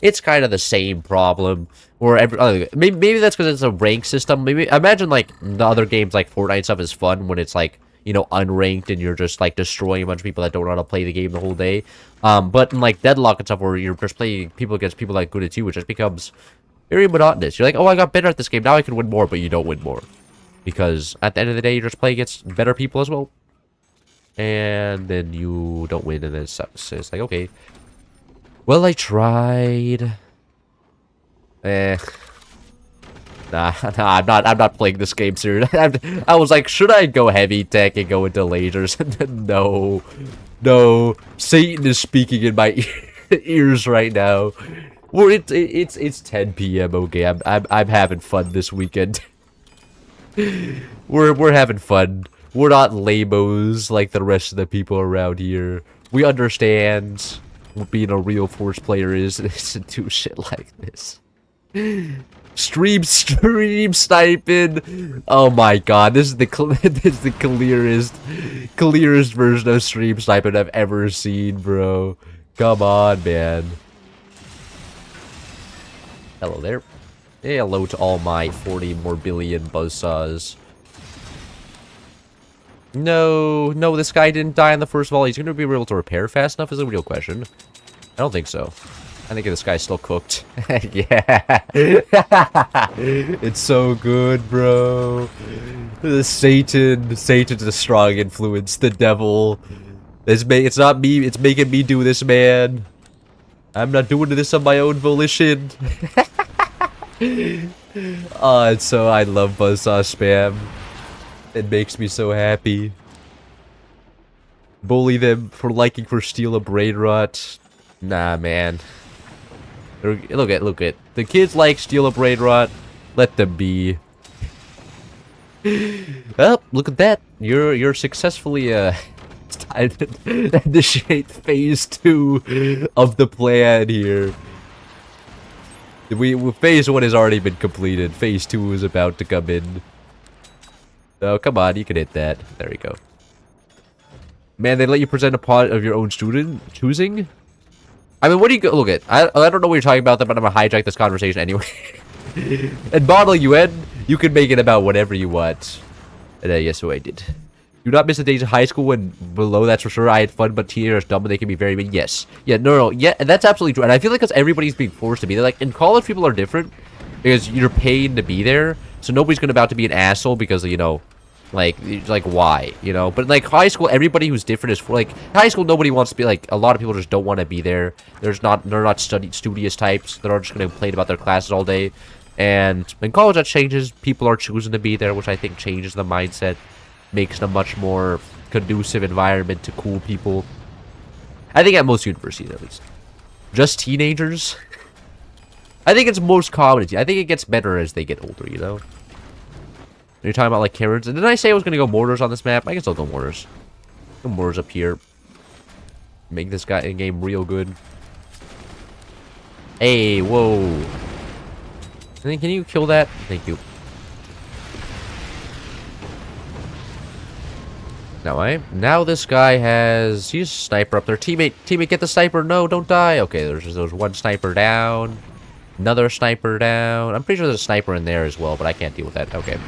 It's kind of the same problem, where maybe that's because it's a rank system. Maybe imagine like the other games like Fortnite stuff is fun when it's like, you know, unranked and you're just like destroying a bunch of people that don't know how to play the game the whole day. But in like Deadlock and stuff where you're just playing people against people like good at you, it just becomes very monotonous. You're like, oh, I got better at this game, now I can win more, but you don't win more. Because at the end of the day, you just play against better people as well. And then you don't win, and then it sucks. It's like, okay. Well, I tried. Nah, I'm not playing this game serious. I was like, should I go heavy tech and go into lasers? No. Satan is speaking in my ears right now. Well, it's 10 p.m. Okay, I'm having fun this weekend. We're having fun. We're not lamos like the rest of the people around here. We understand what being a real Force player is, and it's to do shit like this. Stream sniping. Oh my god, this is the clearest version of stream sniping I've ever seen, bro. Come on, man. Hello there. Hey, hello to all my 40 more billion buzzsaws. No, this guy didn't die in the first volley. He's gonna be able to repair fast enough is a real question. I don't think so. I think this guy's still cooked. Yeah. It's so good, bro. Satan's a strong influence. The devil. It's not me. It's making me do this, man. I'm not doing this on my own volition. Oh, it's so I love buzzsaw spam. It makes me so happy. Bully them for liking for steal a brain rot. Nah, man. Look at the kids like steal a brain rot. Let them be. Well, look at that. You're successfully initiate phase 2 of the plan here. Phase 1 has already been completed. Phase 2 is about to come in. Oh, come on, you can hit that. There you go. Man, they let you present a pot of your own choosing? I mean, what do you look at? I don't know what you're talking about, but I'm gonna hijack this conversation anyway. And Model UN, you can make it about whatever you want. And yes, so I did. Do not miss the days of high school when below, that's for sure. I had fun, but teenagers dumb and they can be very mean. Yes. Yeah, no, yeah, and that's absolutely true. And I feel like because everybody's being forced to be there. Like, in college, people are different because you're paying to be there. So nobody's gonna about to be an asshole because, you know, like why, you know? But like high school, everybody who's different is like high school. Nobody wants to be like. A lot of people just don't want to be there. They're not studious types. They're just gonna complain about their classes all day. And in college, that changes. People are choosing to be there, which I think changes the mindset, makes it a much more conducive environment to cool people. I think at most universities, at least. Just teenagers. I think it's most common. I think it gets better as they get older, you know? You're talking about, like, Karens. And didn't I say I was going to go mortars on this map? I can still go mortars. Go mortars up here. Make this guy in-game real good. Hey, whoa. Can you kill that? Thank you. Now this guy has... He's a sniper up there. Teammate, get the sniper. No, don't die. Okay, there's one sniper down. Another sniper down. I'm pretty sure there's a sniper in there as well, but I can't deal with that. Okay.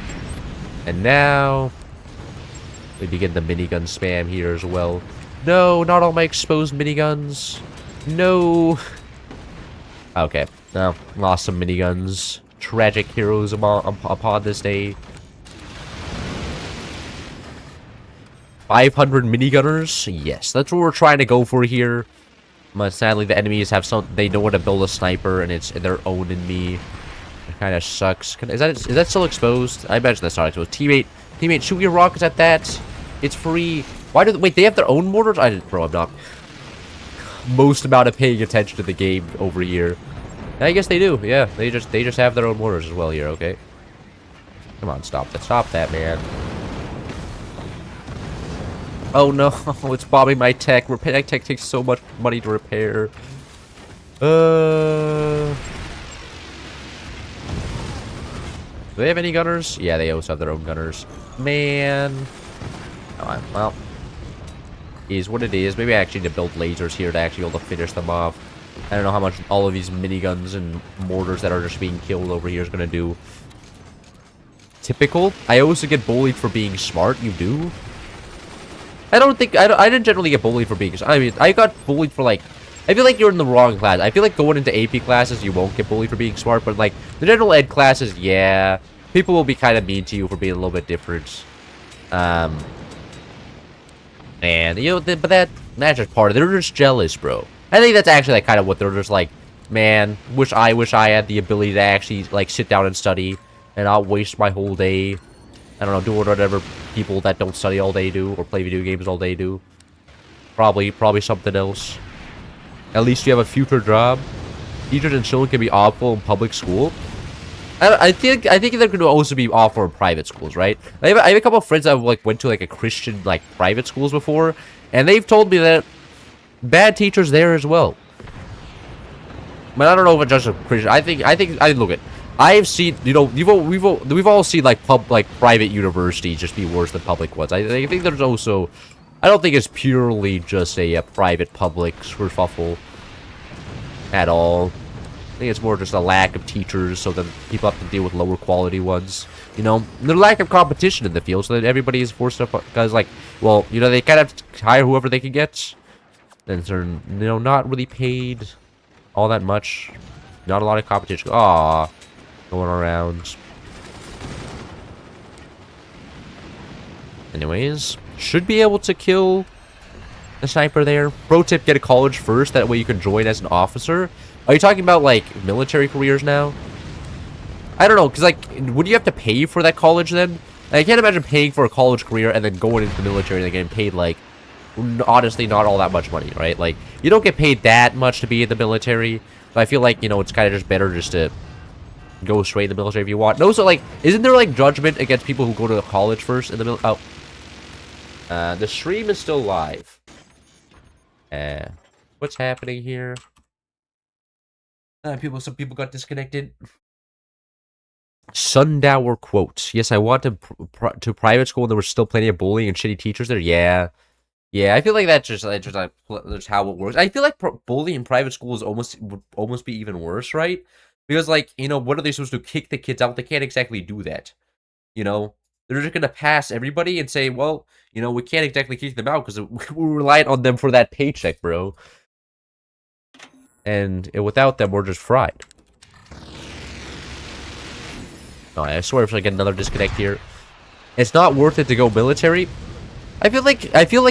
And now... we begin the minigun spam here as well. No, not all my exposed miniguns. No. Okay. No, lost some miniguns. Tragic heroes upon this day. 500 minigunners? Yes, that's what we're trying to go for here. But sadly, the enemies have they know how to build a sniper, and they're owning me. It kind of sucks. Is that still exposed? I imagine that's not exposed. Teammate, shoot your rockets at that. It's free. Why do wait? They have their own mortars? I didn't, bro. I'm not most amount of paying attention to the game over here. I guess they do. Yeah, they just have their own mortars as well here. Okay. Come on, stop that, man. Oh no, it's bombing my tech. Repair tech takes so much money to repair. Do they have any gunners? Yeah, they also have their own gunners. Man. Oh, well, is what it is. Maybe I actually need to build lasers here to actually be able to finish them off. I don't know how much all of these miniguns and mortars that are just being killed over here is going to do. Typical. I also get bullied for being smart. You do? I didn't generally get bullied for being... I mean, I got bullied for, like... I feel like you're in the wrong class. I feel like going into AP classes, you won't get bullied for being smart. But, like, the general ed classes, yeah. People will be kind of mean to you for being a little bit different. And, you know, but that's just part of it. They're just jealous, bro. I think that's actually, like, kind of what they're just like, man, wish I had the ability to actually, like, sit down and study. And not waste my whole day. I don't know, doing whatever people that don't study all day do. Or play video games all day do. Probably something else. At least you have a future job. Teachers and children can be awful in public school. I think they're going to also be awful in private schools, right? I have a couple of friends that like went to like a Christian like private schools before, and they've told me that bad teachers there as well. But I don't know if it's just a Christian. I think look at. I've seen, you know, we've all seen like private universities just be worse than public ones. I think there's also, I don't think it's purely just a private public kerfuffle at all. I think it's more just a lack of teachers, so that people have to deal with lower quality ones. You know, the lack of competition in the field, so that everybody is forced to, because like, well, you know, they kind of have to hire whoever they can get, and they're, you know, not really paid all that much. Not a lot of competition. Aww. Going around. Anyways, should be able to kill the sniper there. Pro tip, get a college first. That way you can join as an officer. Are you talking about, like, military careers now? I don't know, because, like, would you have to pay for that college then? I can't imagine paying for a college career and then going into the military and getting paid, like, honestly, not all that much money, right? Like, you don't get paid that much to be in the military. But I feel like, you know, it's kind of just better just to go straight in the military if you want. No, so, like, isn't there, like, judgment against people who go to college first in the military? Oh. The stream is still live. What's happening here? Some people got disconnected. Sundower quotes. Yes, I went to private school and there was still plenty of bullying and shitty teachers there. Yeah. Yeah, I feel like that's just like how it works. I feel like bullying in private school is would almost be even worse, right? Because, like, you know, what are they supposed to do? Kick the kids out? They can't exactly do that. You know? They're just going to pass everybody and say, well, you know, we can't exactly kick them out because we're reliant on them for that paycheck, bro. And without them, we're just fried. Oh, I swear if I get another disconnect here. It's not worth it to go military. I feel like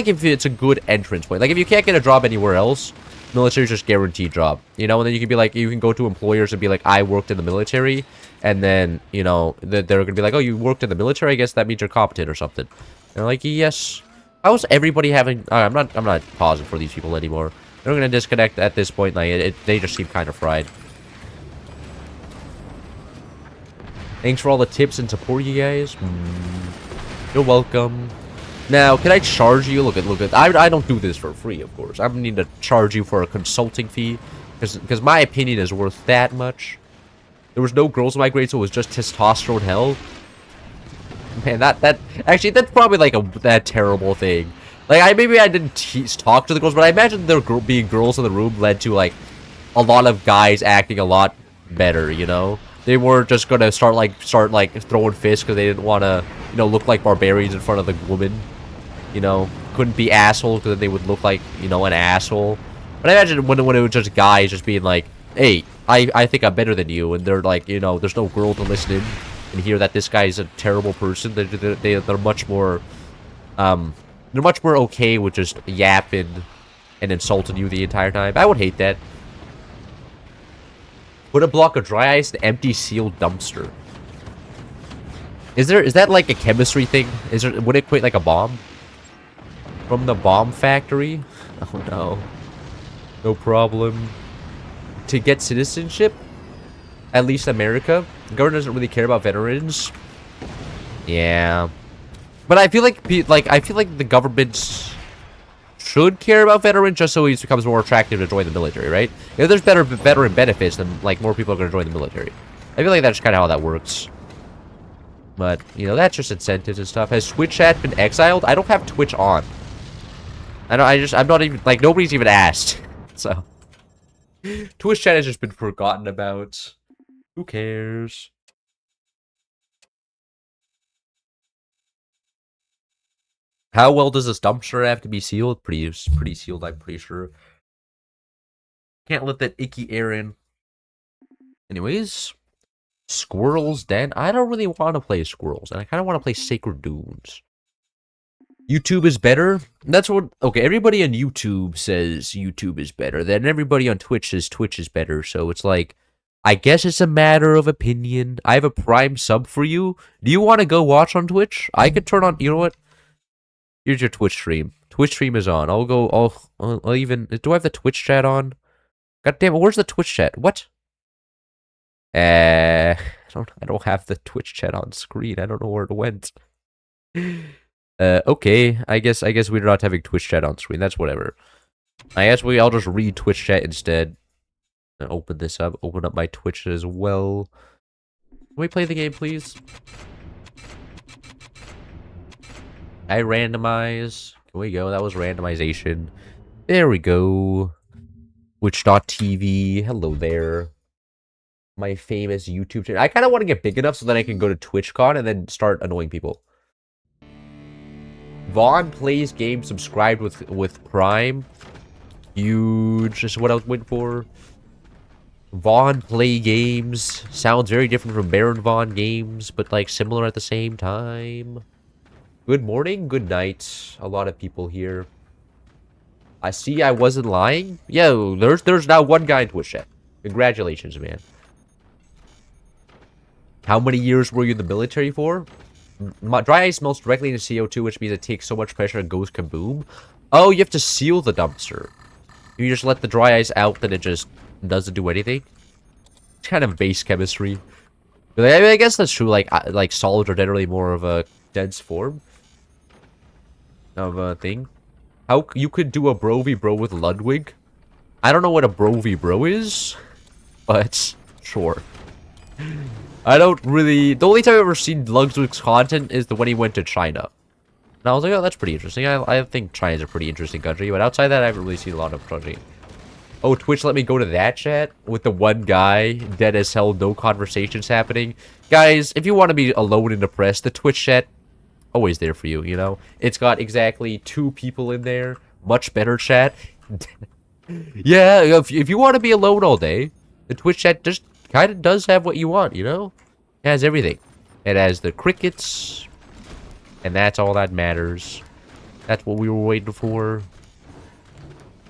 if it's a good entrance point, like if you can't get a job anywhere else, military's just guaranteed job, you know. And then you can be like, you can go to employers and be like, I worked in the military, and then, you know, they're gonna be like, oh, you worked in the military, I guess that means you're competent or something. And they're like, yes. How's everybody having? I'm not pausing for these people anymore. They're gonna disconnect at this point. Like they just seem kind of fried. Thanks for all the tips and support, you guys. You're welcome. Now, can I charge you? Look at. I don't do this for free, of course. I need to charge you for a consulting fee, because my opinion is worth that much. There was no girls in my grade, so it was just testosterone hell. Man, actually, that's probably like that terrible thing. Like, maybe I didn't talk to the girls, but I imagine there being girls in the room led to like a lot of guys acting a lot better. You know, they weren't just gonna start throwing fists because they didn't want to, you know, look like barbarians in front of the woman. You know, couldn't be assholes because they would look like, you know, an asshole. But I imagine when it was just guys just being like, hey, I think I'm better than you, and they're like, you know, there's no girl to listen in and hear that this guy's a terrible person. They're much more okay with just yapping and insulting you the entire time. I would hate that. Put a block of dry ice in an empty sealed dumpster. Is that like a chemistry thing? Would it create like a bomb? From the bomb factory? Oh no. No problem. To get citizenship? At least America? The government doesn't really care about veterans. Yeah. But I feel like the government should care about veterans just so it becomes more attractive to join the military, right? If there's better veteran benefits, then like more people are going to join the military. I feel like that's kind of how that works. But, you know, that's just incentives and stuff. Has Twitch chat been exiled? I don't have Twitch on. I'm not even, like, nobody's even asked. So, Twitch chat has just been forgotten about. Who cares? How well does this dumpster have to be sealed? Pretty sealed, I'm pretty sure. Can't let that icky air in. Anyways, Squirrels Den. I don't really want to play Squirrels, and I kind of want to play Sacred Dunes. YouTube is better? That's what... Okay, everybody on YouTube says YouTube is better. Then everybody on Twitch says Twitch is better. So it's like, I guess it's a matter of opinion. I have a Prime sub for you. Do you want to go watch on Twitch? I could turn on... You know what? Here's your Twitch stream. Twitch stream is on. I'll even... Do I have the Twitch chat on? God damn it, where's the Twitch chat? What? I don't have the Twitch chat on screen. I don't know where it went. Okay. I guess we're not having Twitch chat on screen. That's whatever. I guess I'll just read Twitch chat instead. And open this up. Open up my Twitch as well. Can we play the game, please? I randomize. Here we go. That was randomization. There we go. Twitch.tv. Hello there. My famous YouTube channel. I kind of want to get big enough so that I can go to TwitchCon and then start annoying people. Vaughn plays games subscribed with Prime. Huge. Just what I was waiting for. Vaughn play games. Sounds very different from Baron Vaughn games, but like similar at the same time. Good morning, good night. A lot of people here. I see I wasn't lying. Yo, there's now one guy in Twitch chat. Congratulations, man. How many years were you in the military for? Dry ice melts directly into CO2, which means it takes so much pressure and goes kaboom. Oh, you have to seal the dumpster. You just let the dry ice out, then it just doesn't do anything. It's kind of base chemistry. But I guess that's true. Like solids are generally more of a dense form of a thing. How you could do a bro v bro with Ludwig? I don't know what a bro v bro is, but sure. I don't really... The only time I've ever seen Ludwig's content is when he went to China. And I was like, oh, that's pretty interesting. I think China's a pretty interesting country, but outside that, I haven't really seen a lot of country. Oh, Twitch let me go to that chat with the one guy, dead as hell, no conversations happening. Guys, if you want to be alone and depressed, the Twitch chat, always there for you, you know? It's got exactly 2 people in there. Much better chat. Yeah, if you want to be alone all day, the Twitch chat just kind of does have what you want, you know? It has everything. It has the crickets, and that's all that matters. That's what we were waiting for.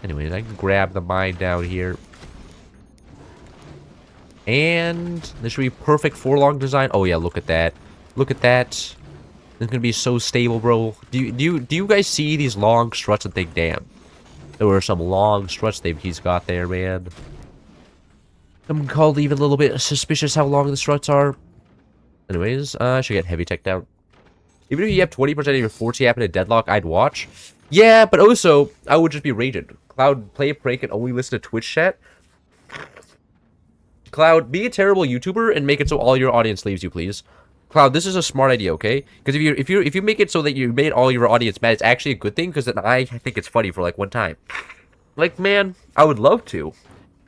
Anyways, I can grab the mine down here. And this should be perfect for long design. Oh yeah, look at that. Look at that. It's gonna be so stable, bro. Do you guys see these long struts and think, damn, there were some long struts he's got there, man. I'm called even a little bit suspicious how long the struts are. Anyways, I should get heavy tech down. Even if you have 20% of your forty happen to deadlock, I'd watch. Yeah, but also, I would just be raging. Cloud, play a prank and only listen to Twitch chat. Cloud, be a terrible YouTuber and make it so all your audience leaves you, please. Cloud, this is a smart idea, okay? Because if you make it so that you made all your audience mad, it's actually a good thing, because then I think it's funny for like one time. Like, man, I would love to.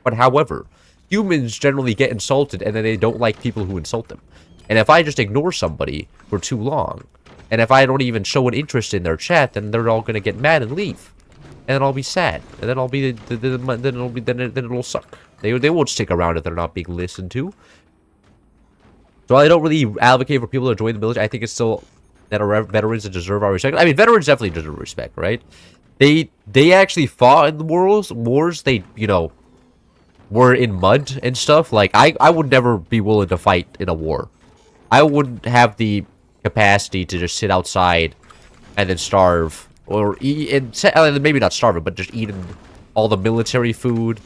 But however, humans generally get insulted and then they don't like people who insult them. And if I just ignore somebody for too long, and if I don't even show an interest in their chat, then they're all gonna get mad and leave. And then I'll be sad. And then I'll be then it'll suck. They won't stick around if they're not being listened to. So I don't really advocate for people to join the military. I think it's still that are veterans that deserve our respect. I mean, veterans definitely deserve respect, right? They actually fought in the wars. They, you know, were in mud and stuff. Like, I would never be willing to fight in a war. I wouldn't have the capacity to just sit outside and then starve or maybe not starving, but just eating all the military food,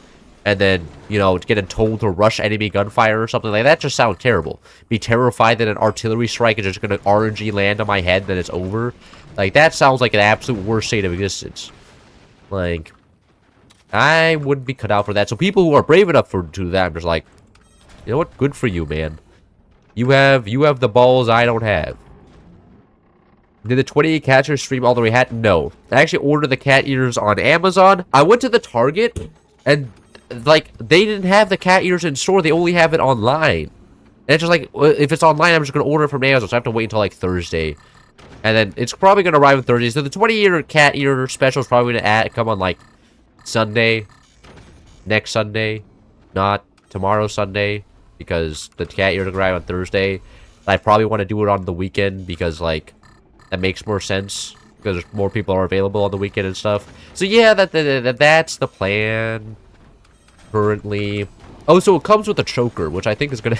and then, you know, getting told to rush enemy gunfire or something like that just sounds terrible. Be terrified that an artillery strike is just going to RNG land on my head, then it's over. Like, that sounds like an absolute worst state of existence. Like, I wouldn't be cut out for that. So people who are brave enough to do that, I'm just like, you know what? Good for you, man. You have the balls I don't have. Did the 28 catchers stream all the way hat? No. I actually ordered the cat ears on Amazon. I went to the Target, and, like, they didn't have the cat ears in store. They only have it online. And it's just like, if it's online, I'm just going to order it from Amazon. So I have to wait until, like, Thursday. And then it's probably going to arrive on Thursday. So the 20-year cat ear special is probably going to come on, like, Sunday. Next Sunday. Not tomorrow Sunday. Because the cat ear is going to arrive on Thursday. I probably want to do it on the weekend because, like, that makes more sense because more people are available on the weekend and stuff. So yeah, that's the plan currently. Oh, so it comes with a choker, which I think is gonna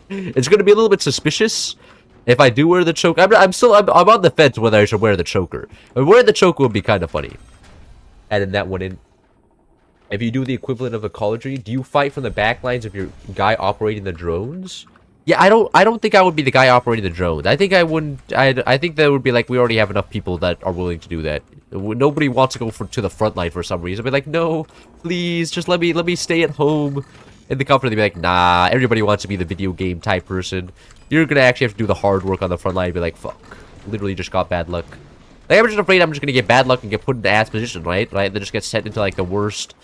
it's gonna be a little bit suspicious if I do wear the choker. I'm on the fence whether I should wear the choker. Wearing the choker would be kind of funny. Adding that one in. If you do the equivalent of a Call of Duty, do you fight from the back lines of your guy operating the drones? Yeah, I don't think I would be the guy operating the drones. I think I wouldn't. I think that would be like, we already have enough people that are willing to do that. Nobody wants to go to the front line for some reason. Be like, no, please, just let me stay at home in the comfort. They'd be like, nah. Everybody wants to be the video game type person. You're gonna actually have to do the hard work on the front line. And be like, fuck, literally just got bad luck. Like, I'm just afraid I'm just gonna get bad luck and get put into ass position, right? Then just get sent into like the worst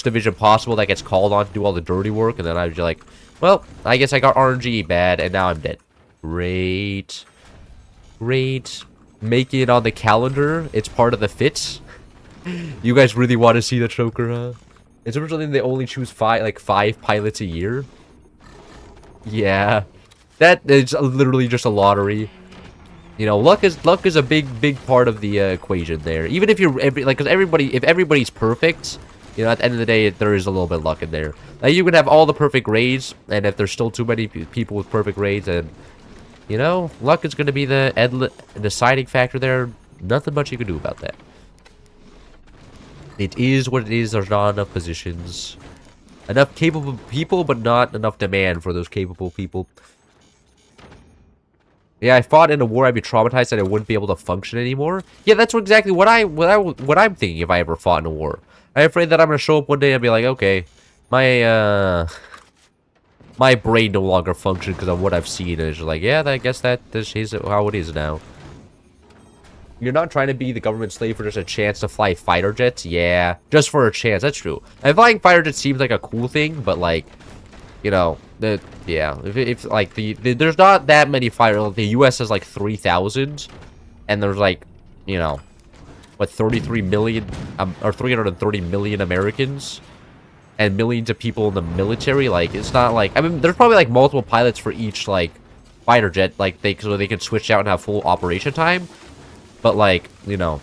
division possible that gets called on to do all the dirty work, and then I'd be like, well, I guess I got RNG bad, and now I'm dead. Great. Great. Making it on the calendar. It's part of the fit. You guys really want to see the choker, huh? It's originally they only choose five pilots a year. Yeah. That is literally just a lottery. You know, luck is a big part of the equation there. Even if you're, because if everybody's perfect, you know, at the end of the day, there is a little bit of luck in there. Now, you can have all the perfect grades, and if there's still too many people with perfect grades, then, you know, luck is going to be the deciding factor there. Nothing much you can do about that. It is what it is. There's not enough positions. Enough capable people, but not enough demand for those capable people. Yeah, I fought in a war, I'd be traumatized that I wouldn't be able to function anymore. Yeah, that's exactly what I'm thinking if I ever fought in a war. I'm afraid that I'm gonna show up one day and be like, okay, my brain no longer functions because of what I've seen. And it's just like, yeah, I guess this is how it is now. You're not trying to be the government slave for just a chance to fly fighter jets? Yeah, just for a chance. That's true. And flying fighter jets seems like a cool thing, but like, you know, if like there's not that many fighter. The U.S. has like 3,000, and there's like, you know, what, 33 million or 330 million Americans and millions of people in the military. Like, it's not like, I mean, there's probably like multiple pilots for each like fighter jet, like so they can switch out and have full operation time. But like, you know,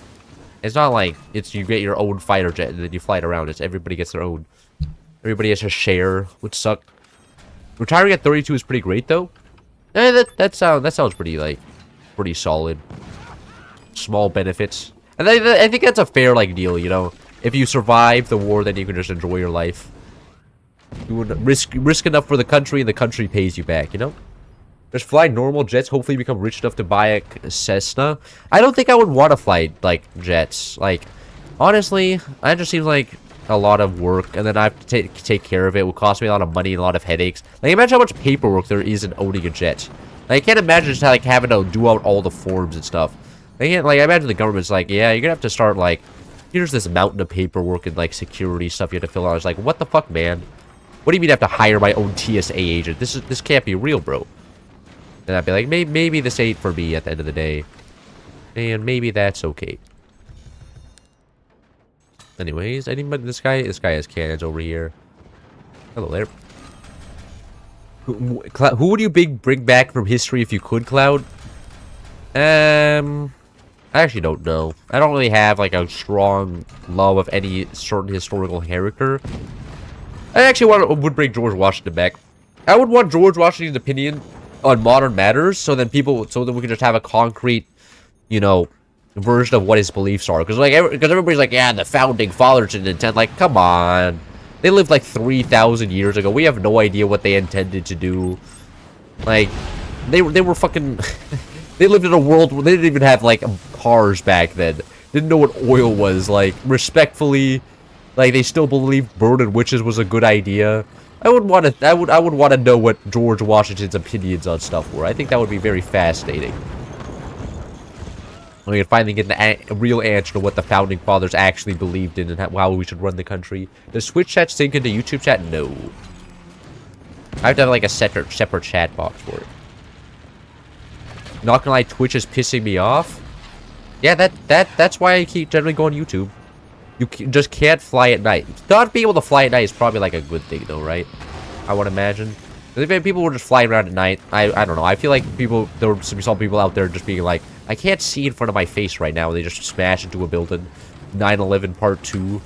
it's not like you get your own fighter jet and then you fly it around. It's everybody gets their own. Everybody has a share, which suck. Retiring at 32 is pretty great though. That sounds pretty solid. Small benefits. And I think that's a fair, like, deal, you know? If you survive the war, then you can just enjoy your life. You would risk enough for the country, and the country pays you back, you know? Just fly normal jets, hopefully become rich enough to buy a Cessna. I don't think I would want to fly, like, jets. Like, honestly, that just seems like a lot of work, and then I have to take care of it. It will cost me a lot of money and a lot of headaches. Like, imagine how much paperwork there is in owning a jet. Like, I can't imagine just, like, having to do out all the forms and stuff. I imagine the government's like, yeah, you're gonna have to start, like, here's this mountain of paperwork and, like, security stuff you have to fill out. It's like, what the fuck, man? What do you mean I have to hire my own TSA agent? This can't be real, bro. And I'd be like, maybe this ain't for me at the end of the day. And maybe that's okay. Anyways, anybody, this guy has cannons over here. Hello there. Who would you bring back from history if you could, Cloud? I actually don't know. I don't really have, like, a strong love of any certain historical character. I actually would bring George Washington back. I would want George Washington's opinion on modern matters, so then we could just have a concrete, you know, version of what his beliefs are. Because everybody's like, yeah, the founding fathers didn't intend. Like, come on. They lived like 3,000 years ago. We have no idea what they intended to do. Like, they were fucking... They lived in a world where they didn't even have, like, cars back then. Didn't know what oil was. Like, respectfully, like, they still believed burning witches was a good idea. I would want to know what George Washington's opinions on stuff were. I think that would be very fascinating. We can finally get a real answer to what the founding fathers actually believed in and how we should run the country. Does Twitch chat sync into YouTube chat? No. I have to have like a separate chat box for it. Not gonna lie, Twitch is pissing me off. Yeah, that's why I keep generally going YouTube. You just can't fly at night. Not being able to fly at night is probably like a good thing though, right? I would imagine. If people were just flying around at night, I don't know. I feel like there were some people out there just being like, I can't see in front of my face right now. They just smash into a building. 9/11 Part 2.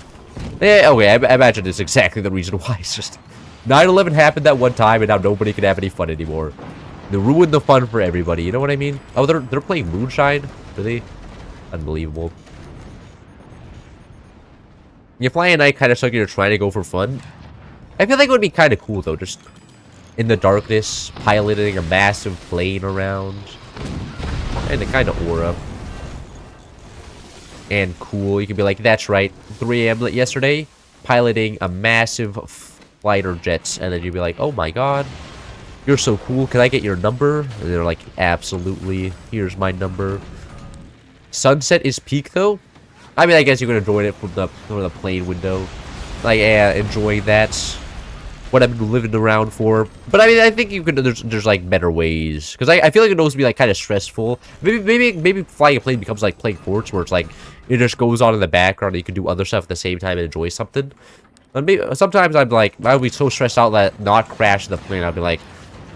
Yeah, okay, I imagine it's exactly the reason why. It's just 9/11 happened that one time, and now nobody can have any fun anymore. They ruined the fun for everybody. You know what I mean? Oh, they're playing Moonshine. Really? Unbelievable. You fly at night, kind of like you're trying to go for fun. I feel like it would be kind of cool though, just in the darkness, piloting a massive plane around. And the kind of aura. And cool. You could be like, that's right, 3 a.m. yesterday, piloting a massive fighter jets. And then you'd be like, oh my god, you're so cool. Can I get your number? And they're like, absolutely. Here's my number. Sunset is peak though. I mean, I guess you can enjoy it from the plane window. Like, yeah, enjoying that. What I've been living around for. But I mean, I think you can. There's like better ways, because I feel like it knows to be like kind of stressful. Maybe flying a plane becomes like playing forts, where it's like it just goes on in the background and you can do other stuff at the same time and enjoy something. And maybe sometimes I'm like, I would be so stressed out that not crashing the plane. I'd be like,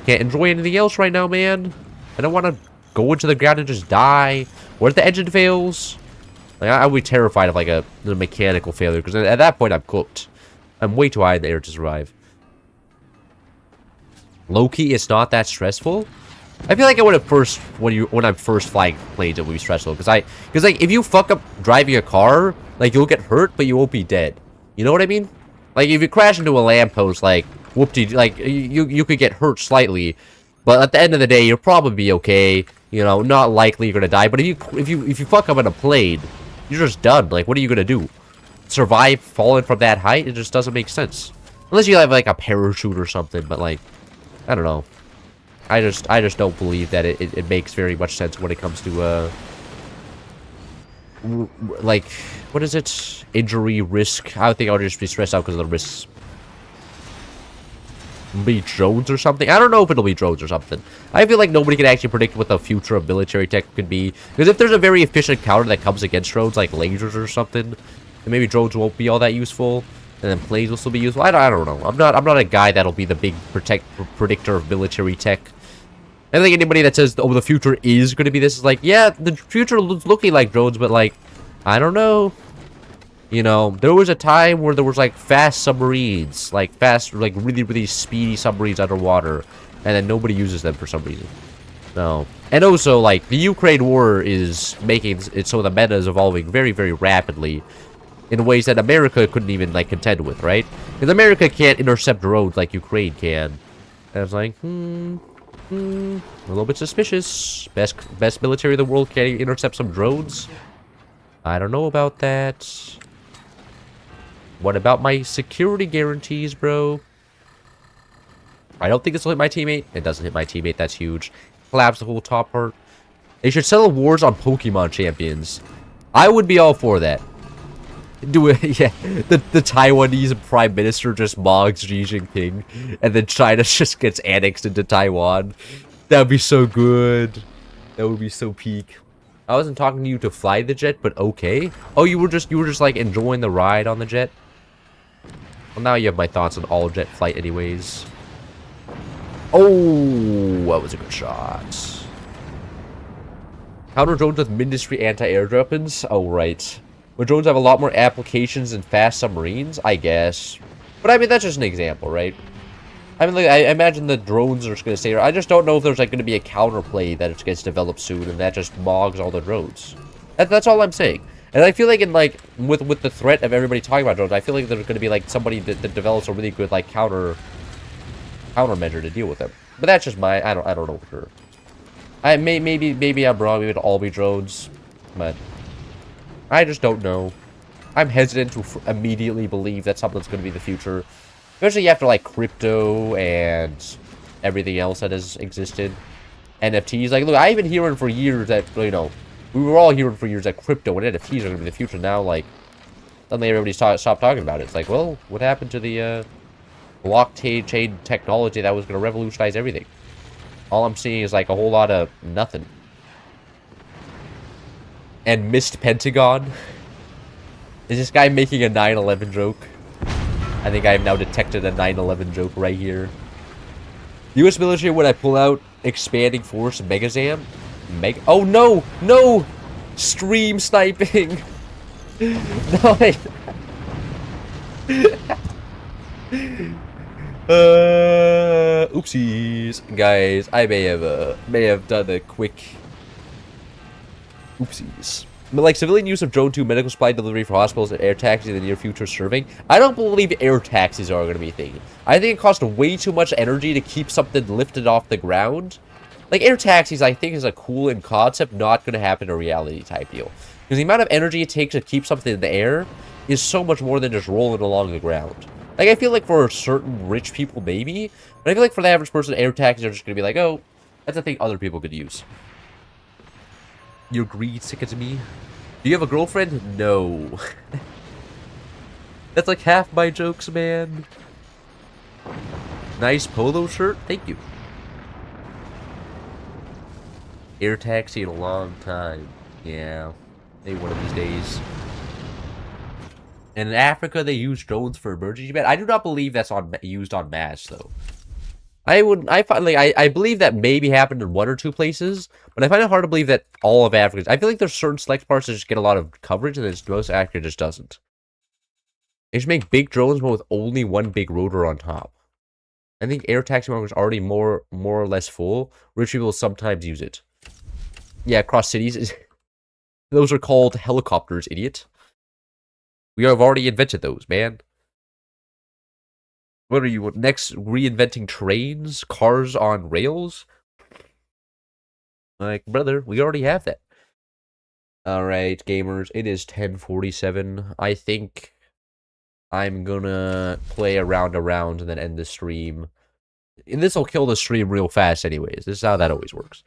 can't enjoy anything else right now, man. I don't want to go into the ground and just die. What if the engine fails? Like, I would be terrified of like a mechanical failure, because at that point I'm cooked. I'm way too high in the air to survive. Low-key, it's not that stressful. I feel like when I'm first flying planes, it would be stressful, because like if you fuck up driving a car, like you'll get hurt, but you won't be dead. You know what I mean? Like if you crash into a lamppost, like whoop-de, like you could get hurt slightly, but at the end of the day, you'll probably be okay. You know, not likely you're gonna die. But if you fuck up in a plane, you're just done. Like, what are you gonna do? Survive falling from that height? It just doesn't make sense. Unless you have like a parachute or something. But like, I don't know. I just don't believe that it makes very much sense when it comes to like, what is it? Injury risk. I think I would just be stressed out because of the risks. Be drones or something. I don't know if it'll be drones or something. I feel like nobody can actually predict what the future of military tech could be. Because if there's a very efficient counter that comes against drones, like lasers or something, then maybe drones won't be all that useful, and then planes will still be useful. I don't know. I'm not a guy that'll be the big predictor of military tech. I think anybody that says, oh, the future is going to be this is like, yeah, the future looks looking like drones, but like, I don't know. You know, there was a time where there was like fast submarines, like really, really speedy submarines underwater, and then nobody uses them for some reason. No. And also, like, the Ukraine war is making it so the meta is evolving very, very rapidly in ways that America couldn't even, like, contend with, right? Because America can't intercept drones like Ukraine can. And I was like, a little bit suspicious. Best military in the world can't intercept some drones? I don't know about that. What about my security guarantees, bro? I don't think this will hit my teammate. It doesn't hit my teammate. That's huge. Collapse the whole top part. They should settle wars on Pokemon champions. I would be all for that. Do it, yeah. The Taiwanese prime minister just mogs Xi Jinping, and then China just gets annexed into Taiwan. That would be so good. That would be so peak. I wasn't talking to you to fly the jet, but okay. Oh, you were just like enjoying the ride on the jet. Well, now you have my thoughts on all jet flight anyways. Oh, that was a good shot. Counter drones with ministry anti-air weapons? Oh, right. But drones have a lot more applications than fast submarines? I guess. But I mean, that's just an example, right? I mean, like, I imagine the drones are just going to stay there. I just don't know if there's like going to be a counterplay that gets developed soon and that just mogs all the drones. That's all I'm saying. And I feel like in like with the threat of everybody talking about drones, I feel like there's going to be like somebody that develops a really good like countermeasure to deal with them. But that's just my I don't know for sure. Maybe I'm wrong. Maybe it'll all be drones, but I just don't know. I'm hesitant to immediately believe that something's going to be the future, especially after like crypto and everything else that has existed. NFTs, like, look, I've been hearing for years that, you know, we were all hearing for years that crypto and NFTs are going to be the future. Now, like, suddenly everybody's stopped talking about it. It's like, well, what happened to the blockchain technology that was going to revolutionize everything? All I'm seeing is, like, a whole lot of nothing. And missed Pentagon. Is this guy making a 9/11 joke? I think I have now detected a 9/11 joke right here. U.S. military, when I pull out expanding force Megazam? Oh no! No! Stream sniping! No, wait. Oopsies. Guys, I may have done a quick oopsies. But like civilian use of drone to medical supply delivery for hospitals and air taxis in the near future serving. I don't believe air taxis are going to be a thing. I think it costs way too much energy to keep something lifted off the ground. Like air taxis, I think is a cool in concept, not going to happen in a reality type deal. Because the amount of energy it takes to keep something in the air is so much more than just rolling along the ground. Like I feel like for certain rich people maybe, but I feel like for the average person, air taxis are just going to be like, oh, that's a thing other people could use. Your greed sickens me. Do you have a girlfriend? No. That's like half my jokes, man. Nice polo shirt. Thank you. Air taxi in a long time. Yeah. Maybe one of these days. And in Africa, they use drones for emergency. I do not believe that's used on mass, though. I believe that maybe happened in one or two places, but I find it hard to believe that all of Africa. I feel like there's certain select parts that just get a lot of coverage, and then most Africa just doesn't. They should make big drones, but with only one big rotor on top. I think air taxi market is already more or less full. Rich people sometimes use it. Yeah, across cities. Those are called helicopters, idiot. We have already invented those, man. What are you, next reinventing trains? Cars on rails? Like, brother, we already have that. Alright, gamers, it is 10:47. I think I'm gonna play a round and then end the stream. And this will kill the stream real fast anyways. This is how that always works.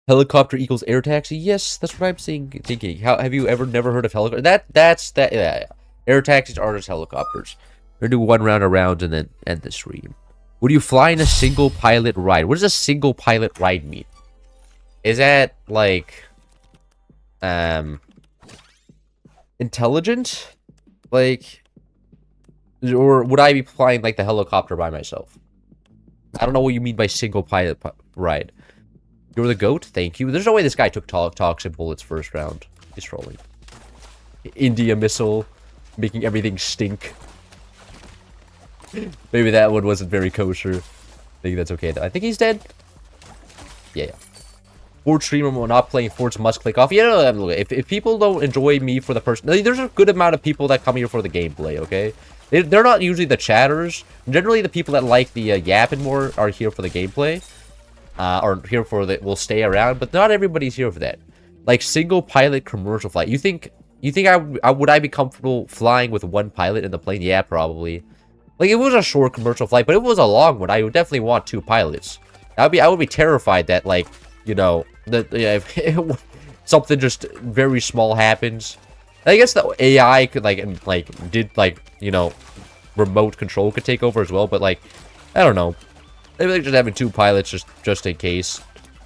Helicopter equals air taxi? Yes, that's what I'm thinking. How have you never heard of helicopter? Yeah. Air taxis are just helicopters. We're gonna do one round and then end the stream. Would you fly in a single pilot ride? What does a single pilot ride mean? Is that like intelligent? Like, or would I be flying like the helicopter by myself? I don't know what you mean by single pilot ride. You're the GOAT? Thank you. There's no way this guy took toxic bullets first round. He's trolling. India missile, making everything stink. Maybe that one wasn't very kosher. I think that's okay though. I think he's dead. Yeah. Ford streamer not playing Fords must click off. Yeah, if people don't enjoy me for the person, there's a good amount of people that come here for the gameplay. Okay, they're not usually the chatters. Generally, the people that like the yapping more are here for the gameplay. Or here for will stay around, but not everybody's here for that. Like single pilot commercial flight. You think would I be comfortable flying with one pilot in the plane? Yeah, probably. Like it was a short commercial flight, but it was a long one. I would definitely want two pilots. I would be terrified that like, you know, if something just very small happens. I guess the AI could you know, remote control could take over as well, but like I don't know. Maybe like just having two pilots just in case.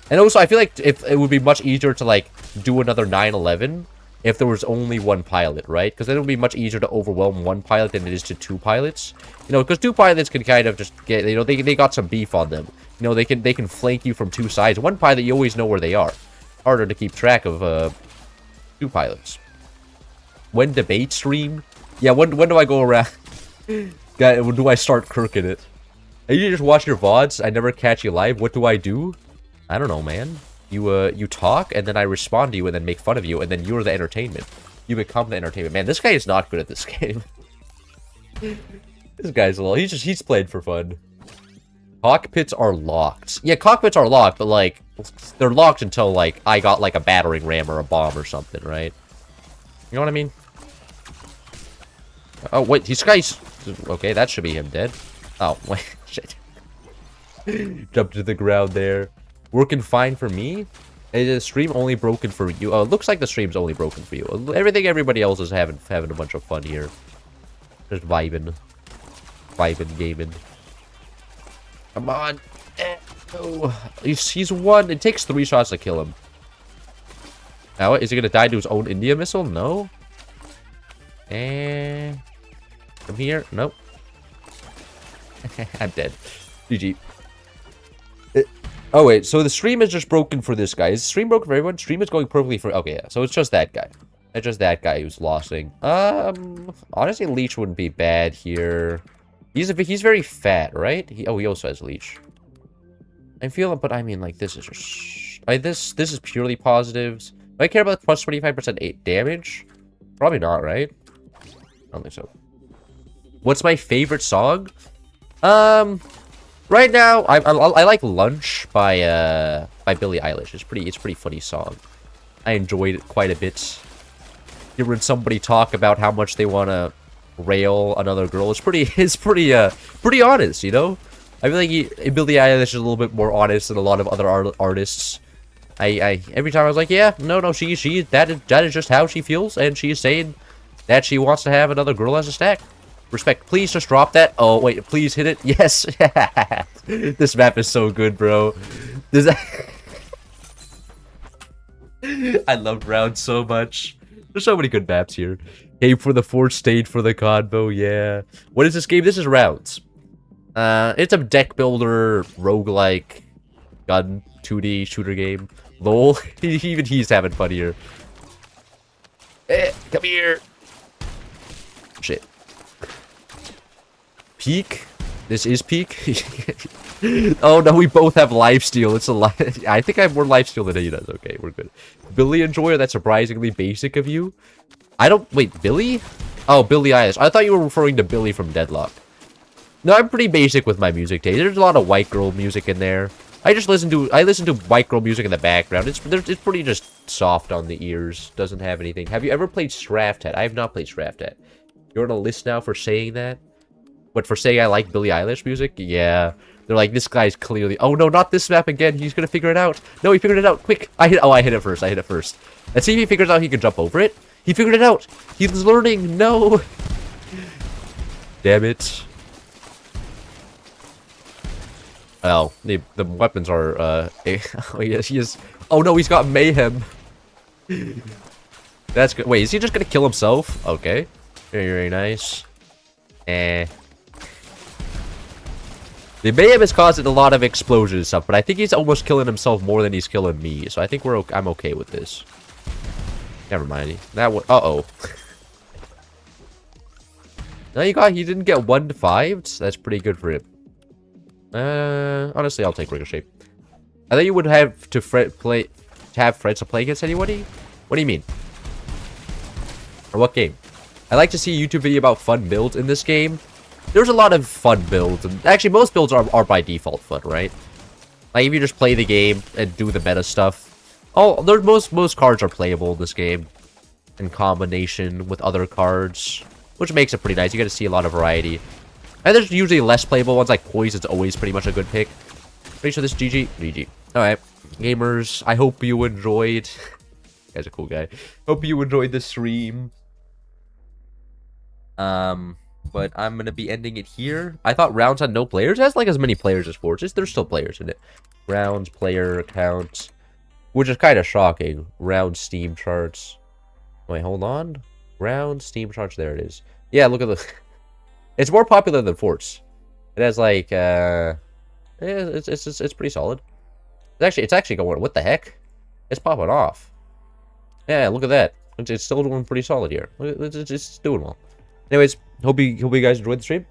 And also, I feel like if it would be much easier to like do another 9/11 if there was only one pilot, right? Because then it would be much easier to overwhelm one pilot than it is to two pilots. You know, because two pilots can kind of just get, you know, they got some beef on them. You know, they can flank you from two sides. One pilot, you always know where they are. Harder to keep track of two pilots. When debate stream? Yeah, when do I go around? When do I start kirking it? You just watch your VODs. I never catch you live. What do I do? I don't know, man. You talk, and then I respond to you, and then make fun of you, and then you're the entertainment. You become the entertainment. Man, this guy is not good at this game. This guy's a little... He's playing for fun. Cockpits are locked. Yeah, cockpits are locked, but, like, they're locked until, like, I got, like, a battering ram or a bomb or something, right? You know what I mean? Oh, wait, these guys... Okay, that should be him dead. Oh, wait, shit. Jumped to the ground there. Working fine for me? Is the stream only broken for you? Oh, it looks like the stream's only broken for you. Everybody else is having a bunch of fun here. Just vibing. Vibing, gaming. Come on. Oh, he's one. It takes 3 shots to kill him. Now, is he gonna die to his own India missile? No. And from here, nope. I'm dead. GG. Oh wait, so the stream is just broken for this guy. Is the stream broken for everyone? Stream is going perfectly for... Okay, yeah. So it's just that guy. It's just that guy who's losing. Honestly, Leech wouldn't be bad here. He's very fat, right? He also has Leech. I feel, but I mean, like, this is just... This is purely positives. Do I care about plus 25% damage? Probably not, right? I don't think so. What's my favorite song? Right now, I like Lunch by Billie Eilish. It's a pretty funny song. I enjoyed it quite a bit. Hearing somebody talk about how much they want to rail another girl is pretty honest, you know? I feel like Billie Eilish is a little bit more honest than a lot of other artists. Every time I was like, yeah, no, that is just how she feels, and she's saying that she wants to have another girl as a stack. Respect. Please just drop that. Oh, wait. Please hit it. Yes. This map is so good, bro. I love rounds so much. There's so many good maps here. Game for the 4th stage for the convo. Yeah. What is this game? This is rounds. It's a deck builder, roguelike, gun, 2D shooter game. Lol. Even he's having fun here. Come here. Shit. Peak? This is peak? Oh no, we both have lifesteal. It's a I think I have more lifesteal than he does. Okay, we're good. Billy Enjoyer, that's surprisingly basic of you. Wait, Billy? Oh, Billie Eilish. I thought you were referring to Billy from Deadlock. No, I'm pretty basic with my music taste. There's a lot of white girl music in there. I listen to white girl music in the background. It's pretty just soft on the ears. Doesn't have anything. Have you ever played Straftat? I have not played Straftat. You're on a list now for saying that? But for saying I like Billie Eilish music? Yeah. They're like, this guy's clearly... Oh, no, not this map again. He's gonna figure it out. No, he figured it out. Quick. I hit it first. Let's see if he figures out he can jump over it. He figured it out. He's learning. No. Damn it. Well, the weapons are... oh, yes, he is... Oh, no, he's got Mayhem. That's good. Wait, is he just gonna kill himself? Okay. Very, very nice. The Mayhem has caused a lot of explosions and stuff, but I think he's almost killing himself more than he's killing me. So I think I'm okay with this. Never mind. That one. Uh-oh. No, he didn't get 1 to 5. That's pretty good for him. Honestly, I'll take Ricochet. I think you would have to have friends to play against anybody. What do you mean? Or what game? I like to see a YouTube video about fun builds in this game. There's a lot of fun builds, and actually most builds are by default fun, right? Like if you just play the game and do the meta stuff. Oh, most cards are playable in this game, in combination with other cards, which makes it pretty nice. You get to see a lot of variety. And there's usually less playable ones, like Poison's always pretty much a good pick. Pretty sure this GG. GG. Alright. Gamers, I hope you enjoyed. You guy's a cool guy. Hope you enjoyed the stream. But I'm gonna be ending it here. I thought rounds had no players. It has like as many players as Fortress. There's still players in it. Rounds, player accounts. Which is kind of shocking. Round Steam charts. Wait, hold on. Round Steam charts. There it is. Yeah, look at the... It's more popular than Forts. It has like yeah, it's pretty solid. It's actually going. What the heck? It's popping off. Yeah, look at that. It's still doing pretty solid here. It's doing well. Anyways, hope you guys enjoyed the stream.